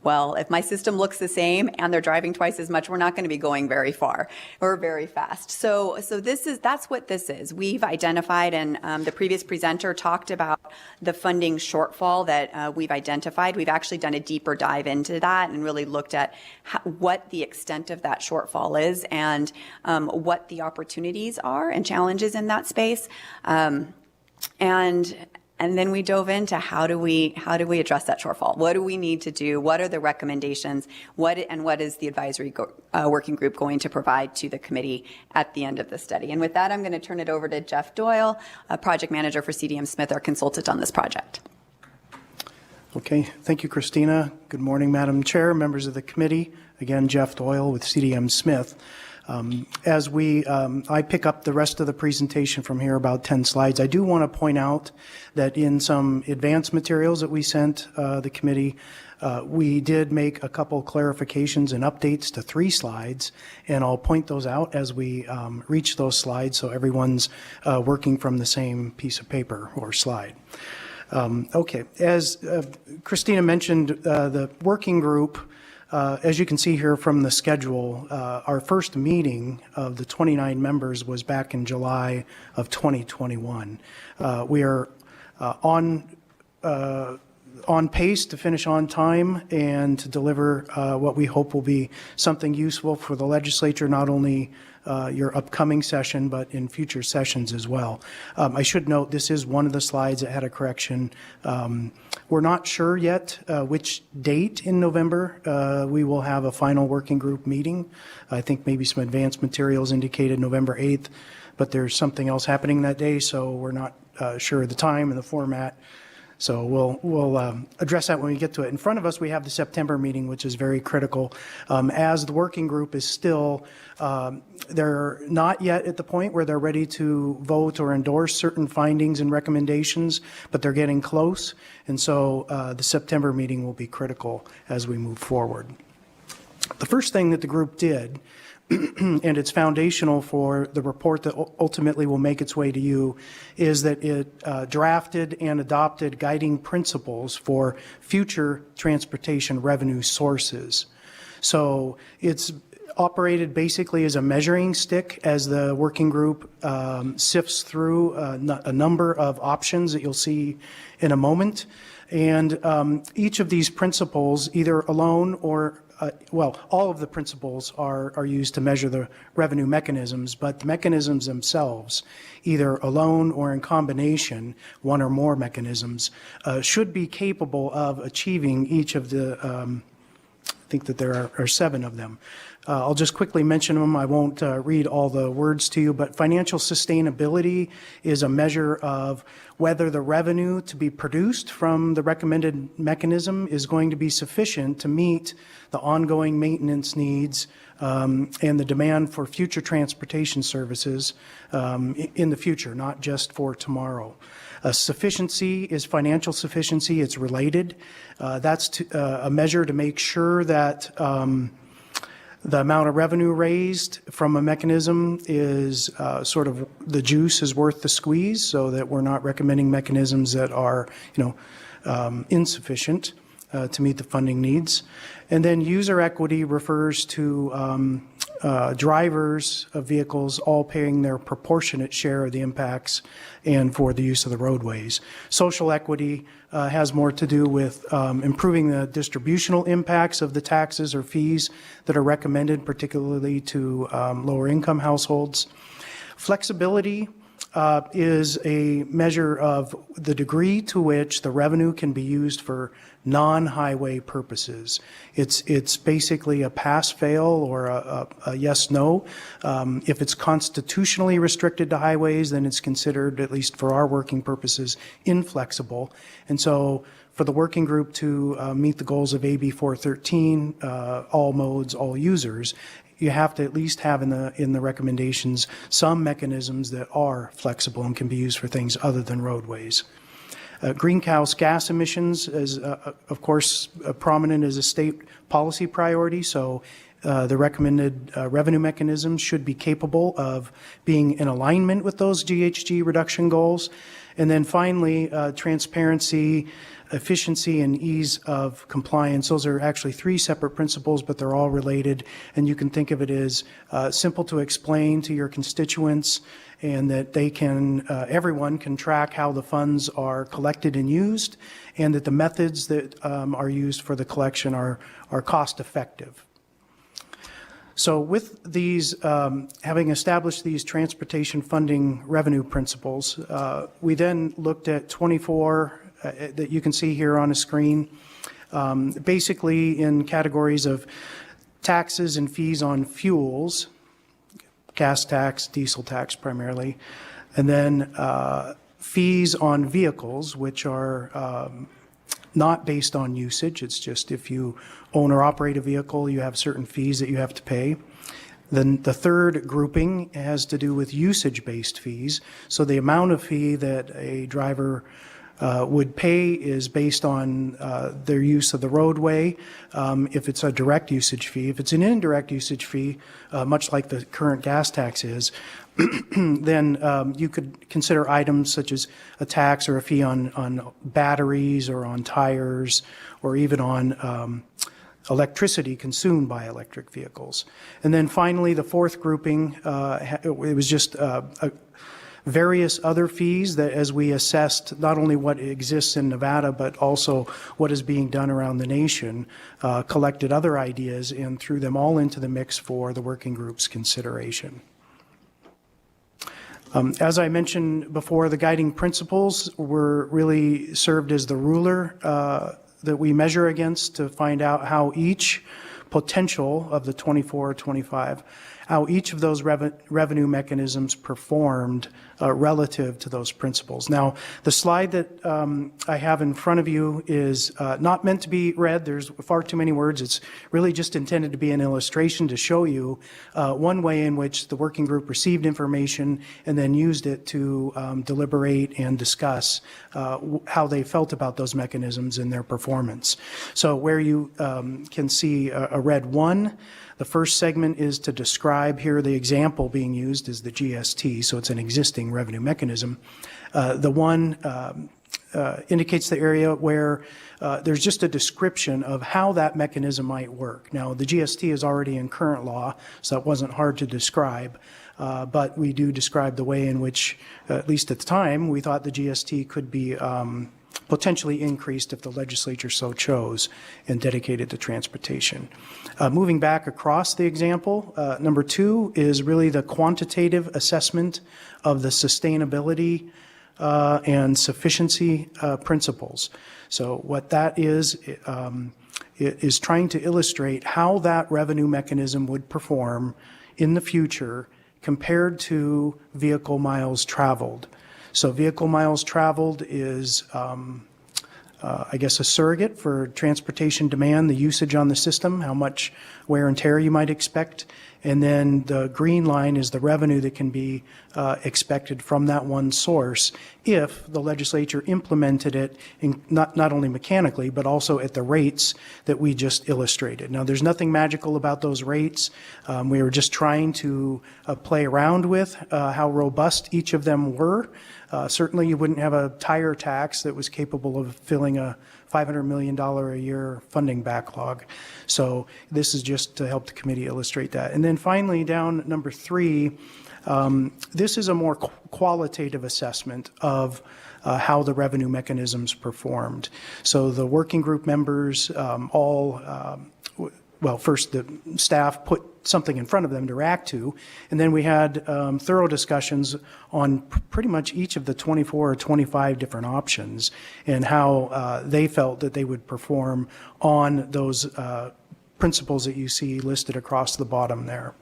Well, if my system looks the same and they're driving twice as much, we're not going to be going very far or very fast. So that's what this is. We've identified, and the previous presenter talked about the funding shortfall that we've identified. We've actually done a deeper dive into that and really looked at what the extent of that shortfall is and what the opportunities are and challenges in that space. And then we dove into how do we address that shortfall? What do we need to do? What are the recommendations? What is the advisory working group going to provide to the committee at the end of the study? And with that, I'm going to turn it over to Jeff Doyle, a project manager for CDM Smith, our consultant on this project. Okay, thank you, Christina. Good morning, Madam Chair, members of the committee. Again, Jeff Doyle with CDM Smith. I pick up the rest of the presentation from here, about 10 slides. I do want to point out that in some advanced materials that we sent the committee, we did make a couple clarifications and updates to 3 slides, and I'll point those out as we reach those slides so everyone's working from the same piece of paper or slide. Okay, as Christina mentioned, the working group, as you can see here from the schedule, our first meeting of the 29 members was back in July of 2021. We are on pace to finish on time and to deliver what we hope will be something useful for the legislature, not only your upcoming session, but in future sessions as well. I should note this is one of the slides that had a correction. We're not sure yet which date in November we will have a final working group meeting. I think maybe some advanced materials indicated November 8th, but there's something else happening that day, so we're not sure of the time and the format. So we'll address that when we get to it. In front of us, we have the September meeting, which is very critical. As the working group is still, they're not yet at the point where they're ready to vote or endorse certain findings and recommendations, but they're getting close. And so the September meeting will be critical as we move forward. The first thing that the group did, and it's foundational for the report that ultimately will make its way to you, is that it drafted and adopted guiding principles for future transportation revenue sources. So it's operated basically as a measuring stick as the working group sifts through a number of options that you'll see in a moment. And each of these principles, either alone or all of the principles are used to measure the revenue mechanisms, but the mechanisms themselves, either alone or in combination, one or more mechanisms, should be capable of achieving each of the, I think that there are 7 of them. I'll just quickly mention them. I won't read all the words to you, but financial sustainability is a measure of whether the revenue to be produced from the recommended mechanism is going to be sufficient to meet the ongoing maintenance needs and the demand for future transportation services in the future, not just for tomorrow. Sufficiency is financial sufficiency. It's related. That's a measure to make sure that the amount of revenue raised from a mechanism is sort of the juice is worth the squeeze, so that we're not recommending mechanisms that are, insufficient to meet the funding needs. And then user equity refers to drivers of vehicles all paying their proportionate share of the impacts and for the use of the roadways. Social equity has more to do with improving the distributional impacts of the taxes or fees that are recommended, particularly to lower income households. Flexibility is a measure of the degree to which the revenue can be used for non-highway purposes. It's basically a pass-fail or a yes-no. If it's constitutionally restricted to highways, then it's considered, at least for our working purposes, inflexible. And so for the working group to meet the goals of AB 413, all modes, all users, you have to at least have in the recommendations some mechanisms that are flexible and can be used for things other than roadways. Greenhouse gas emissions is, of course, prominent as a state policy priority, so the recommended revenue mechanisms should be capable of being in alignment with those GHG reduction goals. And then finally, transparency, efficiency, and ease of compliance. Those are actually 3 separate principles, but they're all related. And you can think of it as simple to explain to your constituents, and that they can, everyone can track how the funds are collected and used, and that the methods that are used for the collection are cost effective. So with these, having established these transportation funding revenue principles, we then looked at 24 that you can see here on a screen, basically in categories of taxes and fees on fuels, gas tax, diesel tax primarily, and then fees on vehicles, which are not based on usage. It's just if you own or operate a vehicle, you have certain fees that you have to pay. Then the third grouping has to do with usage-based fees. So the amount of fee that a driver would pay is based on their use of the roadway, if it's a direct usage fee. If it's an indirect usage fee, much like the current gas tax is, then you could consider items such as a tax or a fee on batteries or on tires or even on electricity consumed by electric vehicles. And then finally, the fourth grouping, it was just various other fees that, as we assessed not only what exists in Nevada, but also what is being done around the nation, collected other ideas and threw them all into the mix for the working group's consideration. As I mentioned before, the guiding principles were really served as the ruler that we measure against to find out how each potential of the 24 or 25 how each of those revenue mechanisms performed relative to those principles. Now, the slide that I have in front of you is not meant to be read. There's far too many words. It's really just intended to be an illustration to show you one way in which the working group received information and then used it to deliberate and discuss how they felt about those mechanisms and their performance. So where you can see a red 1, the first segment is to describe here. The example being used is the GST, so it's an existing revenue mechanism. The 1 indicates the area where there's just a description of how that mechanism might work. Now, the GST is already in current law, so that wasn't hard to describe, but we do describe the way in which, at least at the time, we thought the GST could be potentially increased if the legislature so chose and dedicated to transportation. Moving back across the example, number 2 is really the quantitative assessment of the sustainability and sufficiency principles. So what that is trying to illustrate how that revenue mechanism would perform in the future compared to vehicle miles traveled. So vehicle miles traveled is, I guess, a surrogate for transportation demand, the usage on the system, how much wear and tear you might expect. And then the green line is the revenue that can be expected from that one source if the legislature implemented it in not only mechanically, but also at the rates that we just illustrated. Now, there's nothing magical about those rates. We were just trying to play around with how robust each of them were. Certainly, you wouldn't have a tire tax that was capable of filling a $500 million a year funding backlog. So this is just to help the committee illustrate that. And then finally, down number 3, this is a more qualitative assessment of how the revenue mechanisms performed. So the working group members well, first the staff put something in front of them to react to, and then we had thorough discussions on pretty much each of the 24 or 25 different options and how they felt that they would perform on those principles that you see listed across the bottom there.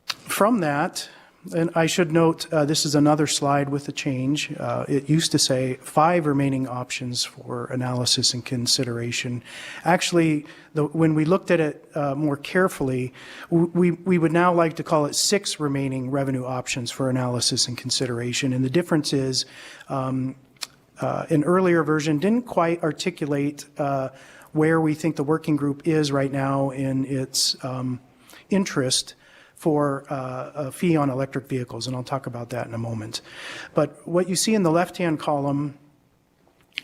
From that, and I should note, this is another slide with a change. It used to say 5 remaining options for analysis and consideration. Actually, when we looked at it more carefully, we would now like to call it 6 remaining revenue options for analysis and consideration. And the difference is an earlier version didn't quite articulate where we think the working group is right now in its interest for a fee on electric vehicles, and I'll talk about that in a moment. But what you see in the left-hand column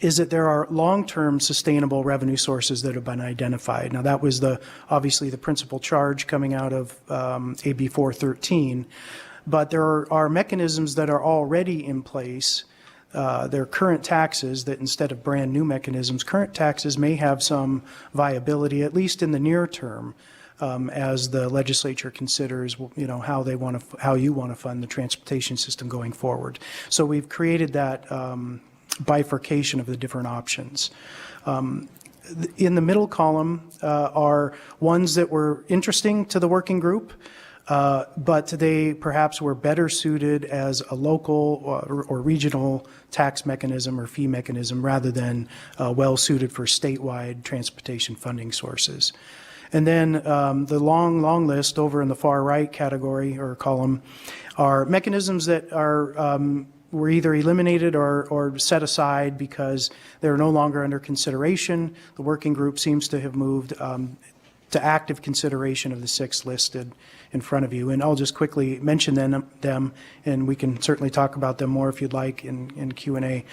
is that there are long-term sustainable revenue sources that have been identified. Now, that was obviously the principal charge coming out of AB 413, but there are mechanisms that are already in place. They're current taxes that instead of brand new mechanisms, current taxes may have some viability, at least in the near term, as the legislature considers, how you want to fund the transportation system going forward. So we've created that bifurcation of the different options. In the middle column are ones that were interesting to the working group, but they perhaps were better suited as a local or regional tax mechanism or fee mechanism rather than well suited for statewide transportation funding sources. And then the long list over in the far right category or column are mechanisms that were either eliminated or set aside because they're no longer under consideration. The working group seems to have moved to active consideration of the 6 listed in front of you. And I'll just quickly mention them, and we can certainly talk about them more if you'd like in Q&A.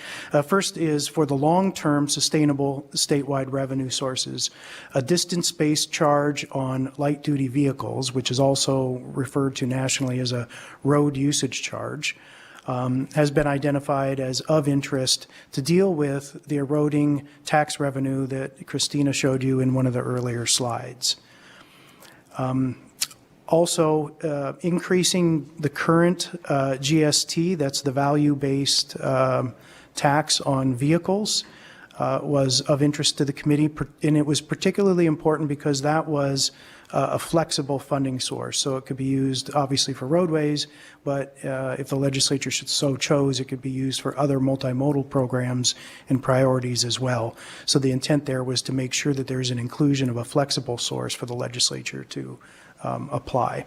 First is for the long-term sustainable statewide revenue sources, a distance-based charge on light-duty vehicles, which is also referred to nationally as a road usage charge, has been identified as of interest to deal with the eroding tax revenue that Christina showed you in one of the earlier slides. Also, increasing the current GST, that's the value-based tax on vehicles, was of interest to the committee, and it was particularly important because that was a flexible funding source. So it could be used obviously for roadways, but if the legislature should so chose, it could be used for other multimodal programs and priorities as well. So the intent there was to make sure that there's an inclusion of a flexible source for the legislature to apply.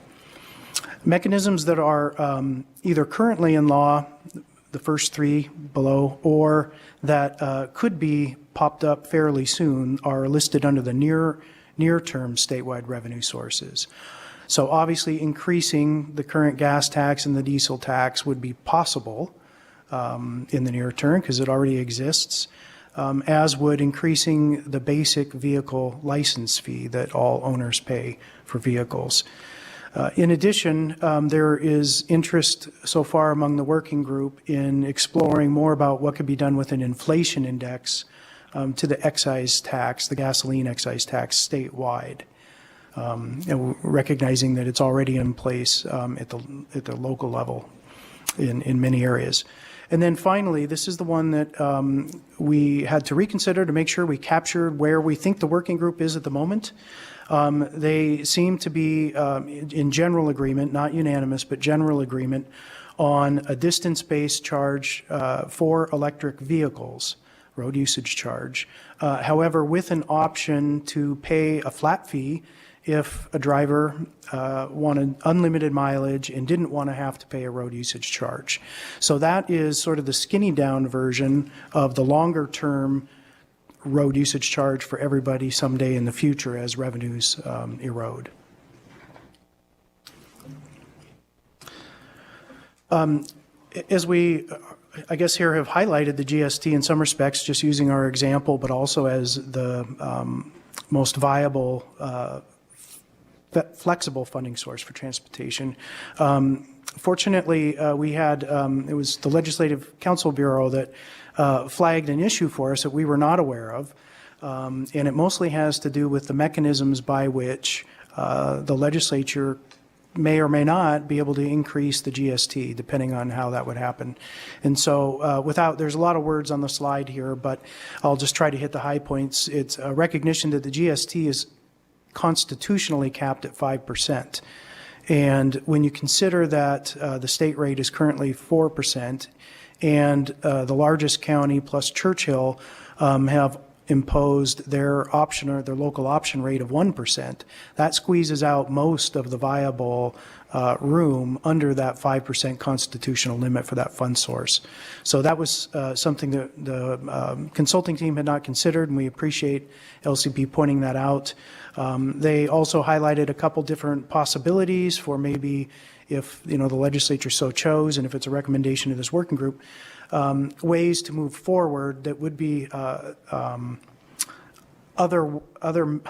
Mechanisms that are either currently in law, the first three below, or that could be popped up fairly soon are listed under the near-term statewide revenue sources. So obviously increasing the current gas tax and the diesel tax would be possible in the near term because it already exists, as would increasing the basic vehicle license fee that all owners pay for vehicles. In addition, there is interest so far among the working group in exploring more about what could be done with an inflation index to the excise tax, the gasoline excise tax statewide, and recognizing that it's already in place at the local level in many areas. And then finally, this is the one that we had to reconsider to make sure we captured where we think the working group is at the moment. They seem to be in general agreement, not unanimous, but general agreement on a distance-based charge for electric vehicles, road usage charge. However, with an option to pay a flat fee if a driver wanted unlimited mileage and didn't want to have to pay a road usage charge. So that is sort of the skinny down version of the longer term road usage charge for everybody someday in the future as revenues erode. As we, I guess here have highlighted the GST in some respects, just using our example, but also as the most viable flexible funding source for transportation. Fortunately, we had, it was the Legislative Council Bureau that flagged an issue for us that we were not aware of, and it mostly has to do with the mechanisms by which the legislature may or may not be able to increase the GST, depending on how that would happen. And so there's a lot of words on the slide here, but I'll just try to hit the high points. It's a recognition that the GST is constitutionally capped at 5%. And when you consider that the state rate is currently 4%, and the largest county plus Churchill have imposed their option or their local option rate of 1%, that squeezes out most of the viable room under that 5% constitutional limit for that fund source. So that was something that the consulting team had not considered, and we appreciate LCP pointing that out. They also highlighted a couple different possibilities for maybe if the legislature so chose, and if it's a recommendation of this working group, ways to move forward that would be other what do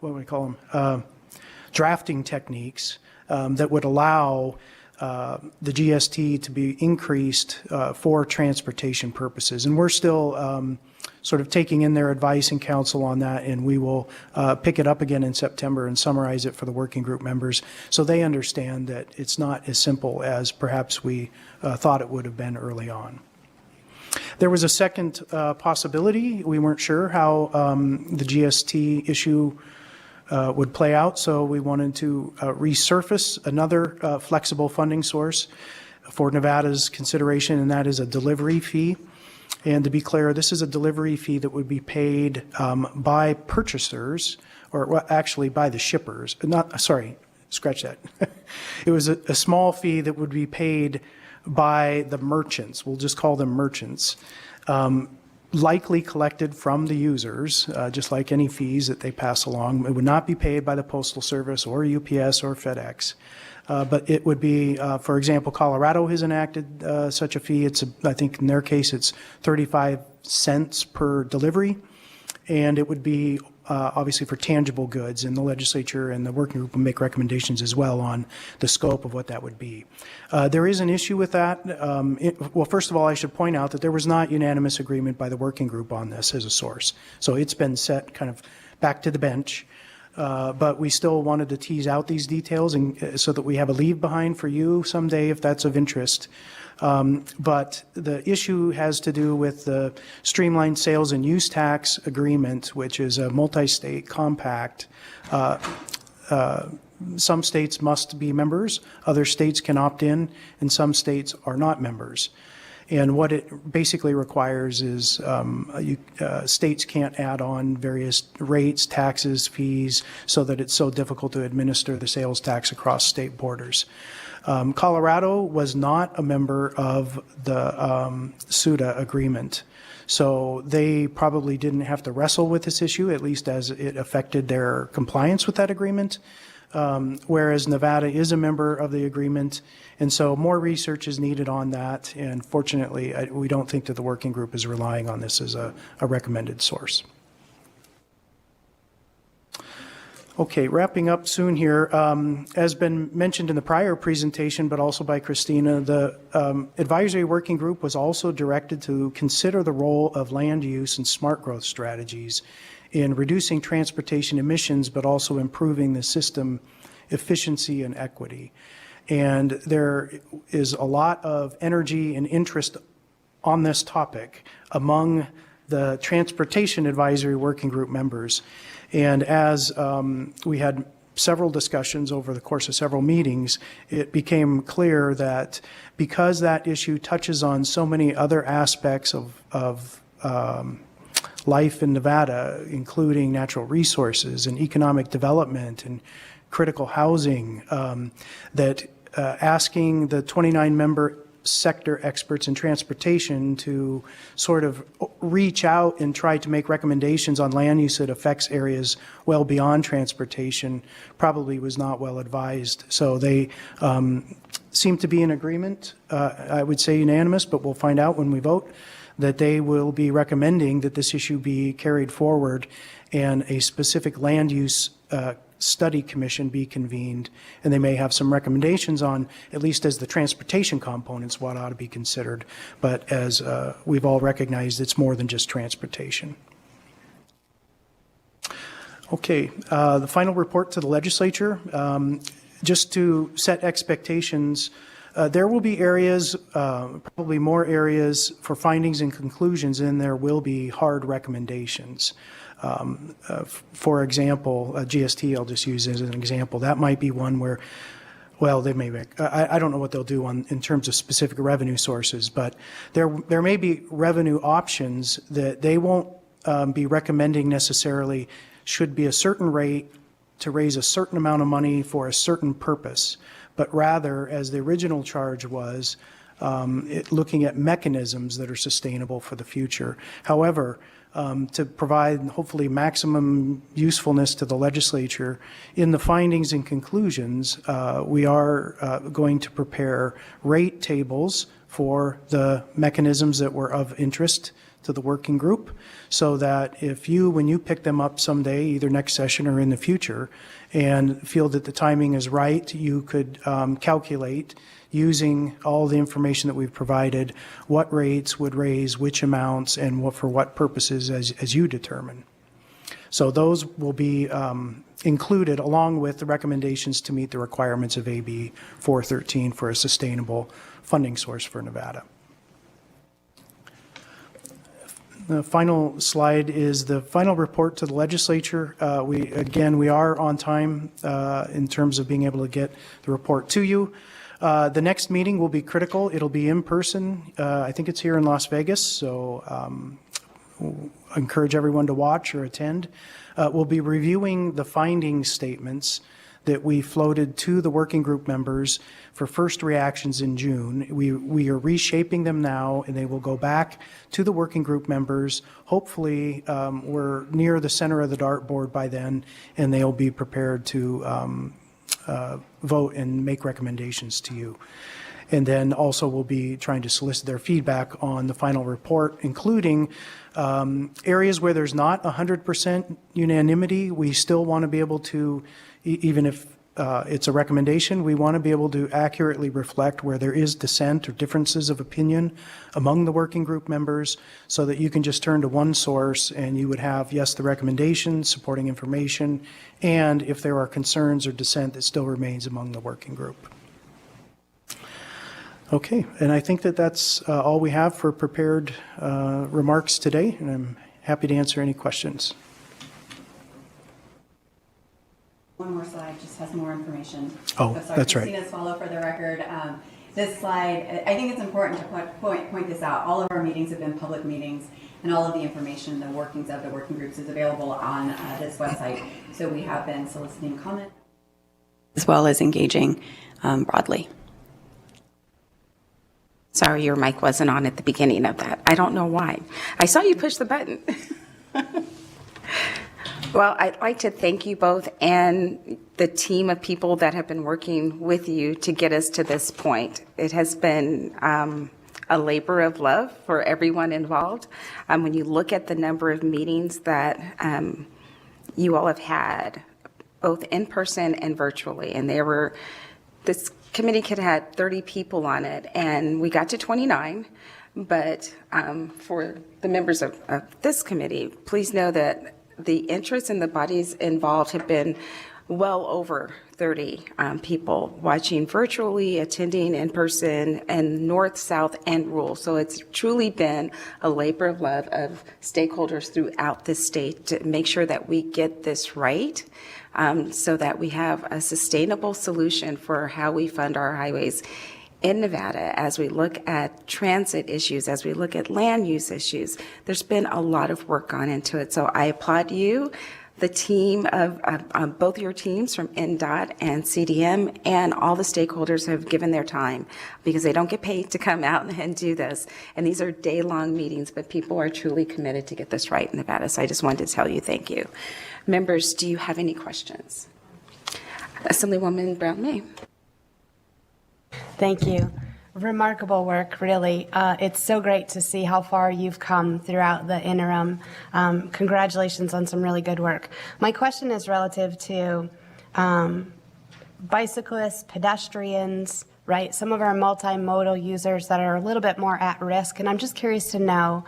we call them, drafting techniques that would allow the GST to be increased for transportation purposes. And we're still sort of taking in their advice and counsel on that, and we will pick it up again in September and summarize it for the working group members so they understand that it's not as simple as perhaps we thought it would have been early on. There was a second possibility. We weren't sure how the GST issue would play out, so we wanted to resurface another flexible funding source for Nevada's consideration, and that is a delivery fee. And to be clear, this is a delivery fee that would be paid by purchasers, or well, actually by the shippers. Scratch that. It was a small fee that would be paid by the merchants. We'll just call them merchants. Likely collected from the users, just like any fees that they pass along. It would not be paid by the Postal Service or UPS or FedEx. But it would be, for example, Colorado has enacted such a fee. I think in their case, it's 35 cents per delivery. And it would be obviously for tangible goods, and the legislature and the working group will make recommendations as well on the scope of what that would be. There is an issue with that. Well, first of all, I should point out that there was not unanimous agreement by the working group on this as a source. So it's been set kind of back to the bench. But we still wanted to tease out these details and so that we have a leave behind for you someday if that's of interest. But the issue has to do with the Streamlined Sales and Use Tax Agreement, which is a multi-state compact some states must be members, other states can opt in, and some states are not members. And what it basically requires is states can't add on various rates, taxes, fees, so that it's so difficult to administer the sales tax across state borders. Colorado was not a member of the SUDA agreement, so they probably didn't have to wrestle with this issue, at least as it affected their compliance with that agreement. Whereas Nevada is a member of the agreement, and so more research is needed on that. And fortunately, we don't think that the working group is relying on this as a recommended source. Okay, wrapping up soon here. As been mentioned in the prior presentation, but also by Christina, the advisory working group was also directed to consider the role of land use and smart growth strategies in reducing transportation emissions, but also improving the system efficiency and equity. And there is a lot of energy and interest on this topic among the Transportation Advisory Working Group members. And as we had several discussions over the course of several meetings, it became clear that because that issue touches on so many other aspects of life in Nevada, including natural resources and economic development and critical housing, that asking the 29-member sector experts in transportation to sort of reach out and try to make recommendations on land use that affects areas well beyond transportation probably was not well advised. So they seem to be in agreement, I would say unanimous, but we'll find out when we vote, that they will be recommending that this issue be carried forward and a specific land use study commission be convened, and they may have some recommendations on, at least as the transportation components, what ought to be considered. But as we've all recognized, it's more than just transportation. Okay, the final report to the legislature. Just to set expectations, there will be areas, probably more areas for findings and conclusions, and there will be hard recommendations. For example, GST, I'll just use as an example. That might be one where, well, they may, I don't know what they'll do in terms of specific revenue sources, but there may be revenue options that they won't be recommending necessarily should be a certain rate to raise a certain amount of money for a certain purpose, but rather, as the original charge was, looking at mechanisms that are sustainable for the future. However, to provide hopefully maximum usefulness to the legislature, in the findings and conclusions, we are going to prepare rate tables for the mechanisms that were of interest to the working group, so that if you, when you pick them up someday, either next session or in the future, and feel that the timing is right, you could calculate using all the information that we've provided, what rates would raise which amounts and what, for what purposes as you determine. So those will be included along with the recommendations to meet the requirements of AB 413 for a sustainable funding source for Nevada. The final slide is the final report to the legislature. We are on time in terms of being able to get the report to you. The next meeting will be critical. It'll be in person. I think it's here in Las Vegas, so I encourage everyone to watch or attend. We'll be reviewing the finding statements that we floated to the working group members for first reactions in June. We are reshaping them now, and they will go back to the working group members. Hopefully, we're near the center of the dartboard by then, and they'll be prepared to vote and make recommendations to you. And then also we'll be trying to solicit their feedback on the final report, including areas where there's not 100% unanimity. We still want to be able to, even if it's a recommendation, we want to be able to accurately reflect where there is dissent or differences of opinion among the working group members, so that you can just turn to one source and you would have, yes, the recommendation, supporting information, and if there are concerns or dissent, that still remains among the working group. Okay, and I think that that's all we have for prepared remarks today, and I'm happy to answer any questions. One more slide just has more information. Oh, sorry, that's right. Christina's follow for the record. This slide, I think it's important to point this out. All of our meetings have been public meetings, and all of the information, the workings of the working groups is available on this website. So we have been soliciting comment as well as engaging broadly. Sorry, your mic wasn't on at the beginning of that. I don't know why. I saw you push the button. Well, I'd like to thank you both and the team of people that have been working with you to get us to this point. It has been a labor of love for everyone involved. When you look at the number of meetings that you all have had, both in person and virtually, and this committee could have had 30 people on it, and we got to 29. But for the members of this committee, please know that the interest in the bodies involved have been well over 30 people watching virtually, attending in person, and north, south, and rural. So it's truly been a labor of love of stakeholders throughout the state to make sure that we get this right, so that we have a sustainable solution for how we fund our highways in Nevada. As we look at transit issues, as we look at land use issues, there's been a lot of work gone into it. So I applaud you, the team of both your teams from NDOT and CDM, and all the stakeholders who have given their time, because they don't get paid to come out and do this. And these are day-long meetings, but people are truly committed to get this right in Nevada. So I just wanted to tell you thank you. Members, do you have any questions? Assemblywoman Brown-May. Thank you. Remarkable work, really. It's so great to see how far you've come throughout the interim. Congratulations on some really good work. My question is relative to bicyclists, pedestrians, right? Some of our multimodal users that are a little bit more at risk. And I'm just curious to know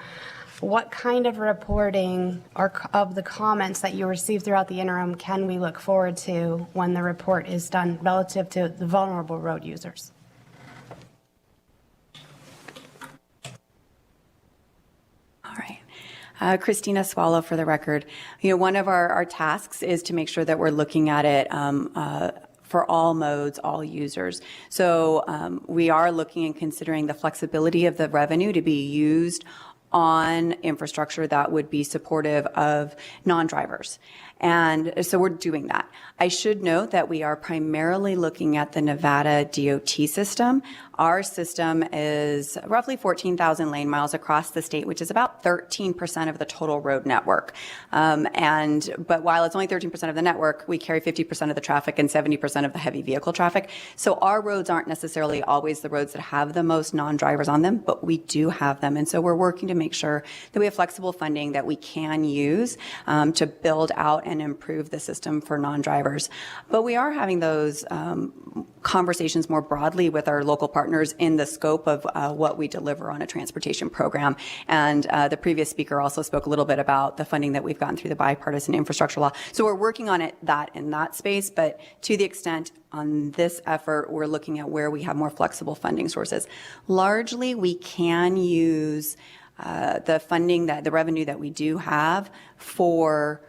what kind of reporting or of the comments that you received throughout the interim can we look forward to when the report is done relative to the vulnerable road users? Christina Swallow for the record. One of our tasks is to make sure that we're looking at it for all modes, all users. So we are looking and considering the flexibility of the revenue to be used on infrastructure that would be supportive of non-drivers. And so we're doing that. I should note that we are primarily looking at the Nevada DOT system. Our system is roughly 14,000 lane miles across the state, which is about 13% of the total road network. But while it's only 13% of the network, we carry 50% of the traffic and 70% of the heavy vehicle traffic. So our roads aren't necessarily always the roads that have the most non-drivers on them, but we do have them. And so we're working to make sure that we have flexible funding that we can use to build out and improve the system for non-drivers. But we are having those conversations more broadly with our local partners in the scope of what we deliver on a transportation program. And the previous speaker also spoke a little bit about the funding that we've gotten through the bipartisan infrastructure law. So we're working on it in that space, but to the extent on this effort, we're looking at where we have more flexible funding sources. Largely, we can use the funding, the revenue that we do have for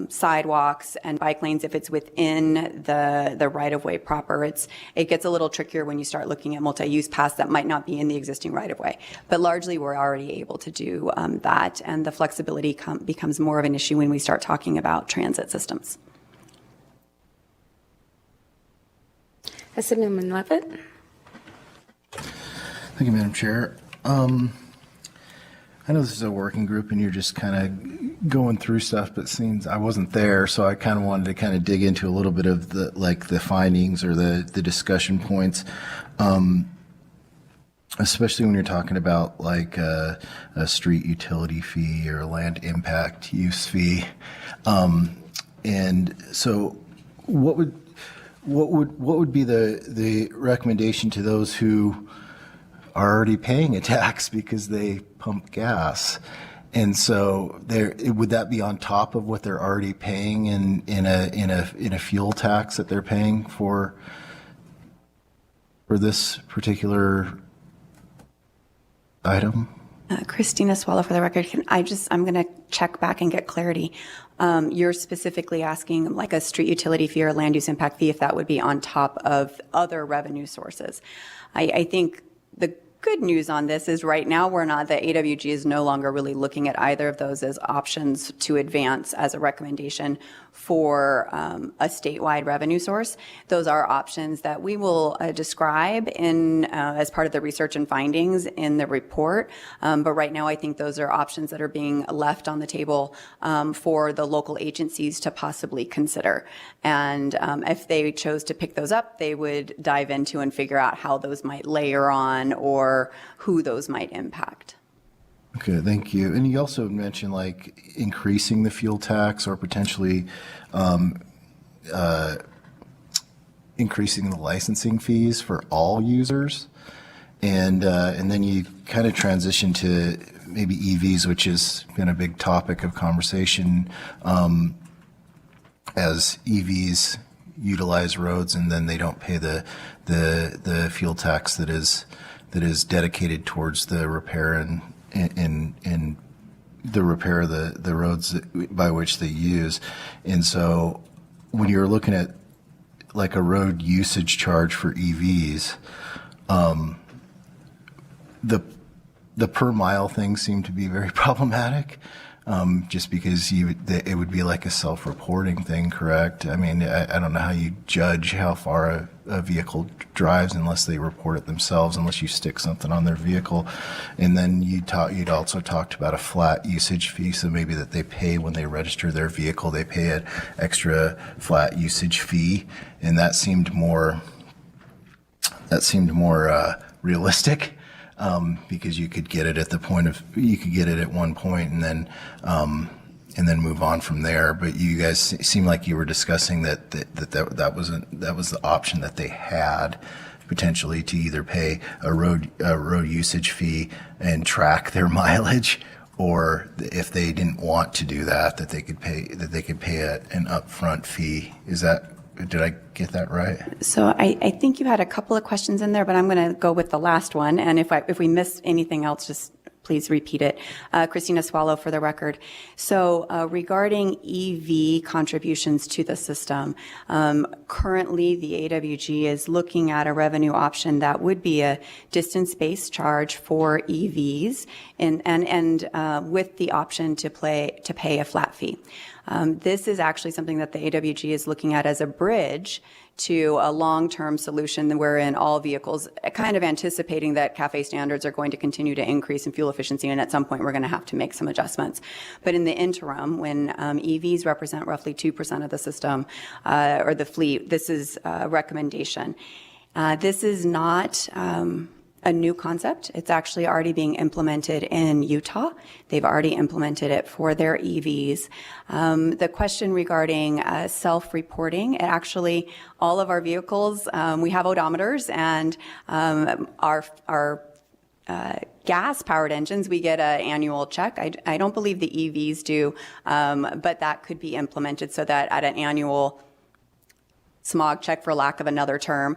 sidewalks and bike lanes if it's within the right-of-way proper. It gets a little trickier when you start looking at multi-use paths that might not be in the existing right-of-way. But largely, we're already able to do that, and the flexibility becomes more of an issue when we start talking about transit systems. Assemblyman Levitt. Thank you, Madam Chair. I know this is a working group and you're just kind of going through stuff, but since I wasn't there, so I kind of wanted to kind of dig into a little bit of the findings or the discussion points, especially when you're talking about like a street utility fee or a land impact use fee. And so what would be the recommendation to those who are already paying a tax because they pump gas? And so would that be on top of what they're already paying in a fuel tax that they're paying for this particular item? Christina Swallow, for the record, I'm going to check back and get clarity. You're specifically asking like a street utility fee or land use impact fee, if that would be on top of other revenue sources. I think the good news on this is right now the AWG is no longer really looking at either of those as options to advance as a recommendation for a statewide revenue source. Those are options that we will describe as part of the research and findings in the report. But right now, I think those are options that are being left on the table for the local agencies to possibly consider. And if they chose to pick those up, they would dive into and figure out how those might layer on or who those might impact. Okay, thank you. And you also mentioned like increasing the fuel tax or potentially increasing the licensing fees for all users. And then you kind of transition to maybe EVs, which has been a big topic of conversation as EVs utilize roads and then they don't pay the fuel tax that is dedicated towards the repair and the repair of the roads by which they use. And so when you're looking at like a road usage charge for EVs, the per mile thing seemed to be very problematic, just because it would be like a self-reporting thing, correct? I mean, I don't know how you judge how far a vehicle drives unless they report it themselves, unless you stick something on their vehicle. And then you'd also talked about a flat usage fee, so maybe that they pay when they register their vehicle, they pay an extra flat usage fee, and that seemed more realistic. Because you could get it at one point and then move on from there. But you guys seem like you were discussing that was the option that they had potentially to either pay a road usage fee and track their mileage, or if they didn't want to do that they could pay an upfront fee. Did I get that right? So I think you had a couple of questions in there, but I'm going to go with the last one. And if we miss anything else, just please repeat it. Christina Swallow, for the record. So regarding EV contributions to the system, currently the AWG is looking at a revenue option that would be a distance-based charge for EVs and with the option to pay a flat fee. This is actually something that the AWG is looking at as a bridge to a long-term solution wherein all vehicles, kind of anticipating that CAFE standards are going to continue to increase in fuel efficiency, and at some point we're going to have to make some adjustments. But in the interim, when EVs represent roughly 2% of the system or the fleet, this is a recommendation. This is not a new concept. It's actually already being implemented in Utah. They've already implemented it for their EVs. The question regarding self-reporting, actually, all of our vehicles, we have odometers, and our gas-powered engines, we get an annual check. I don't believe the EVs do, but that could be implemented so that at an annual smog check, for lack of another term,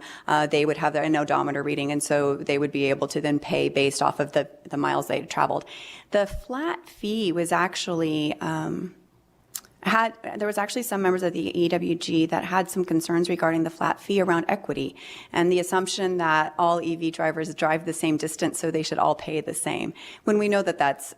they would have an odometer reading, and so they would be able to then pay based off of the miles they traveled. The flat fee was actually there was actually some members of the AWG that had some concerns regarding the flat fee around equity and the assumption that all EV drivers drive the same distance, so they should all pay the same. When we know that that's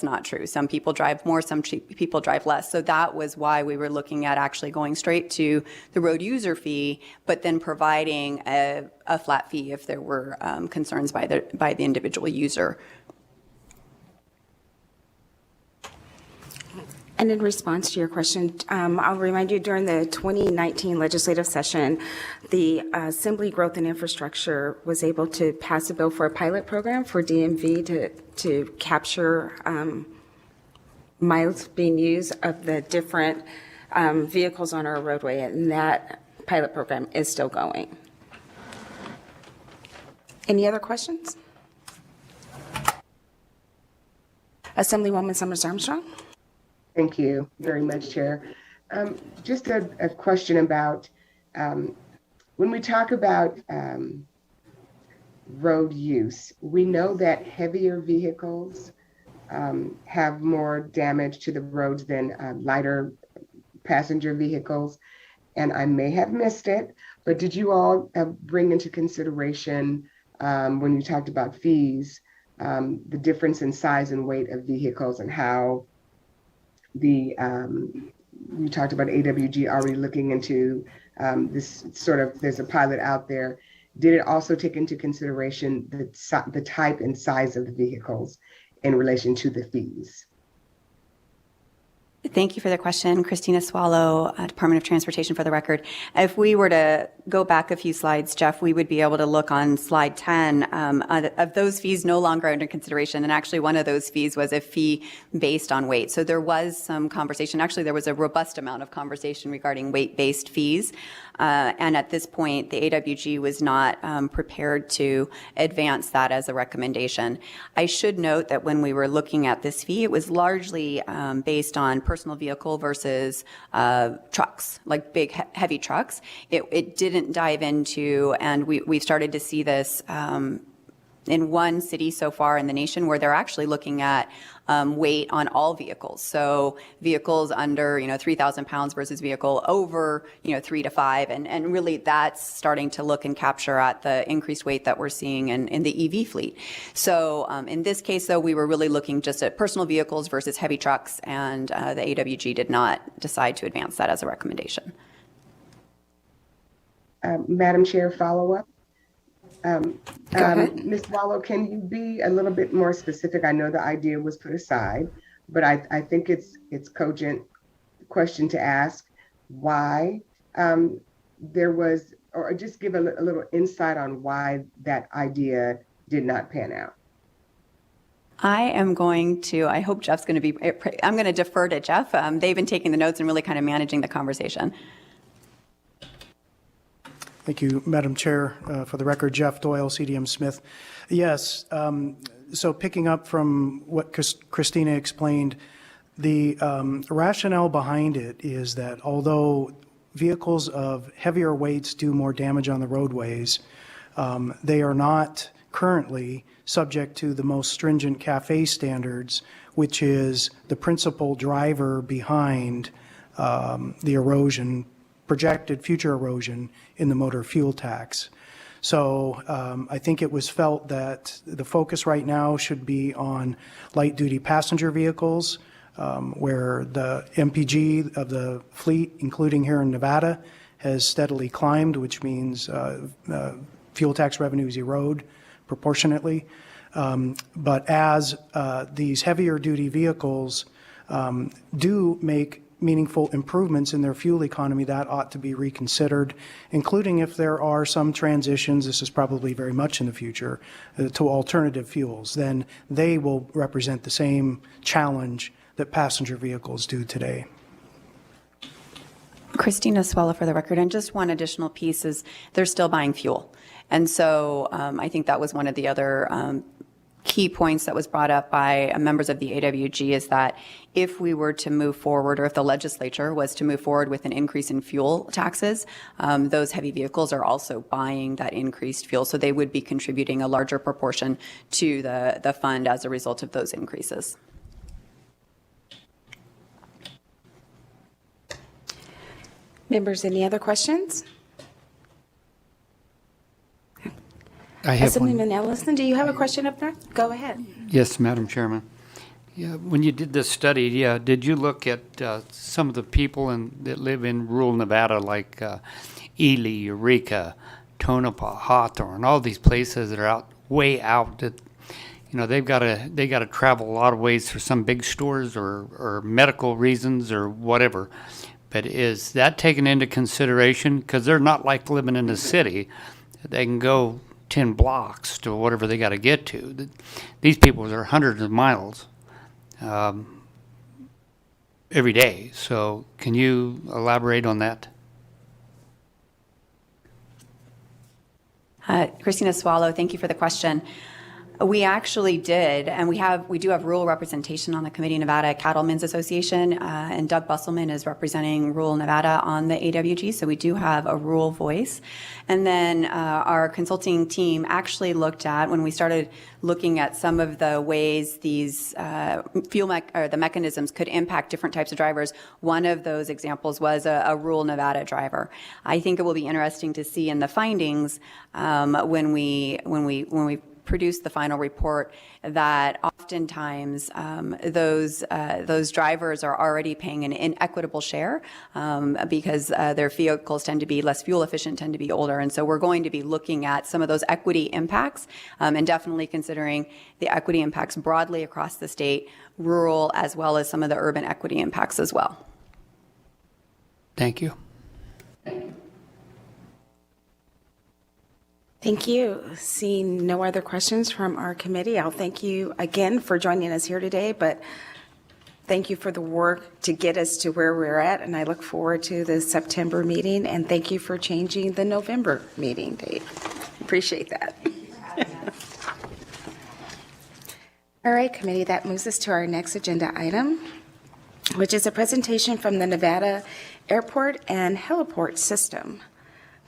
not true. Some people drive more, some people drive less. So that was why we were looking at actually going straight to the road user fee, but then providing a flat fee if there were concerns by the individual user. And in response to your question, I'll remind you during the 2019 legislative session, the Assembly Growth and Infrastructure was able to pass a bill for a pilot program for DMV to capture miles being used of the different vehicles on our roadway, and that pilot program is still going. Any other questions? Assemblywoman Summers Armstrong. Thank you very much, Chair. Just a question about when we talk about road use. We know that heavier vehicles have more damage to the roads than lighter passenger vehicles. And I may have missed it, but did you all bring into consideration when you talked about fees, the difference in size and weight of vehicles and how you talked about AWG already looking into this sort of, there's a pilot out there. Did it also take into consideration the type and size of the vehicles in relation to the fees? Thank you for the question, Christina Swallow, Department of Transportation, for the record. If we were to go back a few slides, Jeff, we would be able to look on slide 10 of those fees no longer under consideration. And actually, one of those fees was a fee based on weight. So there was some conversation. Actually, there was a robust amount of conversation regarding weight-based fees. And at this point, the AWG was not prepared to advance that as a recommendation. I should note that when we were looking at this fee, it was largely based on personal vehicle versus trucks, like big, heavy trucks. It didn't dive into, and we've started to see this in one city so far in the nation where they're actually looking at weight on all vehicles. So vehicles under, 3,000 pounds versus vehicle over, 3 to 5. And really that's starting to look and capture at the increased weight that we're seeing in the EV fleet. So in this case, though, we were really looking just at personal vehicles versus heavy trucks, and the AWG did not decide to advance that as a recommendation. Madam Chair, follow-up. Go ahead. Ms. Wallow, can you be a little bit more specific? I know the idea was put aside, but I think it's cogent question to ask why there was, or just give a little insight on why that idea did not pan out. I hope Jeff's going to be, I'm going to defer to Jeff. They've been taking the notes and really kind of managing the conversation. Thank you, Madam Chair. For the record, Jeff Doyle, CDM Smith. Yes, so picking up from what Christina explained, the rationale behind it is that although vehicles of heavier weights do more damage on the roadways, they are not currently subject to the most stringent CAFE standards, which is the principal driver behind the erosion, projected future erosion in the motor fuel tax. So I think it was felt that the focus right now should be on light-duty passenger vehicles, where the MPG of the fleet, including here in Nevada, has steadily climbed, which means fuel tax revenues erode proportionately. But as these heavier-duty vehicles do make meaningful improvements in their fuel economy, that ought to be reconsidered, including if there are some transitions, this is probably very much in the future, to alternative fuels. Then they will represent the same challenge that passenger vehicles do today. Christina Swallow, for the record, and just one additional piece is they're still buying fuel. And so I think that was one of the other key points that was brought up by members of the AWG, is that if we were to move forward, or if the legislature was to move forward with an increase in fuel taxes, those heavy vehicles are also buying that increased fuel. So they would be contributing a larger proportion to the fund as a result of those increases. Members, any other questions? I have one. Assemblyman Ellison, do you have a question up there? Go ahead. Yes, Madam Chairman. Yeah, when you did this study, did you look at some of the people that live in rural Nevada, like Ely, Eureka, Tonopah, Hawthorne, all these places that are way out that, they've got to travel a lot of ways for some big stores or medical reasons or whatever. But is that taken into consideration? Because they're not like living in the city. They can go 10 blocks to whatever they got to get to. These people are hundreds of miles every day. So can you elaborate on that? Christina Swallow, thank you for the question. We actually did, and we do have rural representation on the committee, Nevada Cattlemen's Association, and Doug Busselman is representing rural Nevada on the AWG, so we do have a rural voice. And then our consulting team actually looked at, when we started looking at some of the ways these the mechanisms could impact different types of drivers, one of those examples was a rural Nevada driver. I think it will be interesting to see in the findings when we produce the final report that oftentimes those drivers are already paying an inequitable share because their vehicles tend to be less fuel efficient, tend to be older. And so we're going to be looking at some of those equity impacts and definitely considering the equity impacts broadly across the state, rural, as well as some of the urban equity impacts as well. Thank you. Thank you. Seeing no other questions from our committee, I'll thank you again for joining us here today, but thank you for the work to get us to where we're at, and I look forward to the September meeting, and thank you for changing the November meeting date. Appreciate that. All right, committee, that moves us to our next agenda item, which is a presentation from the Nevada Airport and Heliport System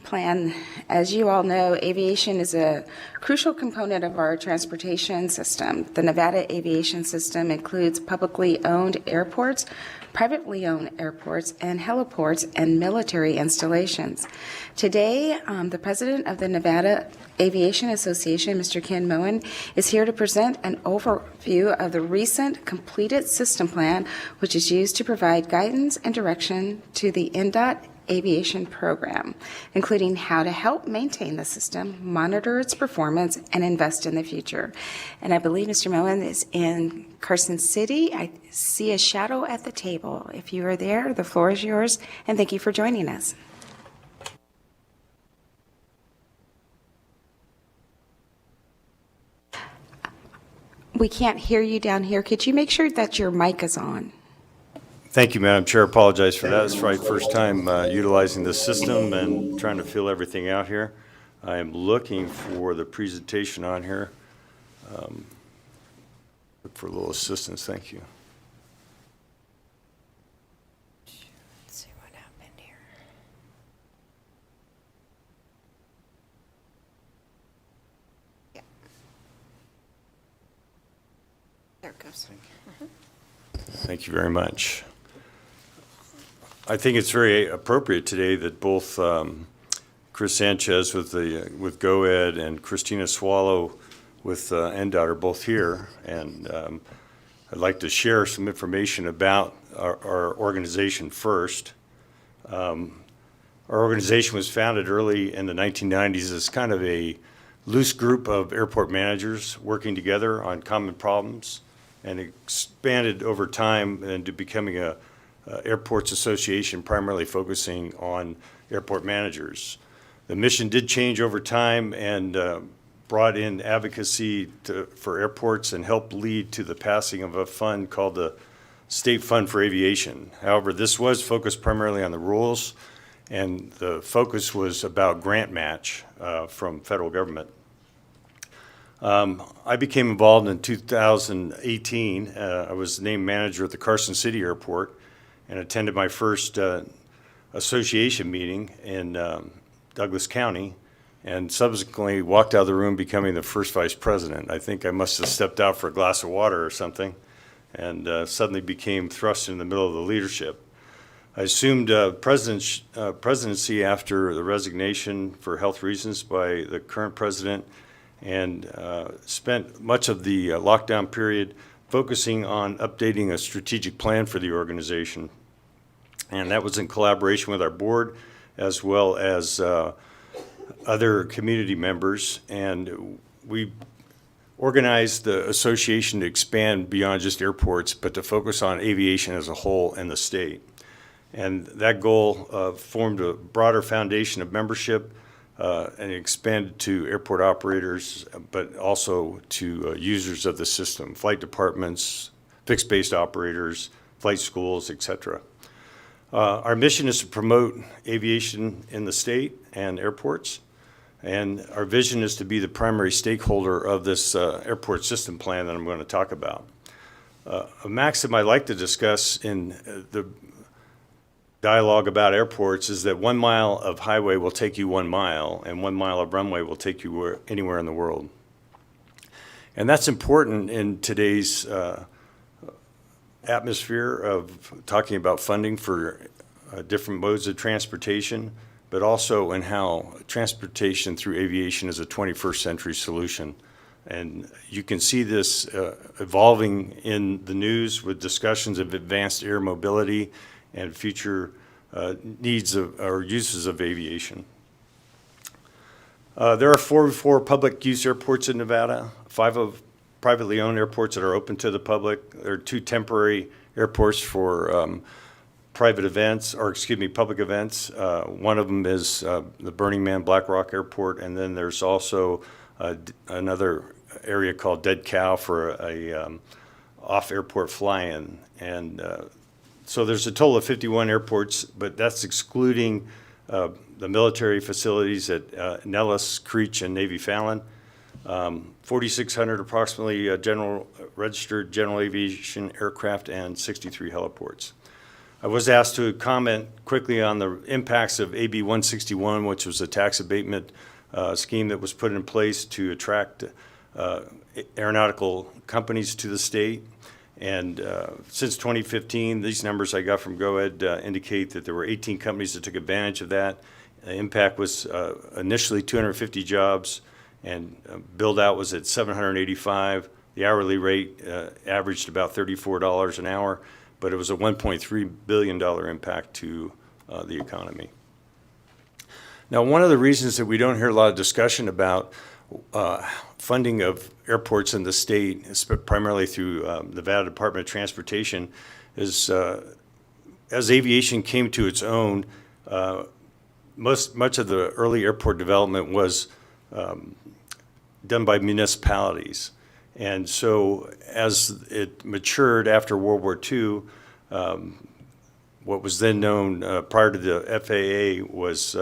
Plan. As you all know, aviation is a crucial component of our transportation system. The Nevada aviation system includes publicly owned airports, privately owned airports, and heliports and military installations. Today, the president of the Nevada Aviation Association, Mr. Ken Moen, is here to present an overview of the recent completed system plan, which is used to provide guidance and direction to the NDOT aviation program, including how to help maintain the system, monitor its performance, and invest in the future. And I believe Mr. Moen is in Carson City. I see a shadow at the table. If you are there, the floor is yours, and thank you for joining us. We can't hear you down here. Could you make sure that your mic is on? Thank you, Madam Chair. Apologize for that. It's my first time utilizing the system and trying to fill everything out here. I am looking for the presentation on here. Look for a little assistance. Thank you. Let's see what happened here. Yeah. There it goes. Thank you very much. I think it's very appropriate today that both Chris Sanchez with GoEd and Christina Swallow with NDOT are both here, and I'd like to share some information about our organization first. Our organization was founded early in the 1990s as kind of a loose group of airport managers working together on common problems, and expanded over time into becoming a airports association primarily focusing on airport managers. The mission did change over time and brought in advocacy for airports and helped lead to the passing of a fund called the State Fund for Aviation. However, this was focused primarily on the rules, and the focus was about grant match from federal government. I became involved in 2018. I was named manager at the Carson City Airport and attended my first association meeting in Douglas County, and subsequently walked out of the room becoming the first vice president. I think I must have stepped out for a glass of water or something, and suddenly became thrust in the middle of the leadership. I assumed presidency after the resignation for health reasons by the current president, and spent much of the lockdown period focusing on updating a strategic plan for the organization. And that was in collaboration with our board as well as other community members. And we organized the association to expand beyond just airports, but to focus on aviation as a whole in the state. And that goal formed a broader foundation of membership and expanded to airport operators, but also to users of the system, flight departments, fixed-based operators, flight schools, et cetera. Our mission is to promote aviation in the state and airports, And our vision is to be the primary stakeholder of this airport system plan that I'm going to talk about. A maxim I like to discuss in the dialogue about airports is that 1 mile of highway will take you 1 mile, and 1 mile of runway will take you anywhere in the world. And that's important in today's atmosphere of talking about funding for different modes of transportation, but also in how transportation through aviation is a 21st century solution. And you can see this evolving in the news with discussions of advanced air mobility and future needs of, or uses of aviation. There are 44 public use airports in Nevada, 5 of privately owned airports that are open to the public. There are 2 temporary airports for private events, or excuse me, public events. One of them is the Burning Man Black Rock Airport, and then there's also another area called Dead Cow for a off-airport fly-in. And so there's a total of 51 airports, but that's excluding the military facilities at Nellis, Creech, and Navy Fallon. 4,600 approximately registered general aviation aircraft and 63 heliports. I was asked to comment quickly on the impacts of AB 161, which was a tax abatement scheme that was put in place to attract aeronautical companies to the state. And since 2015, these numbers I got from GoEd indicate that there were 18 companies that took advantage of that. The impact was initially 250 jobs, and build out was at 785. The hourly rate averaged about $34 an hour, but it was a $1.3 billion impact to the economy. Now, one of the reasons that we don't hear a lot of discussion about funding of airports in the state, primarily through the Nevada Department of Transportation, is as aviation came to its own, much of the early airport development was done by municipalities. And so as it matured after World War II, what was then known prior to the FAA was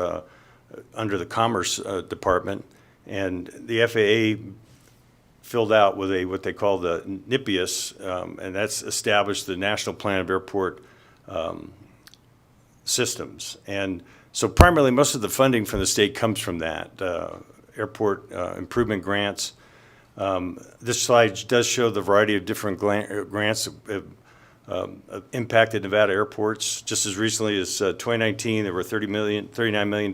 under the Commerce Department, and the FAA filled out with what they call the NIPIAS, and that's established the National Plan of Airport Systems. And so primarily most of the funding from the state comes from that, airport improvement grants. This slide does show the variety of different grants that have impacted Nevada airports. Just as recently as 2019, there were $39 million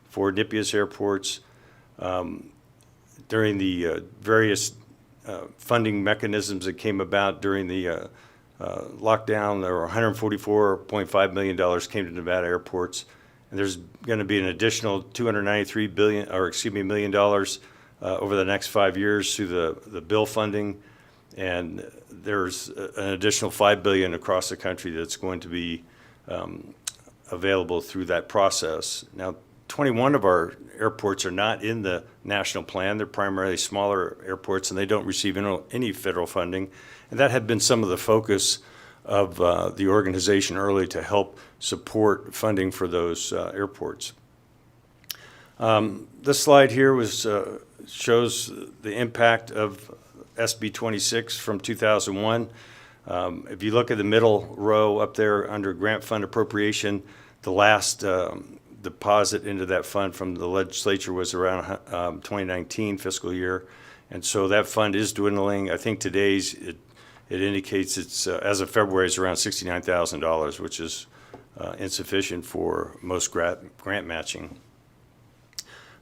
for NIPIAS airports. During the various funding mechanisms that came about during the lockdown, there were $144.5 million came to Nevada airports. And there's going to be an additional $293 million over the next 5 years through the bill funding, and there's an additional $5 billion across the country that's going to be available through that process. Now, 21 of our airports are not in the national plan. They're primarily smaller airports, and they don't receive any federal funding. And that had been some of the focus of the organization early to help support funding for those airports. This slide here shows the impact of SB 26 from 2001. If you look at the middle row up there under grant fund appropriation, the last deposit into that fund from the legislature was around 2019 fiscal year. And so that fund is dwindling. I think today's, it indicates it's, as of February, it's around $69,000, which is insufficient for most grant matching.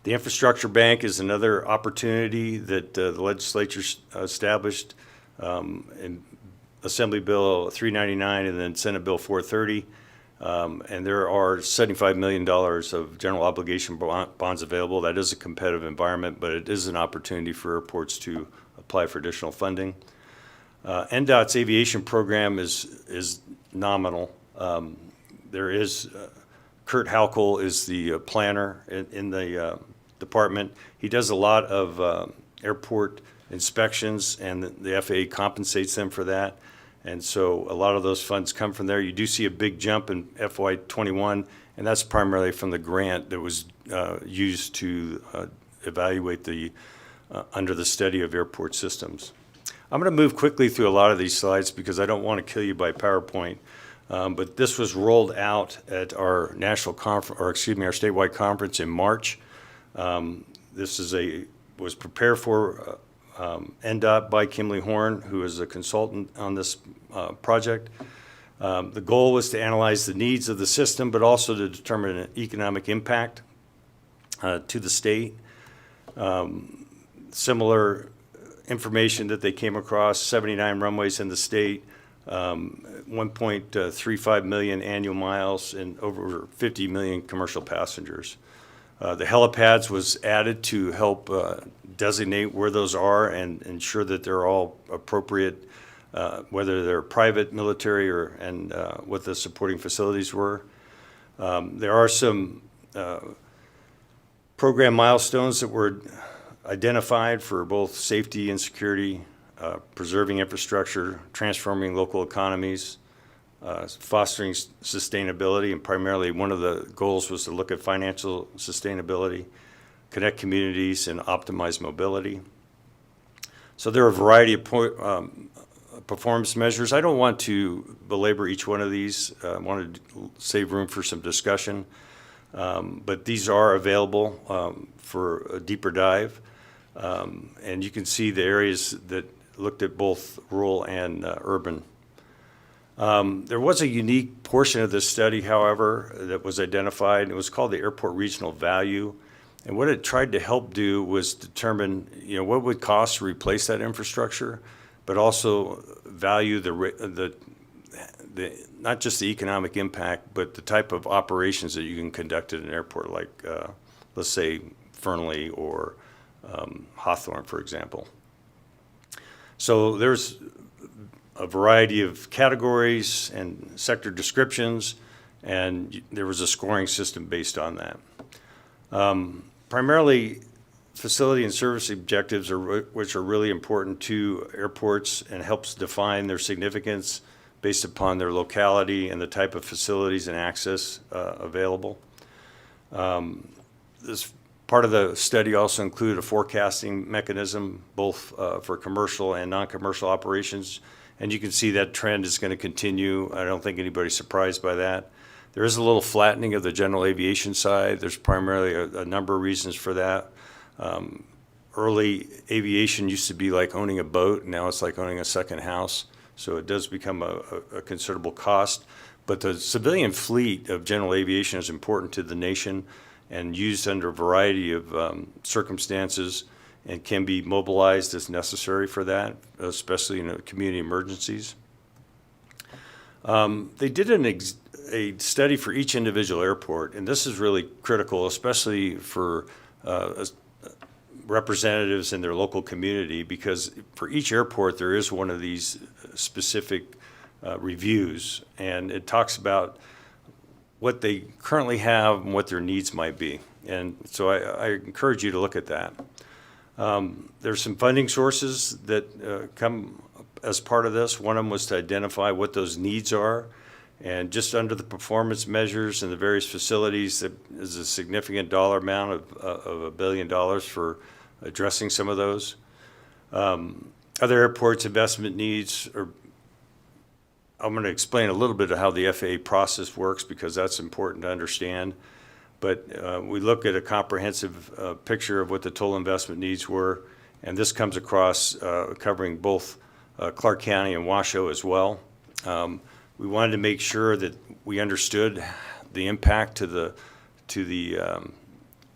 The Infrastructure Bank is another opportunity that the legislature established in Assembly Bill 399 and then Senate Bill 430. And there are $75 million of general obligation bonds available. That is a competitive environment, but it is an opportunity for airports to apply for additional funding. NDOT's aviation program is nominal. There is Kurt Halkel is the planner in the department. He does a lot of airport inspections, and the FAA compensates them for that. And so a lot of those funds come from there. You do see a big jump in FY21, and that's primarily from the grant that was used to evaluate the under the study of airport systems. I'm going to move quickly through a lot of these slides because I don't want to kill you by PowerPoint. But this was rolled out at our national conference, or excuse me, our statewide conference in March. This was prepared for NDOT by Kimley Horn, who is a consultant on this project. The goal was to analyze the needs of the system, but also to determine an economic impact to the state. Similar information that they came across, 79 runways in the state, 1.35 million annual miles and over 50 million commercial passengers. The helipads was added to help designate where those are and ensure that they're all appropriate, whether they're private, military, or what the supporting facilities were. There are some program milestones that were identified for both safety and security, preserving infrastructure, transforming local economies, fostering sustainability, and primarily one of the goals was to look at financial sustainability, connect communities, and optimize mobility. So there are a variety of performance measures. I don't want to belabor each one of these. I wanted to save room for some discussion. But these are available for a deeper dive. And you can see the areas that looked at both rural and urban. There was a unique portion of this study, however, that was identified. It was called the Airport Regional Value. And what it tried to help do was determine, what would cost to replace that infrastructure, but also value the not just the economic impact, but the type of operations that you can conduct at an airport, like let's say Fernley or Hawthorne, for example. So there's a variety of categories and sector descriptions, and there was a scoring system based on that. Primarily, facility and service objectives, which are really important to airports and helps define their significance based upon their locality and the type of facilities and access available. This part of the study also included a forecasting mechanism, both for commercial and non-commercial operations. And you can see that trend is going to continue. I don't think anybody's surprised by that. There is a little flattening of the general aviation side. There's primarily a number of reasons for that. Early aviation used to be like owning a boat. Now it's like owning a second house. So it does become a considerable cost. But the civilian fleet of general aviation is important to the nation and used under a variety of circumstances and can be mobilized as necessary for that, especially in community emergencies. They did a study for each individual airport, and this is really critical, especially for representatives in their local community, because for each airport there is one of these specific reviews, and it talks about what they currently have and what their needs might be. And so I encourage you to look at that. There's some funding sources that come as part of this. One of them was to identify what those needs are. And just under the performance measures and the various facilities, there is a significant dollar amount of $1 billion for addressing some of those. Other airports' investment needs are, I'm going to explain a little bit of how the FAA process works because that's important to understand. But we look at a comprehensive picture of what the total investment needs were, and this comes across covering both Clark County and Washoe as well. We wanted to make sure that we understood the impact to the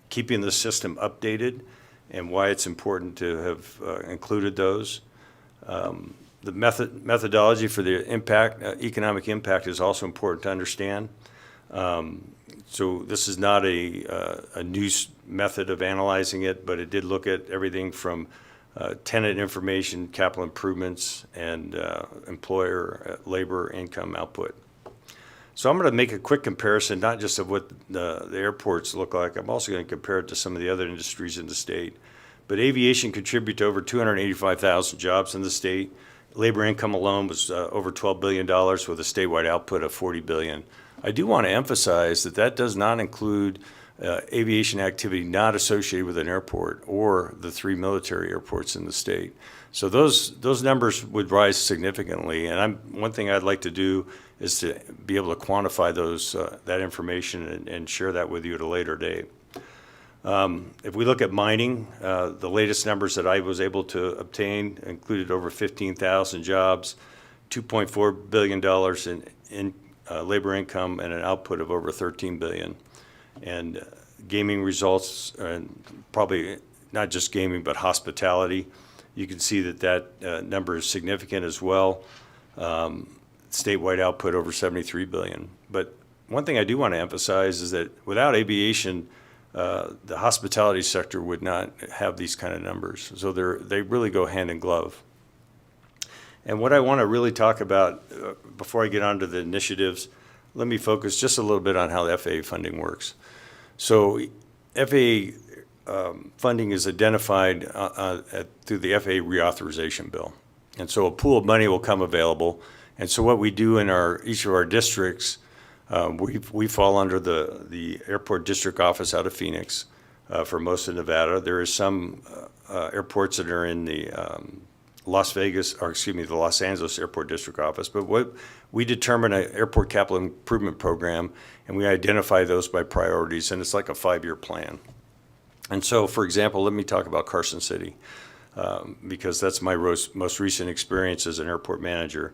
keeping the system updated and why it's important to have included those. The methodology for the impact, economic impact, is also important to understand. So this is not a new method of analyzing it, but it did look at everything from tenant information, capital improvements, and employer labor income output. So I'm going to make a quick comparison, not just of what the airports look like. I'm also going to compare it to some of the other industries in the state. But aviation contributes to over 285,000 jobs in the state. Labor income alone was over $12 billion with a statewide output of $40 billion. I do want to emphasize that that does not include aviation activity not associated with an airport or the 3 military airports in the state. So those numbers would rise significantly. And one thing I'd like to do is to be able to quantify that information and share that with you at a later date. If we look at mining, the latest numbers that I was able to obtain included over 15,000 jobs, $2.4 billion in labor income, and an output of over $13 billion. And gaming results, and probably not just gaming, but hospitality, you can see that number is significant as well. Statewide output over $73 billion. But one thing I do want to emphasize is that without aviation, the hospitality sector would not have these kind of numbers. So they really go hand in glove. And what I want to really talk about before I get on to the initiatives, let me focus just a little bit on how the FAA funding works. So FAA funding is identified through the FAA reauthorization bill. And so a pool of money will come available. And so what we do in each of our districts, we fall under the airport district office out of Phoenix for most of Nevada. There is some airports that are in the the Los Angeles Airport District Office. But what we determine an airport capital improvement program, and we identify those by priorities, and it's like a 5-year plan. And so, for example, let me talk about Carson City, because that's my most recent experience as an airport manager.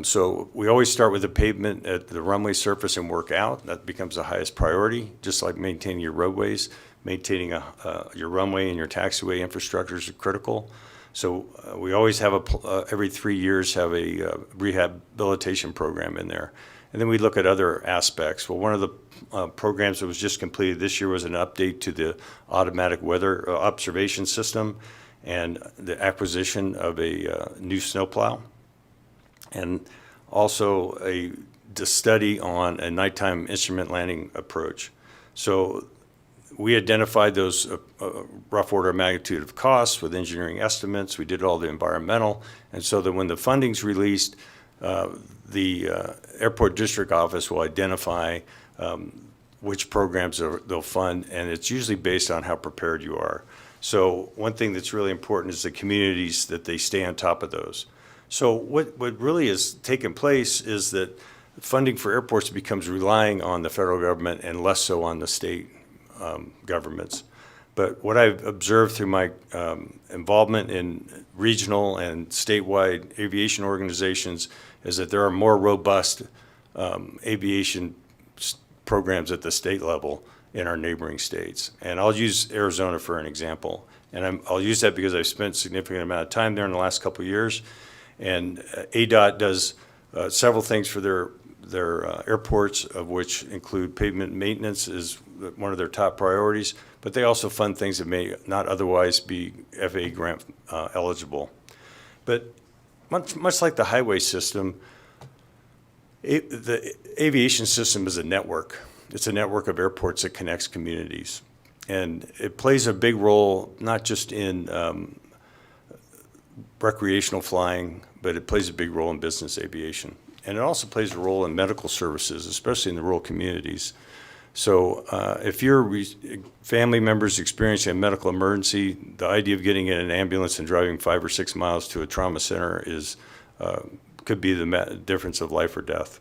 So we always start with the pavement at the runway surface and work out. That becomes the highest priority, just like maintaining your roadways. Maintaining your runway and your taxiway infrastructure is critical. So we always have every 3 years have a rehabilitation program in there. And then we look at other aspects. Well, one of the programs that was just completed this year was an update to the automatic weather observation system and the acquisition of a new snowplow, and also the study on a nighttime instrument landing approach. So we identified those rough order of magnitude of costs with engineering estimates. We did all the environmental. And so that when the funding's released, the airport district office will identify which programs they'll fund, and it's usually based on how prepared you are. So one thing that's really important is the communities, that they stay on top of those. So what really has taken place is that funding for airports becomes relying on the federal government and less so on the state governments. But what I've observed through my involvement in regional and statewide aviation organizations is that there are more robust aviation programs at the state level in our neighboring states. And I'll use Arizona for an example. And I'll use that because I've spent a significant amount of time there in the last couple of years. And ADOT does several things for their airports, of which include pavement maintenance is one of their top priorities, but they also fund things that may not otherwise be FAA grant eligible. But much like the highway system, the aviation system is a network. It's a network of airports that connects communities. And it plays a big role, not just in recreational flying, but it plays a big role in business aviation. And it also plays a role in medical services, especially in the rural communities. So if your family members experiencing a medical emergency, the idea of getting in an ambulance and driving 5 or 6 miles to a trauma center could be the difference of life or death.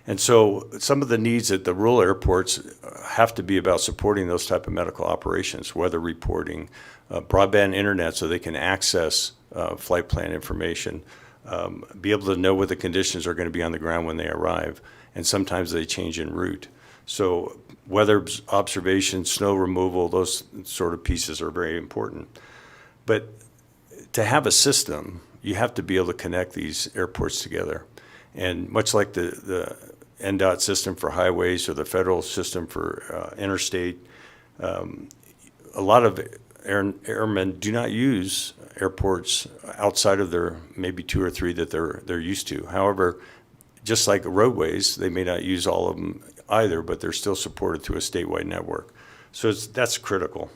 And so some of the needs at the rural airports have to be about supporting those type of medical operations, weather reporting, broadband internet so they can access flight plan information, be able to know what the conditions are going to be on the ground when they arrive, and sometimes they change en route. So weather observation, snow removal, those sort of pieces are very important. But to have a system, you have to be able to connect these airports together. And much like the NDOT system for highways or the federal system for interstate, a lot of airmen do not use airports outside of their maybe 2 or 3 that they're used to. However, just like roadways, they may not use all of them either, but they're still supported through a statewide network. So that's critical.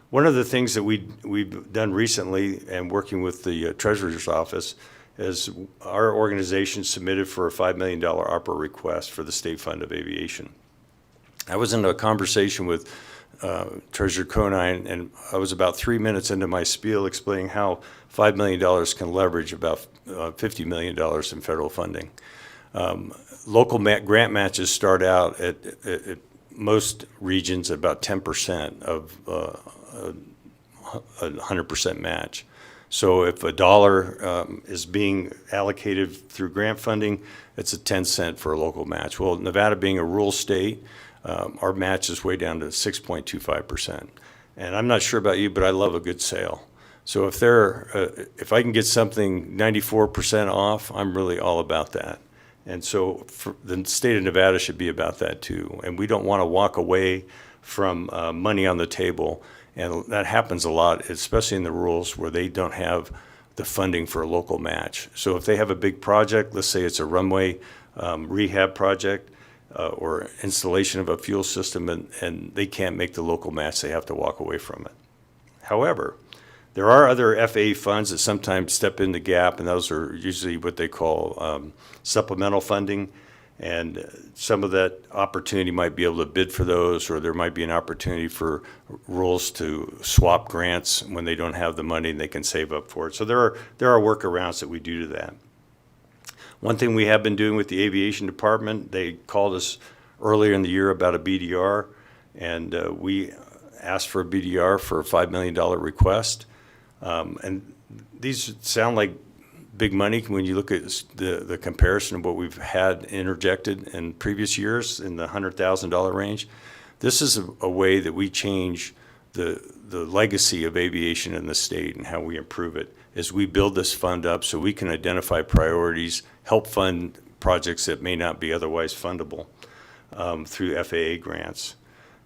One of the things that we've done recently, and working with the Treasurer's Office, is our organization submitted for a $5 million ARPA request for the State Fund of Aviation. I was in a conversation with Treasurer Conine, and I was about 3 minutes into my spiel explaining how $5 million can leverage about $50 million in federal funding. Local grant matches start out at most regions at about 10% of a 100% match. So if a dollar is being allocated through grant funding, it's a 10 cent for a local match. Well, Nevada being a rural state, our match is way down to 6.25%. And I'm not sure about you, but I love a good sale. So if I can get something 94% off, I'm really all about that. And so the state of Nevada should be about that too. And we don't want to walk away from money on the table. And that happens a lot, especially in the rurals where they don't have the funding for a local match. So if they have a big project, let's say it's a runway rehab project or installation of a fuel system, and they can't make the local match, they have to walk away from it. However, there are other FAA funds that sometimes step in the gap, and those are usually what they call supplemental funding. And some of that opportunity might be able to bid for those, or there might be an opportunity for rules to swap grants when they don't have the money and they can save up for it. So there are workarounds that we do to that. One thing we have been doing with the aviation department, they called us earlier in the year about a BDR, and we asked for a BDR for a $5 million request. And these sound like big money when you look at the comparison of what we've had interjected in previous years in the $100,000 range. This is a way that we change the legacy of aviation in the state and how we improve it as we build this fund up so we can identify priorities, help fund projects that may not be otherwise fundable through FAA grants.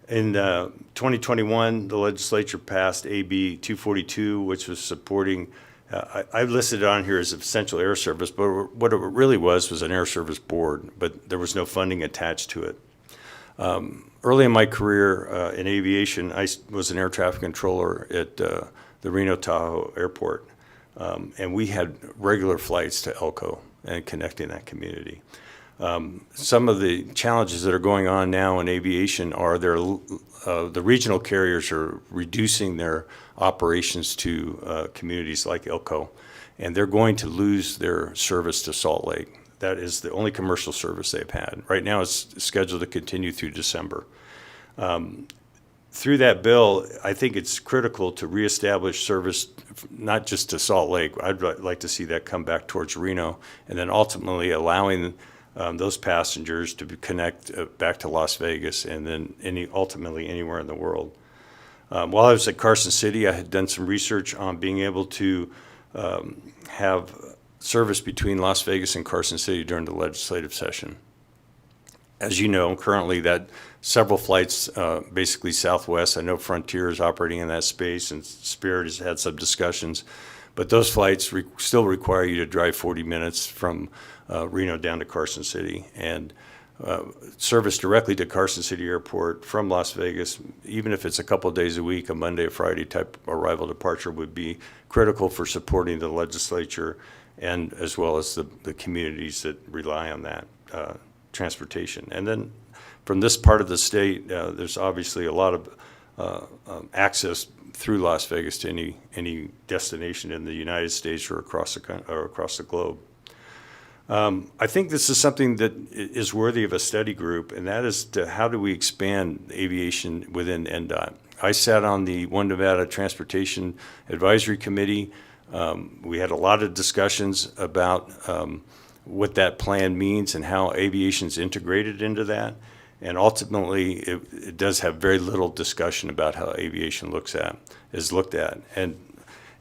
In 2021, the legislature passed AB 242, which was supporting I listed it on here as essential air service, but what it really was an air service board, but there was no funding attached to it. Early in my career in aviation, I was an air traffic controller at the Reno Tahoe Airport, and we had regular flights to Elko and connecting that community. Some of the challenges that are going on now in aviation are the regional carriers are reducing their operations to communities like Elko, and they're going to lose their service to Salt Lake. That is the only commercial service they've had. Right now it's scheduled to continue through December. Through that bill, I think it's critical to reestablish service not just to Salt Lake. I'd like to see that come back towards Reno, and then ultimately allowing those passengers to connect back to Las Vegas and then ultimately anywhere in the world. While I was at Carson City, I had done some research on being able to have service between Las Vegas and Carson City during the legislative session. As you know, currently that several flights, basically Southwest, I know Frontier is operating in that space and Spirit has had some discussions, but those flights still require you to drive 40 minutes from Reno down to Carson City, and service directly to Carson City Airport from Las Vegas, even if it's a couple of days a week, a Monday or Friday type arrival departure would be critical for supporting the legislature and as well as the communities that rely on that transportation. And then from this part of the state, there's obviously a lot of access through Las Vegas to any destination in the United States or across the globe. I think this is something that is worthy of a study group, and that is how do we expand aviation within NDOT. I sat on the One Nevada Transportation Advisory Committee. We had a lot of discussions about what that plan means and how aviation is integrated into that. And ultimately, it does have very little discussion about how aviation is looked at. And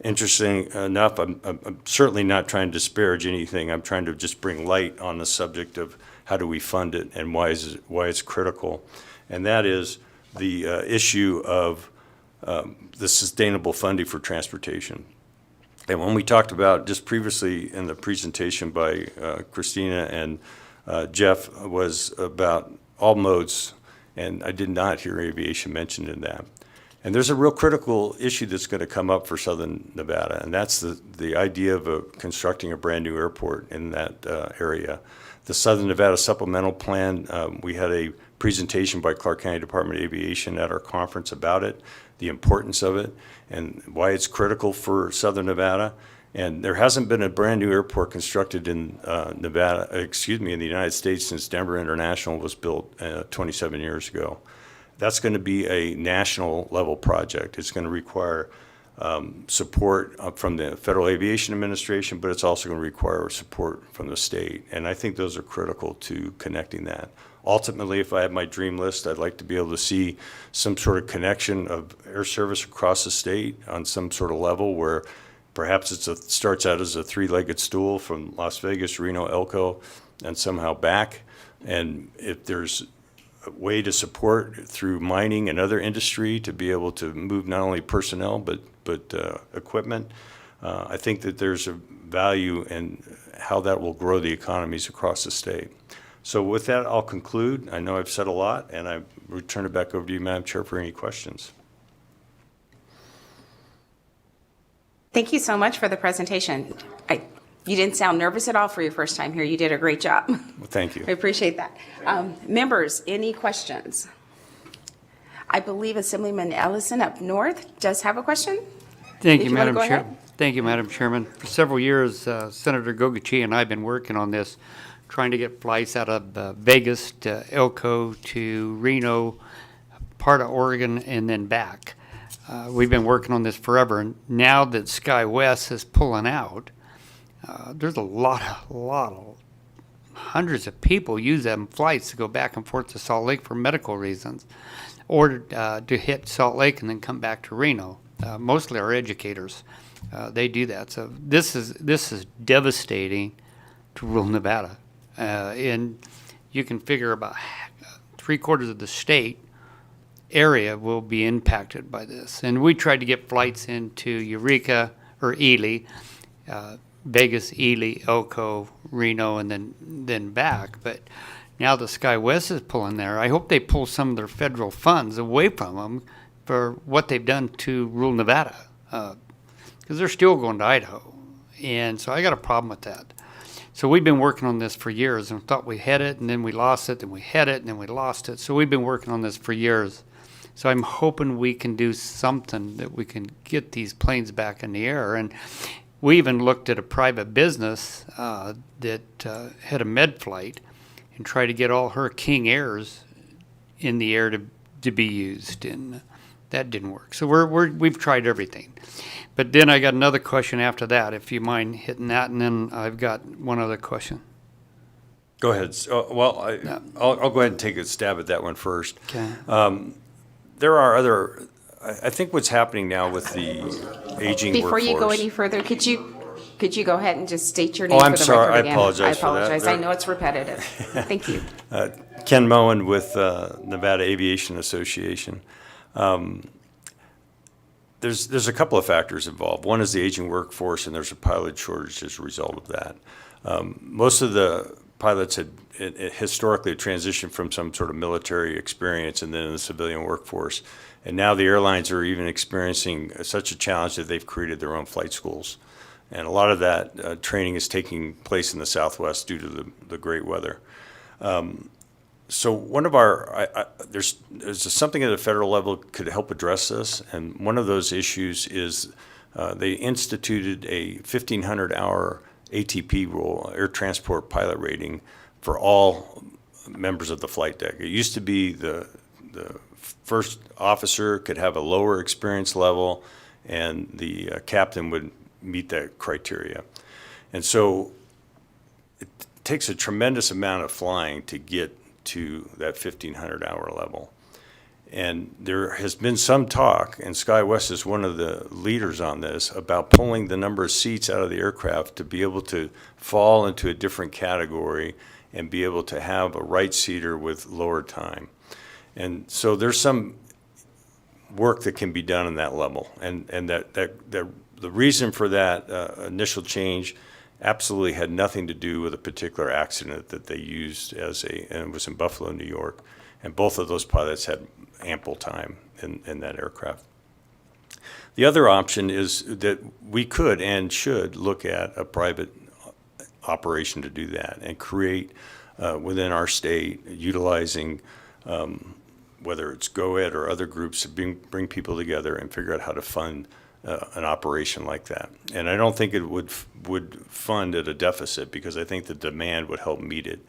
interesting enough, I'm certainly not trying to disparage anything. I'm trying to just bring light on the subject of how do we fund it and why it's critical. And that is the issue of the sustainable funding for transportation. And when we talked about just previously in the presentation by Christina and Jeff was about all modes, and I did not hear aviation mentioned in that. And there's a real critical issue that's going to come up for Southern Nevada, and that's the idea of constructing a brand new airport in that area. The Southern Nevada Supplemental Plan, we had a presentation by Clark County Department of Aviation at our conference about it, the importance of it, and why it's critical for Southern Nevada. And there hasn't been a brand-new airport constructed in in the United States since Denver International was built 27 years ago. That's going to be a national level project. It's going to require support from the Federal Aviation Administration, but it's also going to require support from the state. And I think those are critical to connecting that. Ultimately, if I had my dream list, I'd like to be able to see some sort of connection of air service across the state on some sort of level where perhaps it starts out as a three-legged stool from Las Vegas, Reno, Elko, and somehow back. And if there's a way to support through mining and other industry to be able to move not only personnel but equipment, I think that there's a value in how that will grow the economies across the state. So with that, I'll conclude. I know I've said a lot, and I return it back over to you, Madam Chair, for any questions. Thank you so much for the presentation. You didn't sound nervous at all for your first time here. You did a great job. Well, thank you. I appreciate that. Members, any questions? I believe Assemblyman Ellison up north does have a question. Thank If you, wanna Madam go Chair. ahead. Thank you, Madam Chairman. For several years, Senator Gutierrez and I have been working on this, trying to get flights out of Vegas to Elko to Reno, part of Oregon, and then back. We've been working on this forever, and now that SkyWest is pulling out, there's a lot of hundreds of people use them flights to go back and forth to Salt Lake for medical reasons, or to hit Salt Lake and then come back to Reno. Mostly our educators, they do that. So this is devastating to rural Nevada, and you can figure about 3/4 of the state area will be impacted by this. And we tried to get flights into Eureka or Ely, Vegas, Ely, Elko, Reno, and then back. But now the SkyWest is pulling there. I hope they pull some of their federal funds away from them for what they've done to rural Nevada, because they're still going to Idaho. And so I got a problem with that. So we've been working on this for years and thought we had it, and then we lost it, and we had it, and then we lost it. So we've been working on this for years. So I'm hoping we can do something that we can get these planes back in the air. And we even looked at a private business that had a med flight and tried to get all her King Airs in the air to be used, and that didn't work. So we've tried everything. But then I got another question after that, if you mind hitting that, and then I've got one other question. Go ahead. I'll go ahead and take a stab at that one first. Okay. There are other, I think what's happening now with the aging Before workforce. you go any further, could you go ahead and just state your name Oh, for I'm the sorry. record I again? apologize for that. I apologize. There- I know it's repetitive. Thank you. Ken Moen with Nevada Aviation Association. There's a couple of factors involved. One is the aging workforce, and there's a pilot shortage as a result of that. Most of the pilots had historically transitioned from some sort of military experience and then in the civilian workforce. And now the airlines are even experiencing such a challenge that they've created their own flight schools. And a lot of that training is taking place in the Southwest due to the great weather. So one of there's something at a federal level could help address this, and one of those issues is they instituted a 1,500-hour ATP rule, air transport pilot rating, for all members of the flight deck. It used to be the first officer could have a lower experience level, and the captain would meet that criteria. And so it takes a tremendous amount of flying to get to that 1,500-hour level. And there has been some talk, and SkyWest is one of the leaders on this, about pulling the number of seats out of the aircraft to be able to fall into a different category and be able to have a right seater with lower time. And so there's some work that can be done in that level. And that the reason for that initial change absolutely had nothing to do with a particular accident that they used and it was in Buffalo, New York. And both of those pilots had ample time in that aircraft. The other option is that we could and should look at a private operation to do that and create within our state, utilizing whether it's GoEd or other groups, to bring people together and figure out how to fund an operation like that. And I don't think it would fund at a deficit, because I think the demand would help meet it.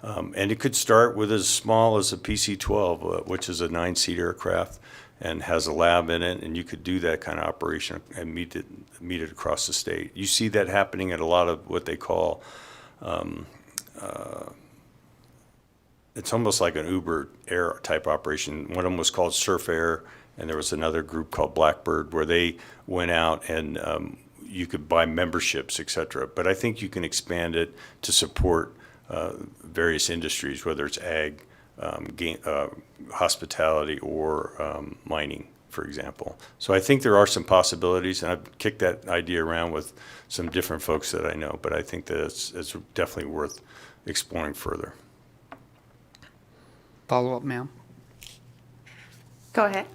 And it could start with as small as a PC-12, which is a 9-seat aircraft and has a lab in it, and you could do that kind of operation and meet it across the state. You see that happening at a lot of what they call, it's almost like an Uber Air type operation. One of them was called Surf Air, and there was another group called Blackbird, where they went out and you could buy memberships, et cetera. But I think you can expand it to support various industries, whether it's ag, hospitality, or mining, for example. So I think there are some possibilities, and I've kicked that idea around with some different folks that I know, but I think that it's definitely worth exploring further. Follow up, ma'am. Go ahead.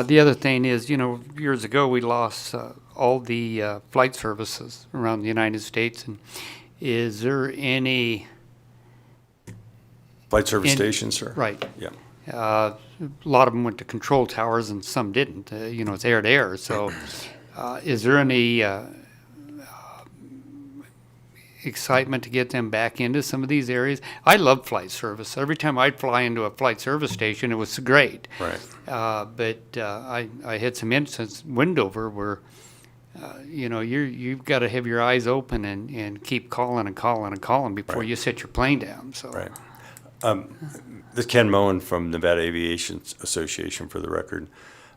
The other thing is, years ago we lost all the flight services around the United States. And is there any flight service stations, sir? Right. Yeah. A lot of them went to control towers and some didn't. It's air to air. So is there any excitement to get them back into some of these areas? I love flight service. Every time I'd fly into a flight service station, it was great. Right. But I had some instances, Wendover, where you've got to have your eyes open and keep calling and calling and calling before you set your plane down. So. Right. This is Ken Moen from Nevada Aviation Association, for the record.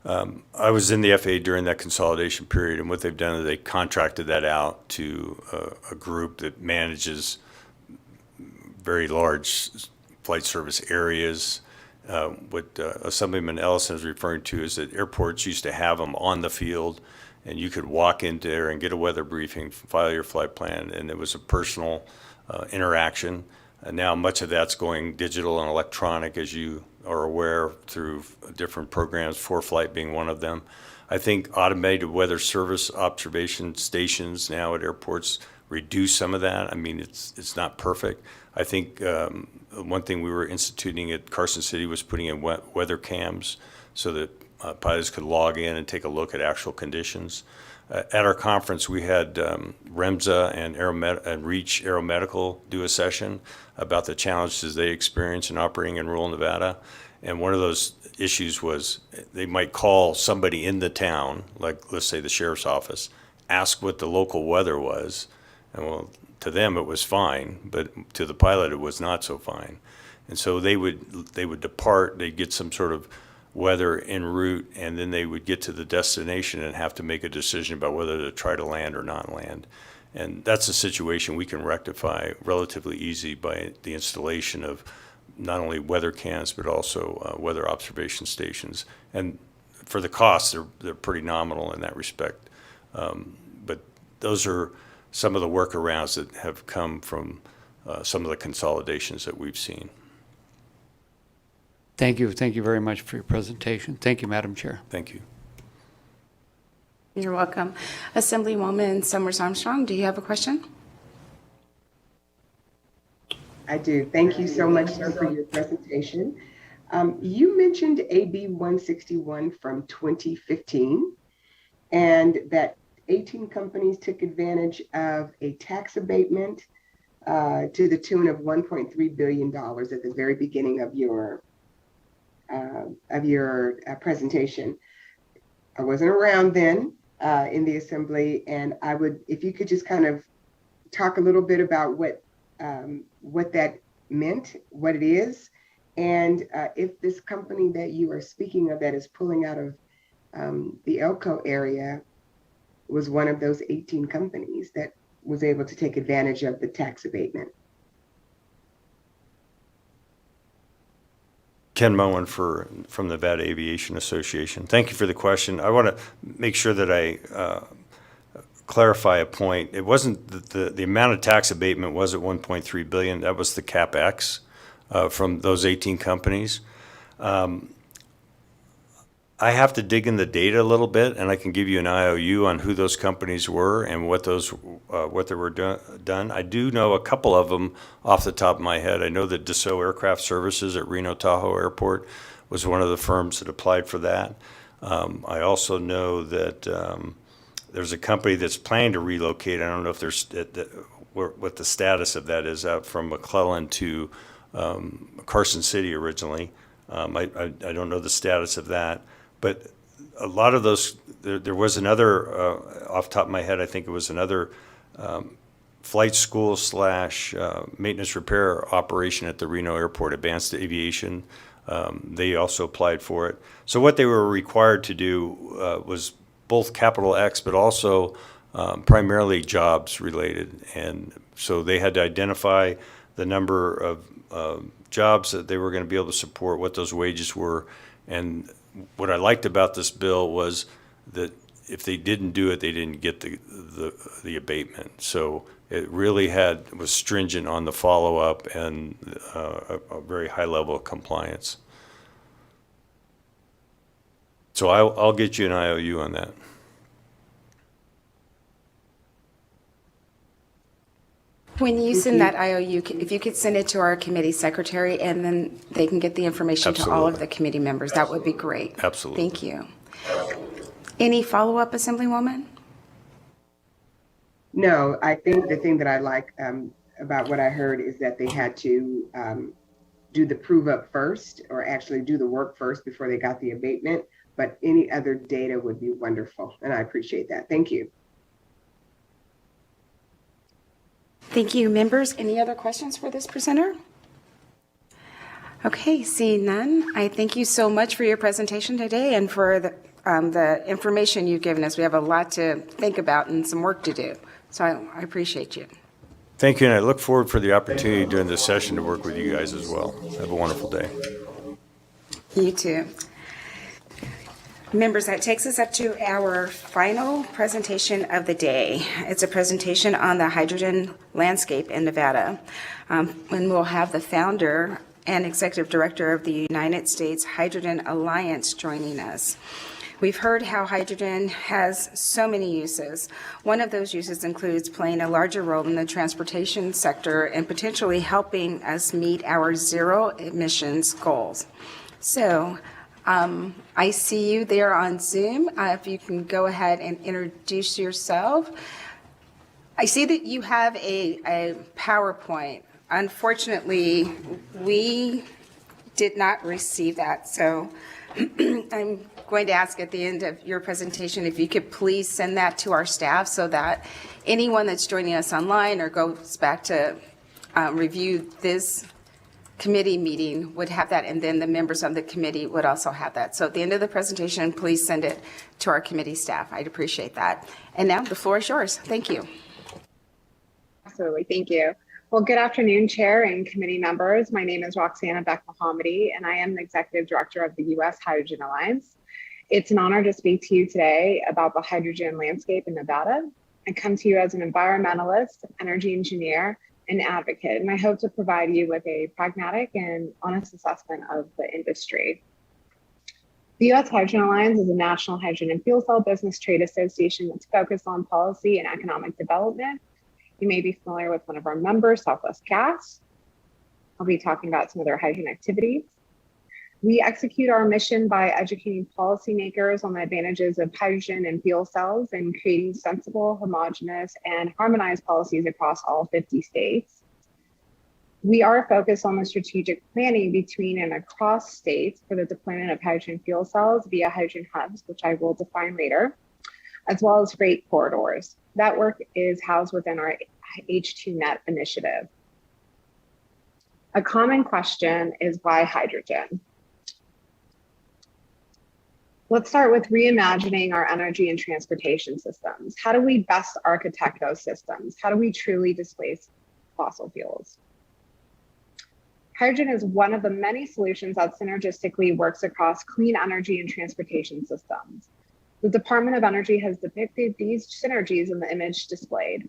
I was in the FAA during that consolidation period, and what they've done is they contracted that out to a group that manages very large flight service areas. What Assemblyman Ellison is referring to is that airports used to have them on the field, and you could walk in there and get a weather briefing, file your flight plan, and it was a personal interaction. And now much of that's going digital and electronic, as you are aware, through different programs, ForeFlight being one of them. I think automated weather service observation stations now at airports reduce some of that. I mean, it's not perfect. I think one thing we were instituting at Carson City was putting in weather cams so that pilots could log in and take a look at actual conditions. At our conference, we had REMSA and Reach Aeromedical do a session about the challenges they experience in operating in rural Nevada. And one of those issues was they might call somebody in the town, like let's say the sheriff's office, ask what the local weather was. And well, to them it was fine, but to the pilot it was not so fine. And so they would depart, they'd get some sort of weather en route, and then they would get to the destination and have to make a decision about whether to try to land or not land. And that's a situation we can rectify relatively easy by the installation of not only weather cams, but also weather observation stations. And for the costs, they're pretty nominal in that respect. But those are some of the workarounds that have come from some of the consolidations that we've seen. Thank you. Thank you very much for your presentation. Thank you, Madam Chair. Thank you. You're welcome. Assemblywoman Summers Armstrong, do you have a question? I do. Thank you so much, sir, for your presentation. You mentioned AB 161 from 2015, and that 18 companies took advantage of a tax abatement to the tune of $1.3 billion at the very beginning of your presentation. I wasn't around then in the assembly, and I would, if you could just kind of talk a little bit about what that meant, what it is, and if this company that you are speaking of that is pulling out of the Elko area was one of those 18 companies that was able to take advantage of the tax abatement. Ken Moen from the Nevada Aviation Association. Thank you for the question. I want to make sure that I clarify a point. It wasn't the amount of tax abatement wasn't $1.3 billion. That was the CapEx from those 18 companies. I have to dig in the data a little bit, and I can give you an IOU on who those companies were and what they were done. I do know a couple of them off the top of my head. I know that Dassault Aircraft Services at Reno Tahoe Airport was one of the firms that applied for that. I also know that there's a company that's planning to relocate. I don't know if there's what the status of that is, out from McClellan to Carson City originally. I don't know the status of that. But a lot of those, there was another, off the top of my head, I think it was another flight school / maintenance repair operation at the Reno Airport, Advanced Aviation. They also applied for it. So what they were required to do was both capital X, but also primarily jobs related. And so they had to identify the number of jobs that they were going to be able to support, what those wages were. And what I liked about this bill was that if they didn't do it, they didn't get the abatement. So it really was stringent on the follow-up and a very high level of compliance. So I'll get you an IOU on that. When you send that IOU, if you could send it to our committee secretary, and then they can get the information to all of the committee members, that would be great. Absolutely. Thank you. Any follow-up, Assemblywoman? No, I think the thing that I like about what I heard is that they had to do the prove up first, or actually do the work first before they got the abatement. But any other data would be wonderful, and I appreciate that. Thank you. Thank you, members. Any other questions for this presenter? Okay, seeing none, I thank you so much for your presentation today and for the information you've given us. We have a lot to think about and some work to do, so I appreciate you. Thank you, and I look forward for the opportunity during this session to work with you guys as well. Have a wonderful day. You too. Members, that takes us up to our final presentation of the day. It's a presentation on the hydrogen landscape in Nevada. And we'll have the founder and executive director of the United States Hydrogen Alliance joining us. We've heard how hydrogen has so many uses. One of those uses includes playing a larger role in the transportation sector and potentially helping us meet our zero emissions goals. So, I see you there on Zoom. If you can go ahead and introduce yourself. I see that you have a PowerPoint. Unfortunately, we did not receive that. So I'm going to ask at the end of your presentation if you could please send that to our staff so that anyone that's joining us online or goes back to review this committee meeting would have that, and then the members of the committee would also have that. So at the end of the presentation, please send it to our committee staff. I'd appreciate that. And now the floor is yours. Thank you. Absolutely. Thank you. Well, good afternoon, Chair and committee members. My name is Roxana Beck-Mohammadi, and I am the Executive Director of the U.S. Hydrogen Alliance. It's an honor to speak to you today about the hydrogen landscape in Nevada. I come to you as an environmentalist, energy engineer, an advocate, and I hope to provide you with a pragmatic and honest assessment of the industry. The U.S. Hydrogen Alliance is a national hydrogen and fuel cell business trade association that's focused on policy and economic development. You may be familiar with one of our members, Southwest Gas. I'll be talking about some of their hydrogen activities. We execute our mission by educating policymakers on the advantages of hydrogen and fuel cells and creating sensible, homogeneous, and harmonized policies across all 50 states. We are focused on the strategic planning between and across states for the deployment of hydrogen fuel cells via hydrogen hubs, which I will define later, as well as freight corridors. That work is housed within our H2Net initiative. A common question is why hydrogen? Let's start with reimagining our energy and transportation systems. How do we best architect those systems? How do we truly displace fossil fuels? Hydrogen is one of the many solutions that synergistically works across clean energy and transportation systems. The Department of Energy has depicted these synergies in the image displayed.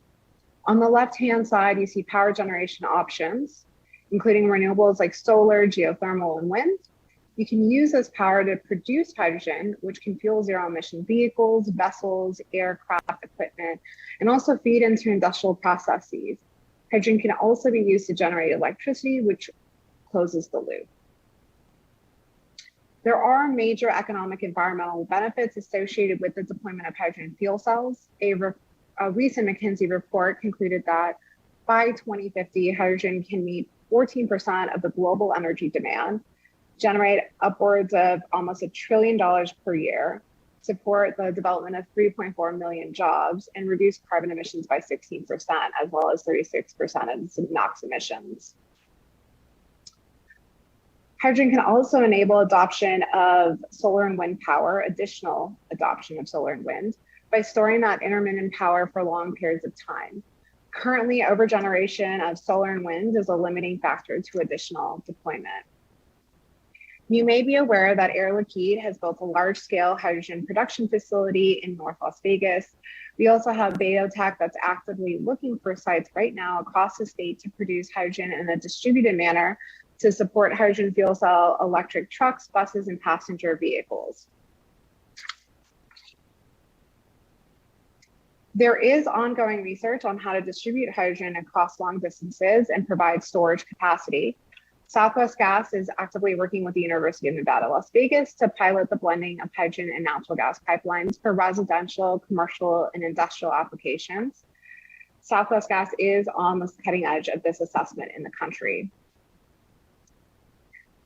On the left-hand side, you see power generation options, including renewables like solar, geothermal, and wind. You can use this power to produce hydrogen, which can fuel zero-emission vehicles, vessels, aircraft, equipment, and also feed into industrial processes. Hydrogen can also be used to generate electricity, which closes the loop. There are major economic environmental benefits associated with the deployment of hydrogen fuel cells. A recent McKinsey report concluded that by 2050, hydrogen can meet 14% of the global energy demand, generate upwards of almost $1 trillion per year, support the development of 3.4 million jobs, and reduce carbon emissions by 16%, as well as 36% in NOx emissions. Hydrogen can also enable adoption of solar and wind power, additional adoption of solar and wind, by storing that intermittent power for long periods of time. Currently, overgeneration of solar and wind is a limiting factor to additional deployment. You may be aware that Air Liquide has built a large-scale hydrogen production facility in North Las Vegas. We also have Beidotech that's actively looking for sites right now across the state to produce hydrogen in a distributed manner to support hydrogen fuel cell electric trucks, buses, and passenger vehicles. There is ongoing research on how to distribute hydrogen across long distances and provide storage capacity. Southwest Gas is actively working with the University of Nevada, Las Vegas to pilot the blending of hydrogen and natural gas pipelines for residential, commercial, and industrial applications. Southwest Gas is on the cutting edge of this assessment in the country.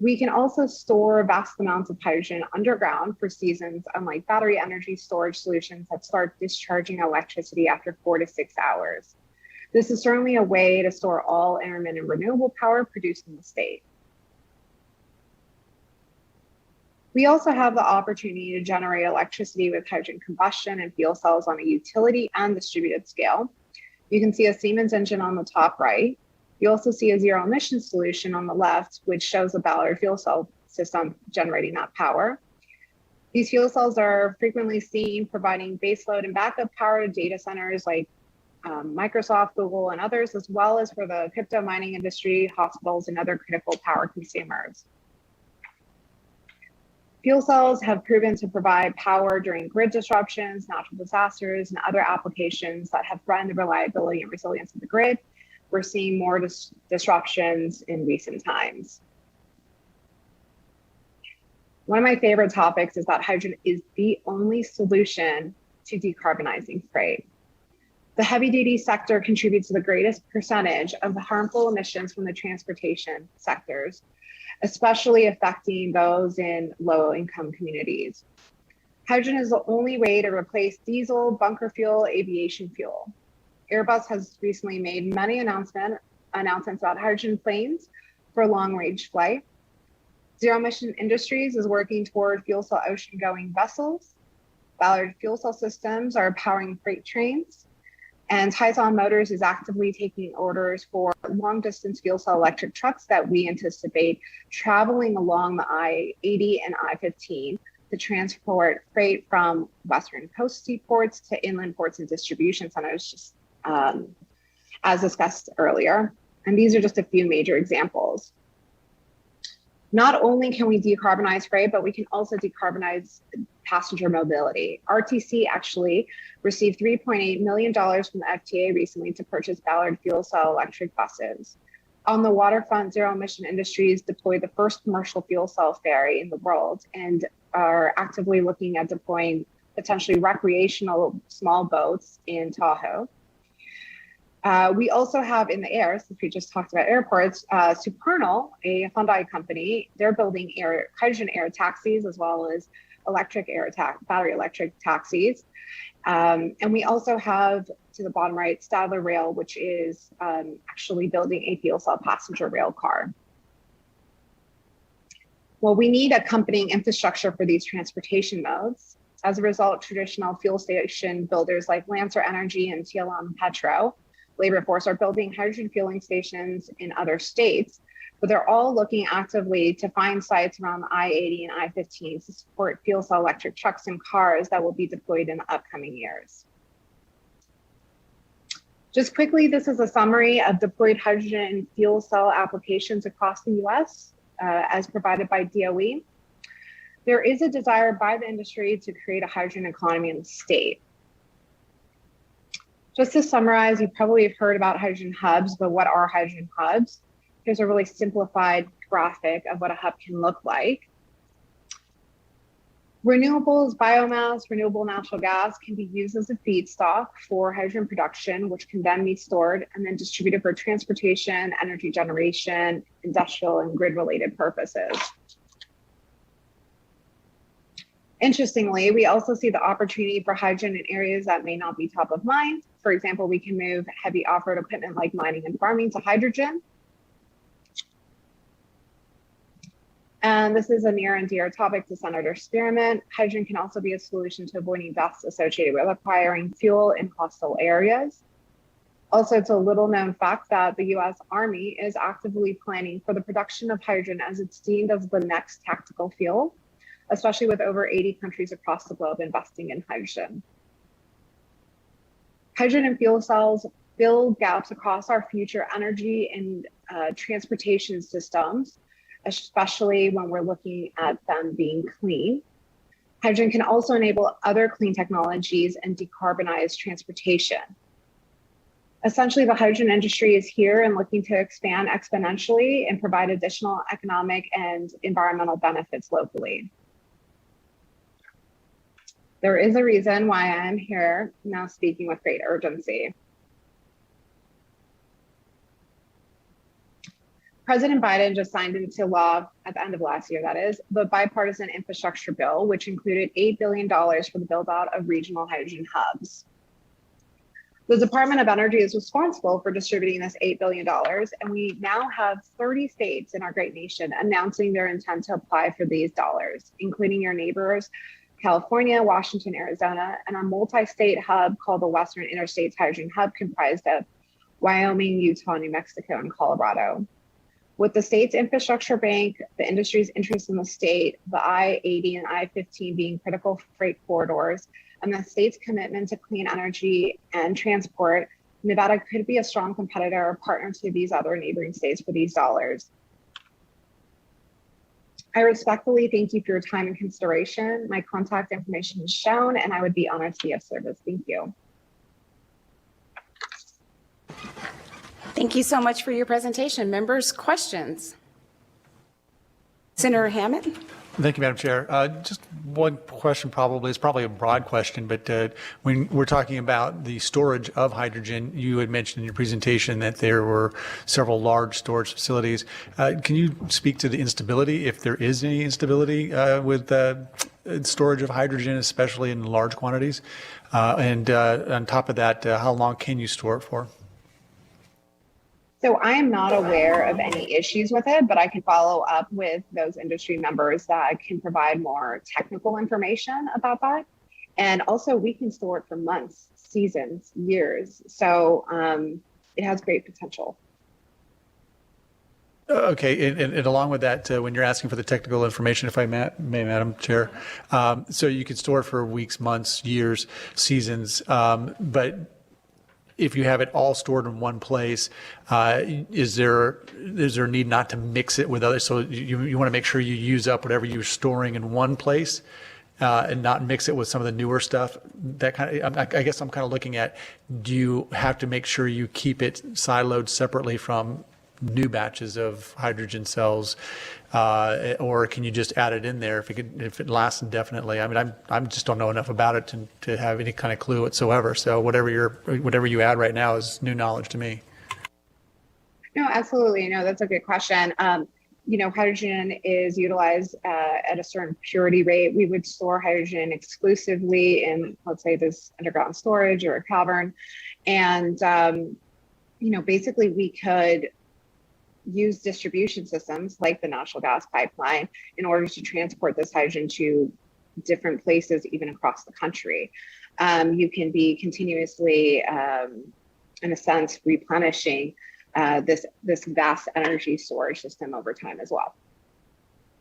We can also store vast amounts of hydrogen underground for seasons, unlike battery energy storage solutions that start discharging electricity after 4 to 6 hours. This is certainly a way to store all intermittent renewable power produced in the state. We also have the opportunity to generate electricity with hydrogen combustion and fuel cells on a utility and distributed scale. You can see a Siemens engine on the top right. You also see a zero emission solution on the left, which shows a Ballard fuel cell system generating that power. These fuel cells are frequently seen providing baseload and backup power to data centers like Microsoft, Google, and others, as well as for the crypto mining industry, hospitals, and other critical power consumers. Fuel cells have proven to provide power during grid disruptions, natural disasters, and other applications that have threatened the reliability and resilience of the grid. We're seeing more disruptions in recent times. One of my favorite topics is that hydrogen is the only solution to decarbonizing freight. The heavy-duty sector contributes to the greatest percentage of the harmful emissions from the transportation sectors, especially affecting those in low-income communities. Hydrogen is the only way to replace diesel, bunker fuel, aviation fuel. Airbus has recently made many announcements about hydrogen planes for long-range flight. Zero Emission Industries is working toward fuel cell ocean-going vessels. Ballard fuel cell systems are powering freight trains. And Hyzon Motors is actively taking orders for long-distance fuel cell electric trucks that we anticipate traveling along the I-80 and I-15 to transport freight from Western coast seaports to inland ports and distribution centers, just as discussed earlier. And these are just a few major examples. Not only can we decarbonize freight, but we can also decarbonize passenger mobility. RTC actually received $3.8 million from the FTA recently to purchase Ballard fuel cell electric buses. On the waterfront, Zero Emission Industries deployed the first commercial fuel cell ferry in the world and are actively looking at deploying potentially recreational small boats in Tahoe. We also have in the air, since we just talked about airports, Supernal, a Hyundai company, they're building hydrogen air taxis as well as battery electric taxis. And we also have, to the bottom right, Stadler Rail, which is actually building a fuel cell passenger rail car. Well, we need accompanying infrastructure for these transportation modes. As a result, traditional fuel station builders like Lancer Energy and TLM Petro Labor Force are building hydrogen fueling stations in other states, but they're all looking actively to find sites around the I-80 and I-15 to support fuel cell electric trucks and cars that will be deployed in the upcoming years. Just quickly, this is a summary of deployed hydrogen fuel cell applications across the US as provided by DOE. There is a desire by the industry to create a hydrogen economy in the state. Just to summarize, you probably have heard about hydrogen hubs, but what are hydrogen hubs? Here's a really simplified graphic of what a hub can look like. Renewables, biomass, renewable natural gas can be used as a feedstock for hydrogen production, which can then be stored and then distributed for transportation, energy generation, industrial, and grid-related purposes. Interestingly, we also see the opportunity for hydrogen in areas that may not be top of mind. For example, we can move heavy off-road equipment like mining and farming to hydrogen. And this is a near and dear topic to Senator Spearman. Hydrogen can also be a solution to avoiding deaths associated with acquiring fuel in hostile areas. Also, it's a little known fact that the US Army is actively planning for the production of hydrogen as it's deemed as the next tactical fuel, especially with over 80 countries across the globe investing in hydrogen. Hydrogen and fuel cells fill gaps across our future energy and transportation systems, especially when we're looking at them being clean. Hydrogen can also enable other clean technologies and decarbonize transportation. Essentially, the hydrogen industry is here and looking to expand exponentially and provide additional economic and environmental benefits locally. There is a reason why I am here now speaking with great urgency. President Biden just signed into law at the end of last year, that is, the bipartisan infrastructure bill, which included $8 billion for the build out of regional hydrogen hubs. The Department of Energy is responsible for distributing this $8 billion, and we now have 30 states in our great nation announcing their intent to apply for these dollars, including your neighbors, California, Washington, Arizona, and our multi-state hub called the Western Interstates Hydrogen Hub, comprised of Wyoming, Utah, New Mexico, and Colorado. With the state's infrastructure bank, the industry's interest in the state, the I-80 and I-15 being critical freight corridors, and the state's commitment to clean energy and transport, Nevada could be a strong competitor or partner to these other neighboring states for these dollars. I respectfully thank you for your time and consideration. My contact information is shown, and I would be honored to be of service. Thank you. Thank you so much for your presentation. Members, questions? Senator Hammond? Thank you, Madam Chair. Just one question probably, it's probably a broad question, but when we're talking about the storage of hydrogen, you had mentioned in your presentation that there were several large storage facilities. Can you speak to the instability, if there is any instability with storage of hydrogen, especially in large quantities? And on top of that, how long can you store it for? So I am not aware of any issues with it, but I can follow up with those industry members that can provide more technical information about that. And also we can store it for months, seasons, years. So it has great potential. Okay, and along with that, when you're asking for the technical information, if I may, Madam Chair, so you can store it for weeks, months, years, seasons, but if you have it all stored in one place, is there a need not to mix it with others? So you want to make sure you use up whatever you're storing in one place and not mix it with some of the newer stuff. That kind of, I guess I'm kind of looking at, do you have to make sure you keep it siloed separately from new batches of hydrogen cells, or can you just add it in there if it lasts indefinitely? I mean, I just don't know enough about it to have any kind of clue whatsoever. So whatever you add right now is new knowledge to me. No, absolutely. No, that's a good question. You know, hydrogen is utilized at a certain purity rate. We would store hydrogen exclusively in, let's say, this underground storage or a cavern. And, you know, basically we could use distribution systems like the natural gas pipeline in order to transport this hydrogen to different places, even across the country. You can be continuously, in a sense, replenishing this vast energy storage system over time as well.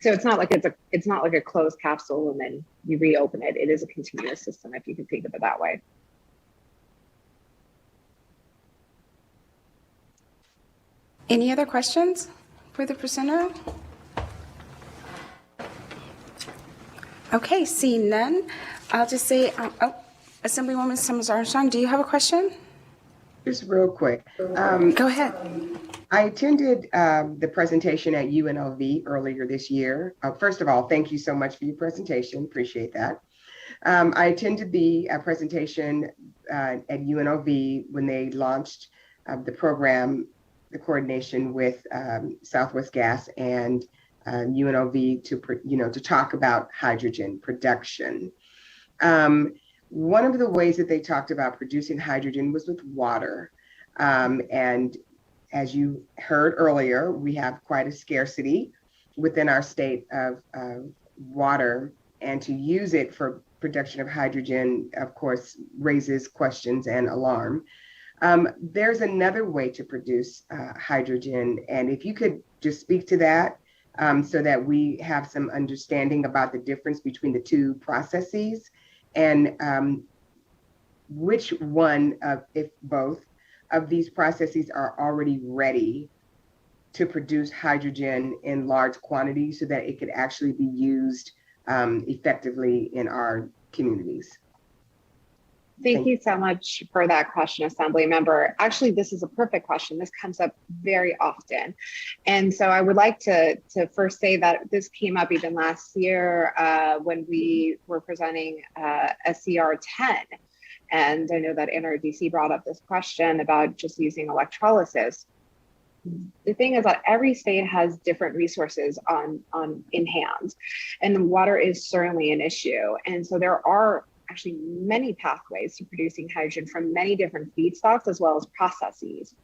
So it's not like it's not like a closed capsule and then you reopen it. It is a continuous system, if you can think of it that way. Any other questions for the presenter? Okay, seeing none, I'll just say, Assemblywoman Summers Armstrong, do you have a question? Just real quick. Go ahead. I attended the presentation at UNLV earlier this year. First of all, thank you so much for your presentation. Appreciate that. I attended the presentation at UNLV when they launched the program, the coordination with Southwest Gas and UNLV to talk about hydrogen production. One of the ways that they talked about producing hydrogen was with water. And as you heard earlier, we have quite a scarcity within our state of water, and to use it for production of hydrogen, of course, raises questions and alarm. There's another way to produce hydrogen, and if you could just speak to that so that we have some understanding about the difference between the two processes, and which one of, if both, of these processes are already ready to produce hydrogen in large quantities so that it could actually be used effectively in our communities. Thank you so much for that question, Assembly Member. Actually, this is a perfect question. This comes up very often. And so I would like to first say that this came up even last year when we were presenting SCR 10. And I know that NRDC brought up this question about just using electrolysis. The thing is that every state has different resources in hand, and water is certainly an issue. And so there are actually many pathways to producing hydrogen from many different feedstocks as well as processes.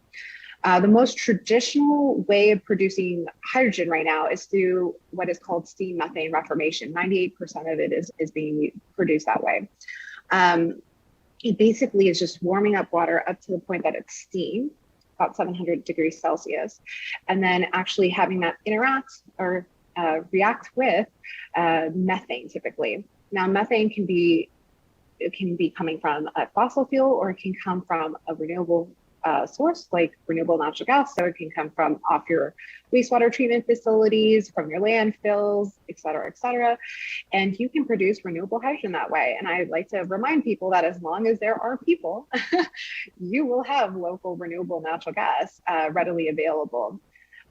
The most traditional way of producing hydrogen right now is through what is called steam methane reformation. 98% of it is being produced that way. It basically is just warming up water up to the point that it's steam, about 700 degrees Celsius, and then actually having that interact or react with methane typically. Now, methane can be coming from a fossil fuel, or it can come from a renewable source like renewable natural gas. So it can come from off your wastewater treatment facilities, from your landfills, et cetera, and you can produce renewable hydrogen that way. And I'd like to remind people that as long as there are people, you will have local renewable natural gas readily available.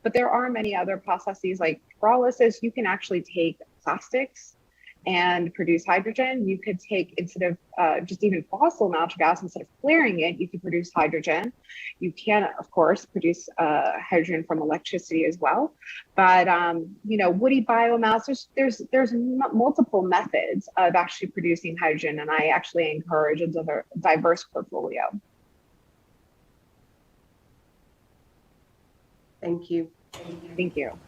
But there are many other processes like pyrolysis. You can actually take plastics and produce hydrogen. You could take, instead of just even fossil natural gas, instead of flaring it, you could produce hydrogen. You can, of course, produce hydrogen from electricity as well. But woody biomass, there's multiple methods of actually producing hydrogen, and I actually encourage a diverse portfolio. Thank you. Thank you.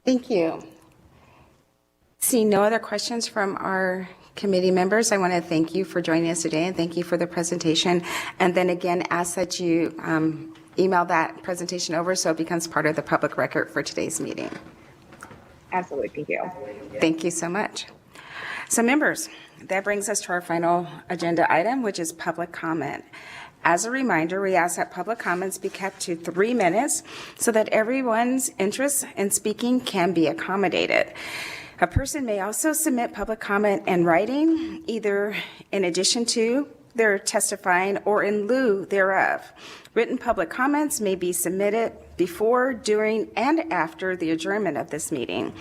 Thank you. Seeing no other questions from our committee members, I want to thank you for joining us today and thank you for the presentation. And then again, ask that you email that presentation over so it becomes part of the public record for today's meeting. Absolutely. Thank you. Thank you so much. So members, that brings us to our final agenda item, which is public comment. As a reminder, we ask that public comments be kept to 3 minutes so that everyone's interest in speaking can be accommodated. A person may also submit public comment in writing, either in addition to their testifying or in lieu thereof. Written public comments may be submitted before, during, and after the adjournment of this meeting.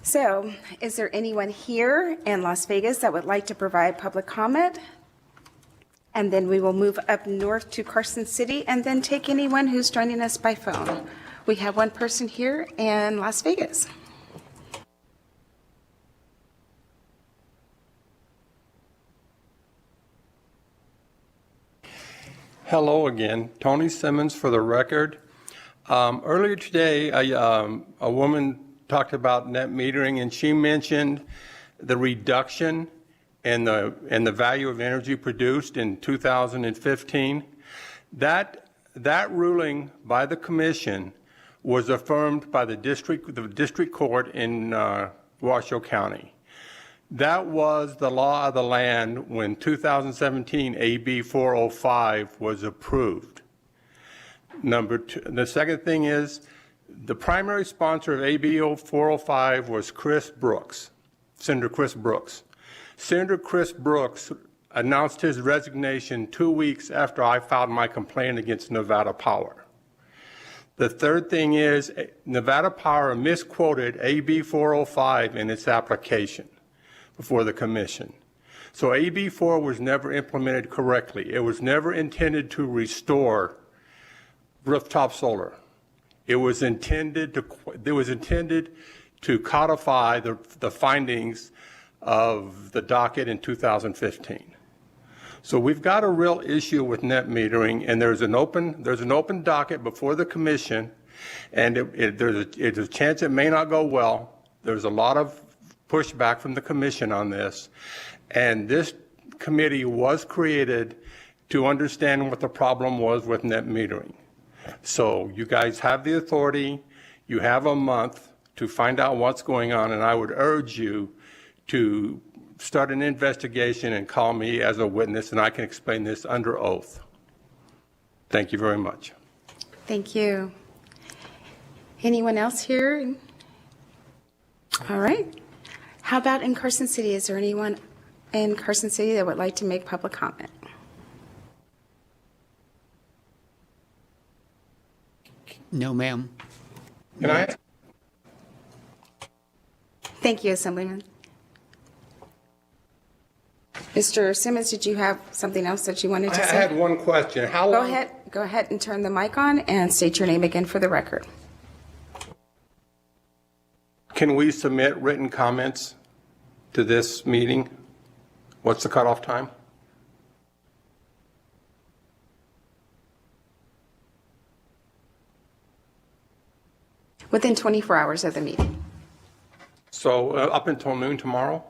So, is there anyone here in Las Vegas that would like to provide public comment? And then we will move up north to Carson City and then take anyone who's joining us by phone. We have one person here in Las Vegas. Hello again, Tony Simmons for the record. Earlier today, a woman talked about net metering, and she mentioned the reduction in the value of energy produced in 2015. That ruling by the commission was affirmed by the district court in Washoe County. That was the law of the land when 2017 AB 405 was approved. Number two, the second thing is The primary sponsor of AB 405 was Chris Brooks, Senator Chris Brooks. Senator Chris Brooks announced his resignation 2 weeks after I filed my complaint against Nevada Power. The third thing is Nevada Power misquoted AB 405 in its application before the commission. So AB 4 was never implemented correctly. It was never intended to restore rooftop solar. It was intended to codify the findings of the docket in 2015. So we've got a real issue with net metering, and there's an open docket before the commission, and there's a chance it may not go well. There's a lot of pushback from the commission on this, and this committee was created to understand what the problem was with net metering. So you guys have the authority. You have a month to find out what's going on, and I would urge you to start an investigation and call me as a witness, and I can explain this under oath. Thank you very much. Thank you. Anyone else here? All right. How about in Carson City? Is there anyone in Carson City that would like to make public comment? No, ma'am. Can I? Thank you, Assemblyman. Mr. Simmons, did you have something else that you wanted to I say? had one question. How long? Go ahead and turn the mic on and state your name again for the record. Can we submit written comments to this meeting? What's the cutoff time? Within 24 hours of the meeting. So up until noon tomorrow?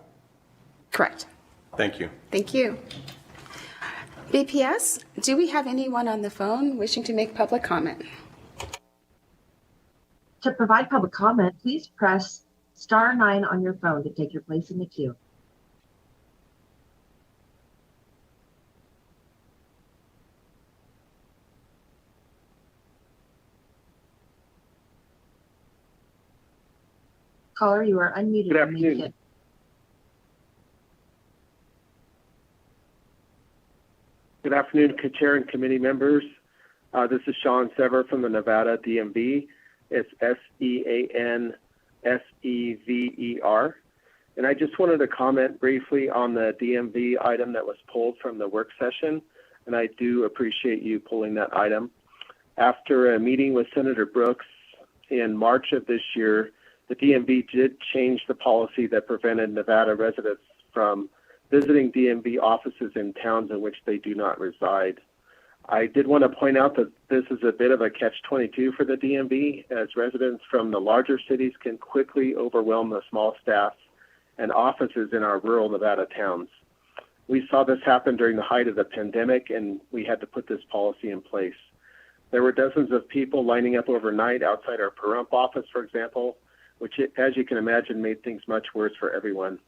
Correct. Thank you. Thank you. BPS, do we have anyone on the phone wishing to make public comment? To provide public comment, please press *9 on your phone to take your place in the queue. Caller, you are unmuted. Good afternoon. Good afternoon, Chair and committee members. This is Sean Sever from the Nevada DMV. It's SEANSEVER. And I just wanted to comment briefly on the DMV item that was pulled from the work session. And I do appreciate you pulling that item. After a meeting with Senator Brooks in March of this year, the DMV did change the policy that prevented Nevada residents from visiting DMV offices in towns in which they do not reside. I did want to point out that this is a bit of a catch-22 for the DMV, as residents from the larger cities can quickly overwhelm the small staffs and offices in our rural Nevada towns. We saw this happen during the height of the pandemic, and we had to put this policy in place. There were dozens of people lining up overnight outside our Pahrump office, for example, which, as you can imagine, made things much worse for everyone.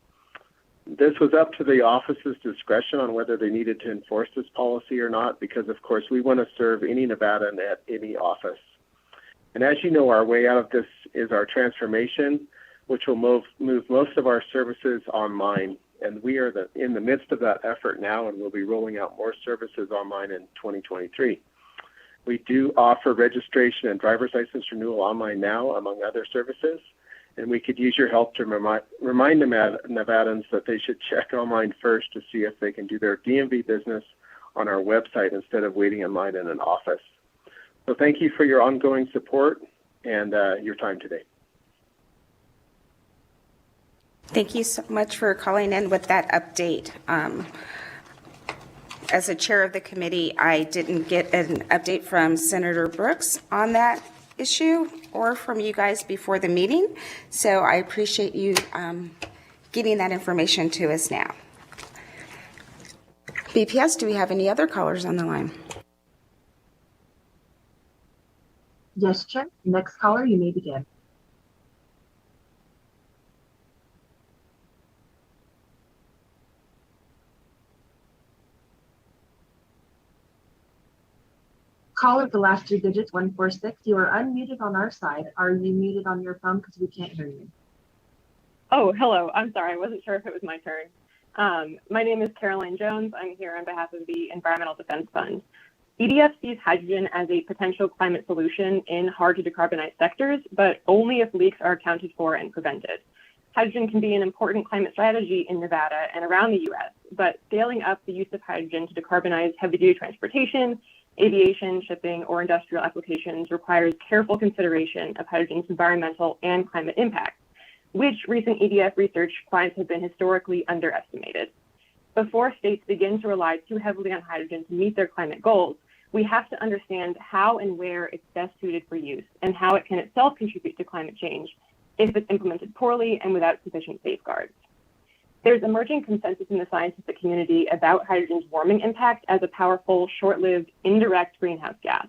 This was up to the office's discretion on whether they needed to enforce this policy or not, because, of course, we want to serve any Nevadan at any office. And as you know, our way out of this is our transformation, which will move most of our services online. And we are in the midst of that effort now, and we'll be rolling out more services online in 2023. We do offer registration and driver's license renewal online now, among other services. And we could use your help to remind Nevadans that they should check online first to see if they can do their DMV business on our website instead of waiting in line in an office. So thank you for your ongoing support and your time today. Thank you so much for calling in with that update. As a chair of the committee, I didn't get an update from Senator Brooks on that issue or from you guys before the meeting. So I appreciate you getting that information to us now. BPS, do we have any other callers on the line? Yes, Chair. Next caller, you may begin. Caller, the last 2 digits, 146. You are unmuted on our side. Are you muted on your phone? Because we can't hear you. Oh, hello. I'm sorry. I wasn't sure if it was my turn. My name is Caroline Jones. I'm here on behalf of the Environmental Defense Fund. EDF sees hydrogen as a potential climate solution in hard to decarbonize sectors, but only if leaks are accounted for and prevented. Hydrogen can be an important climate strategy in Nevada and around the U.S., but scaling up the use of hydrogen to decarbonize heavy-duty transportation, aviation, shipping, or industrial applications requires careful consideration of hydrogen's environmental and climate impacts, which recent EDF research finds have been historically underestimated. Before states begin to rely too heavily on hydrogen to meet their climate goals, we have to understand how and where it's best suited for use and how it can itself contribute to climate change if it's implemented poorly and without sufficient safeguards. There's emerging consensus in the scientific community about hydrogen's warming impact as a powerful, short-lived, indirect greenhouse gas.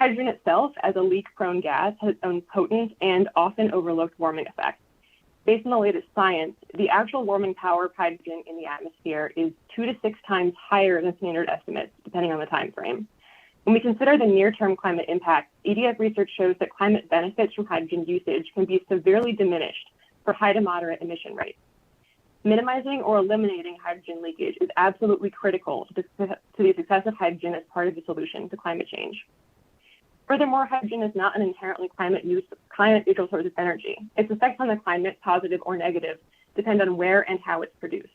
Hydrogen itself, as a leak-prone gas, has its own potent and often overlooked warming effects. Based on the latest science, the actual warming power of hydrogen in the atmosphere is 2 to 6 times higher than standard estimates, depending on the time frame. When we consider the near-term climate impacts, EDF research shows that climate benefits from hydrogen usage can be severely diminished for high to moderate emission rates. Minimizing or eliminating hydrogen leakage is absolutely critical to the success of hydrogen as part of the solution to climate change. Furthermore, hydrogen is not an inherently climate neutral source of energy. Its effects on the climate, positive or negative, depend on where and how it's produced.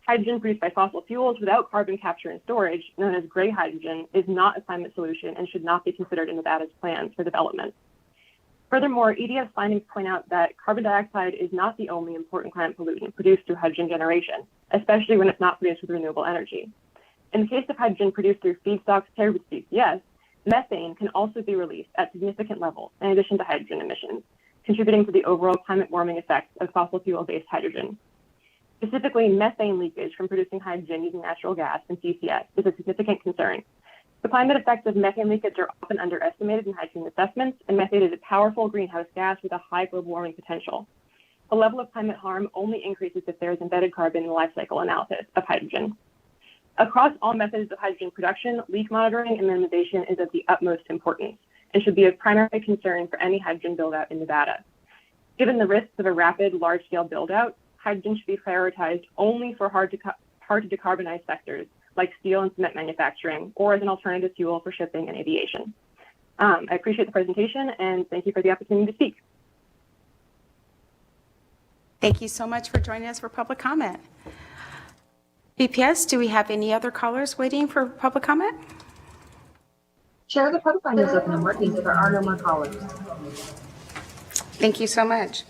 Hydrogen produced by fossil fuels without carbon capture and storage, known as gray hydrogen, is not a climate solution and should not be considered in Nevada's plans for development. Furthermore, EDF's findings point out that carbon dioxide is not the only important climate pollutant produced through hydrogen generation, especially when it's not produced with renewable energy. In the case of hydrogen produced through feedstocks paired with CCS, methane can also be released at significant levels in addition to hydrogen emissions, contributing to the overall climate warming effects of fossil fuel-based hydrogen. Specifically, methane leakage from producing hydrogen using natural gas and CCS is a significant concern. The climate effects of methane leakage are often underestimated in hydrogen assessments, and methane is a powerful greenhouse gas with a high global warming potential. The level of climate harm only increases if there is embedded carbon in the life cycle analysis of hydrogen. Across all methods of hydrogen production, leak monitoring and minimization is of the utmost importance and should be of primary concern for any hydrogen build-out in Nevada. Given the risks of a rapid, large-scale build-out, hydrogen should be prioritized only for hard to decarbonize sectors like steel and cement manufacturing, or as an alternative fuel for shipping and aviation. I appreciate the presentation and thank you for the opportunity to speak. Thank you so much for joining us for public comment. BPS, do we have any other callers waiting for public comment? Chair, the public line is open and working, so there are no more callers. Thank you so much.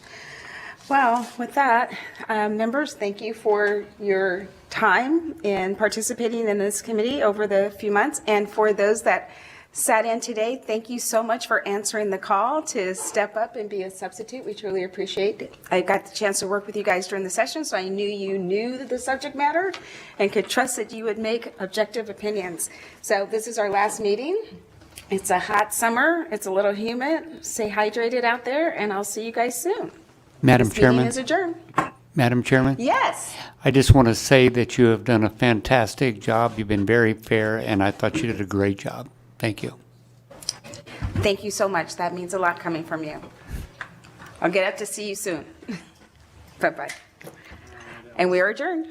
Well, with that, members, thank you for your time in participating in this committee over the few months. And for those that sat in today, thank you so much for answering the call to step up and be a substitute. We truly appreciate it. I got the chance to work with you guys during the session, so I knew you knew the subject matter and could trust that you would make objective opinions. So this is our last meeting. It's a hot summer. It's a little humid. Stay hydrated out there, and I'll see you guys soon. Madam This Chairman. meeting is adjourned. Madam Chairman? Yes. I just want to say that you have done a fantastic job. You've been very fair, and I thought you did a great job. Thank you. Thank you so much. That means a lot coming from you. I'll get up to see you soon. Bye-bye. And we are adjourned.